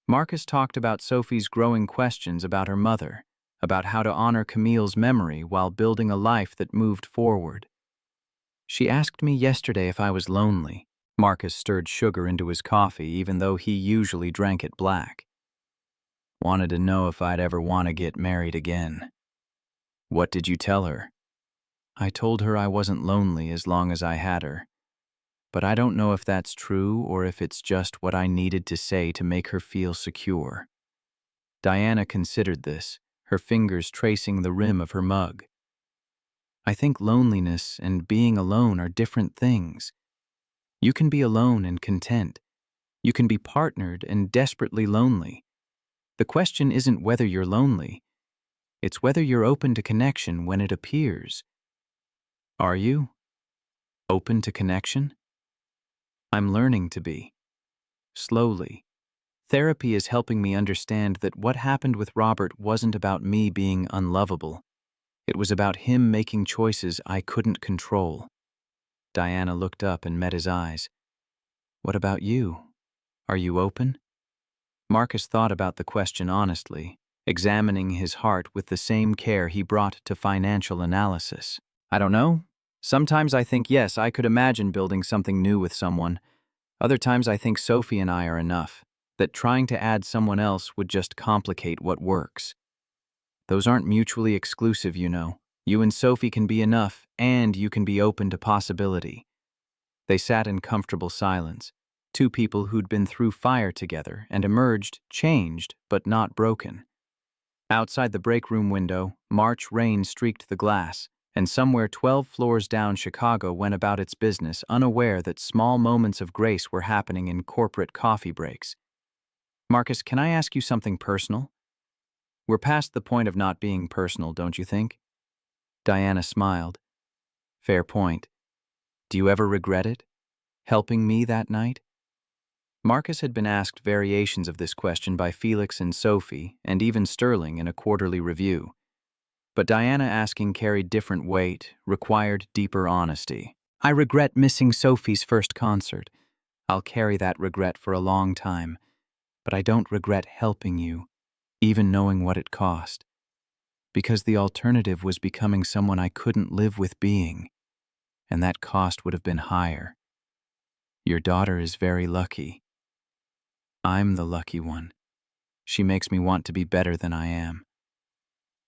Marcus talked about Sophie's growing questions about her mother, about how to honor Camille's memory while building a life that moved forward. She asked me yesterday if I was lonely. Marcus stirred sugar into his coffee even though he usually drank it black. Wanted to know if I'd ever want to get married again. What did you tell her? I told her I wasn't lonely as long as I had her. But I don't know if that's true or if it's just what I needed to say to make her feel secure. Diana considered this, her fingers tracing the rim of her mug. I think loneliness and being alone are different things. You can be alone and content. You can be partnered and desperately lonely. The question isn't whether you're lonely. It's whether you're open to connection when it appears. Are you? Open to connection? I'm learning to be. Slowly. Therapy is helping me understand that what happened with Robert wasn't about me being unlovable. It was about him making choices I couldn't control. Diana looked up and met his eyes. What about you? Are you open? Marcus thought about the question honestly, examining his heart with the same care he brought to financial analysis. I don't know. Sometimes I think, yes, I could imagine building something new with someone. Other times I think Sophie and I are enough, that trying to add someone else would just complicate what works. Those aren't mutually exclusive, you know. You and Sophie can be enough, and you can be open to possibility. They sat in comfortable silence, two people who'd been through fire together and emerged, changed, but not broken. Outside the break room window, March rain streaked the glass, and somewhere 12 floors down Chicago went about its business, unaware that small moments of grace were happening in corporate coffee breaks. Marcus, can I ask you something personal? We're past the point of not being personal, don't you think? Diana smiled. Fair point. Do you ever regret it? Helping me that night? Marcus had been asked variations of this question by Felix and Sophie, and even Sterling in a quarterly review. But Diana asking carried different weight, required deeper honesty. I regret missing Sophie's first concert. I'll carry that regret for a long time. But I don't regret helping you, even knowing what it cost. Because the alternative was becoming someone I couldn't live with being, and that cost would have been higher. Your daughter is very lucky. I'm the lucky one. She makes me want to be better than I am.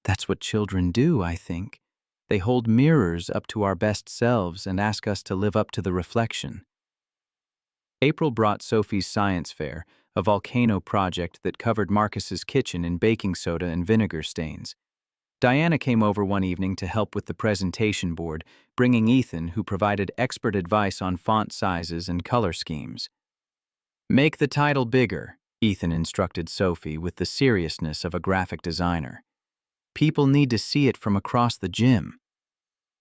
That's what children do, I think. They hold mirrors up to our best selves and ask us to live up to the reflection. April brought Sophie's science fair, a volcano project that covered Marcus's kitchen in baking soda and vinegar stains. Diana came over one evening to help with the presentation board, bringing Ethan, who provided expert advice on font sizes and color schemes. Make the title bigger, Ethan instructed Sophie with the seriousness of a graphic designer. People need to see it from across the gym.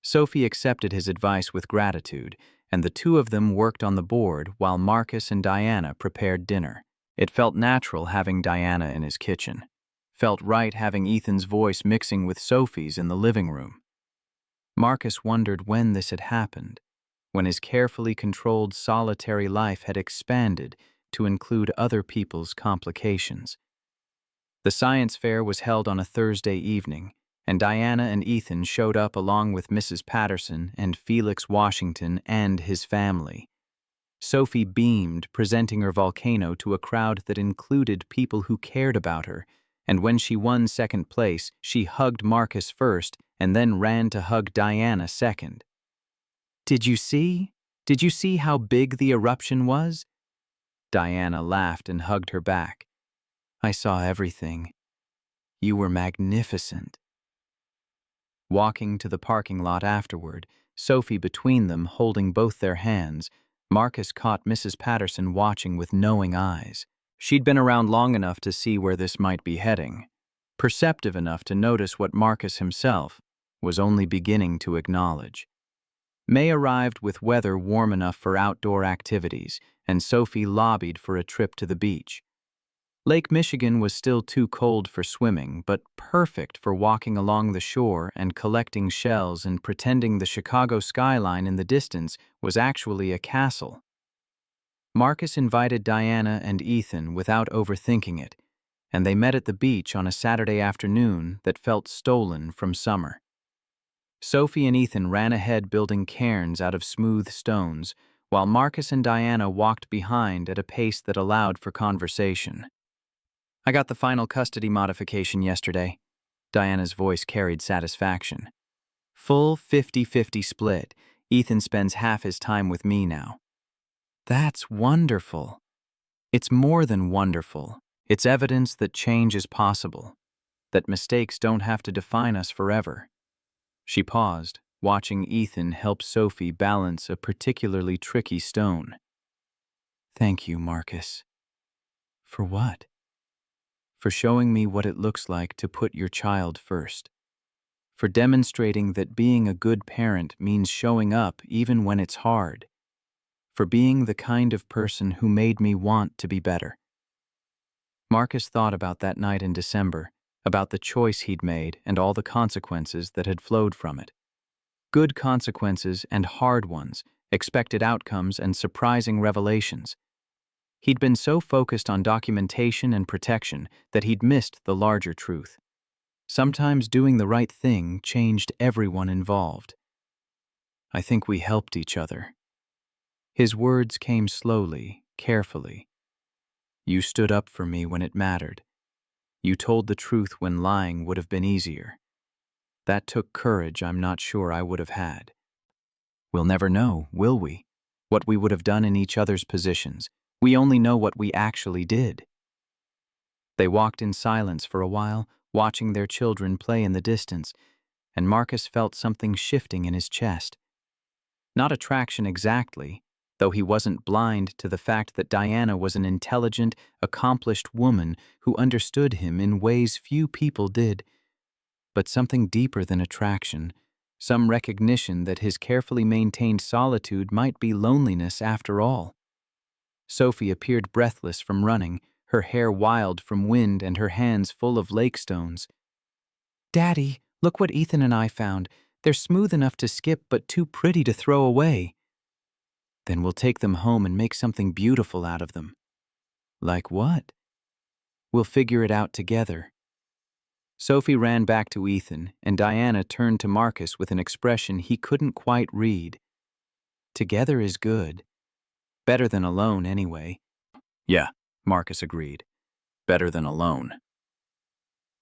Sophie accepted his advice with gratitude, and the two of them worked on the board while Marcus and Diana prepared dinner. It felt natural having Diana in his kitchen. Felt right having Ethan's voice mixing with Sophie's in the living room. Marcus wondered when this had happened, when his carefully controlled solitary life had expanded to include other people's complications. The science fair was held on a Thursday evening, and Diana and Ethan showed up along with Mrs. Patterson and Felix Washington and his family. Sophie beamed, presenting her volcano to a crowd that included people who cared about her, and when she won second place, she hugged Marcus first and then ran to hug Diana second. Did you see? Did you see how big the eruption was? Diana laughed and hugged her back. I saw everything. You were magnificent. Walking to the parking lot afterward, Sophie between them holding both their hands, Marcus caught Mrs. Patterson watching with knowing eyes. She'd been around long enough to see where this might be heading, perceptive enough to notice what Marcus himself was only beginning to acknowledge. May arrived with weather warm enough for outdoor activities, and Sophie lobbied for a trip to the beach. Lake Michigan was still too cold for swimming, but perfect for walking along the shore and collecting shells and pretending the Chicago skyline in the distance was actually a castle. Marcus invited Diana and Ethan without overthinking it, and they met at the beach on a Saturday afternoon that felt stolen from summer. Sophie and Ethan ran ahead building cairns out of smooth stones, while Marcus and Diana walked behind at a pace that allowed for conversation. I got the final custody modification yesterday. Diana's voice carried satisfaction. Full 50-50 split. Ethan spends half his time with me now. That's wonderful. It's more than wonderful. It's evidence that change is possible, that mistakes don't have to define us forever. She paused, watching Ethan help Sophie balance a particularly tricky stone. Thank you, Marcus. For what? For showing me what it looks like to put your child first. For demonstrating that being a good parent means showing up even when it's hard. For being the kind of person who made me want to be better. Marcus thought about that night in December, about the choice he'd made and all the consequences that had flowed from it. Good consequences and hard ones, expected outcomes and surprising revelations. He'd been so focused on documentation and protection that he'd missed the larger truth. Sometimes doing the right thing changed everyone involved. I think we helped each other. His words came slowly, carefully. You stood up for me when it mattered. You told the truth when lying would have been easier. That took courage I'm not sure I would have had. We'll never know, will we? What we would have done in each other's positions. We only know what we actually did. They walked in silence for a while, watching their children play in the distance, and Marcus felt something shifting in his chest. Not attraction exactly, though he wasn't blind to the fact that Diana was an intelligent, accomplished woman who understood him in ways few people did, but something deeper than attraction, some recognition that his carefully maintained solitude might be loneliness after all. Sophie appeared breathless from running, her hair wild from wind and her hands full of lake stones. Daddy, look what Ethan and I found. They're smooth enough to skip but too pretty to throw away. Then we'll take them home and make something beautiful out of them. Like what? We'll figure it out together. Sophie ran back to Ethan, and Diana turned to Marcus with an expression he couldn't quite read. Together is good. Better than alone, anyway. Yeah, Marcus agreed. Better than alone.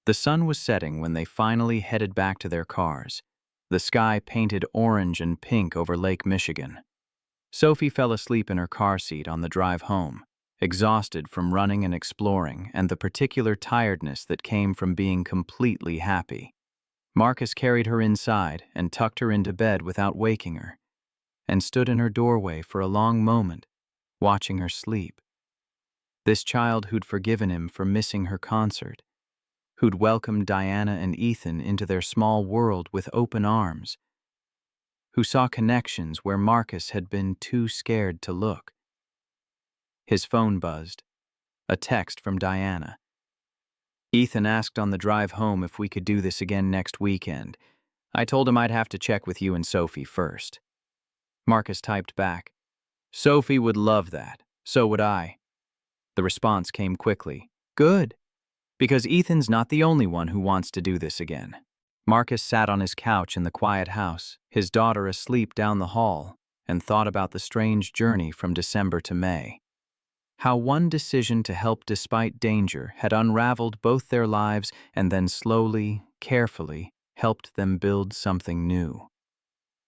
The sun was setting when they finally headed back to their cars, the sky painted orange and pink over Lake Michigan. Sophie fell asleep in her car seat on the drive home, exhausted from running and exploring and the particular tiredness that came from being completely happy. Marcus carried her inside and tucked her into bed without waking her, and stood in her doorway for a long moment, watching her sleep. This child who'd forgiven him for missing her concert, who'd welcomed Diana and Ethan into their small world with open arms, who saw connections where Marcus had been too scared to look. His phone buzzed. A text from Diana. Ethan asked on the drive home if we could do this again next weekend. I told him I'd have to check with you and Sophie first. Marcus typed back, Sophie would love that. So would I. The response came quickly. Good. Because Ethan's not the only one who wants to do this again. Marcus sat on his couch in the quiet house, his daughter asleep down the hall, and thought about the strange journey from December to May. How one decision to help despite danger had unraveled both their lives and then slowly, carefully, helped them build something new.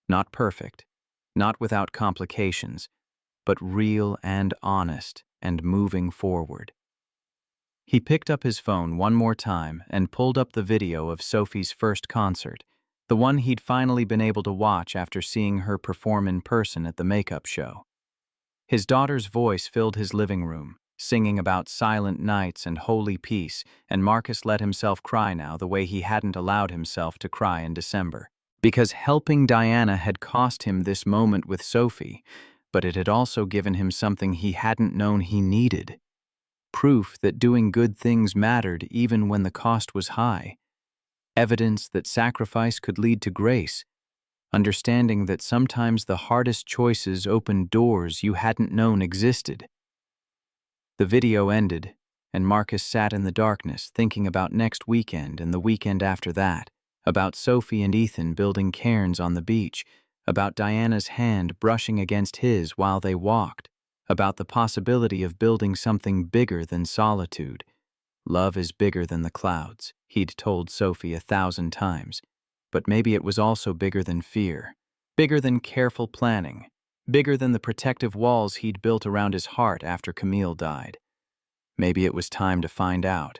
Not perfect, not without complications, but real and honest and moving forward. He picked up his phone one more time and pulled up the video of Sophie's first concert, the one he'd finally been able to watch after seeing her perform in person at the makeup show. His daughter's voice filled his living room, singing about silent nights and holy peace, and Marcus let himself cry now the way he hadn't allowed himself to cry in December. Because helping Diana had cost him this moment with Sophie, but it had also given him something he hadn't known he needed. Proof that doing good things mattered even when the cost was high. Evidence that sacrifice could lead to grace. Understanding that sometimes the hardest choices opened doors you hadn't known existed. The video ended, and Marcus sat in the darkness thinking about next weekend and the weekend after that. about Sophie and Ethan building cairns on the beach, about Diana's hand brushing against his while they walked, about the possibility of building something bigger than solitude. Love is bigger than the clouds, he'd told Sophie 1,000 times, but maybe it was also bigger than fear, bigger than careful planning, bigger than the protective walls he'd built around his heart after Camille died. Maybe it was time to find out.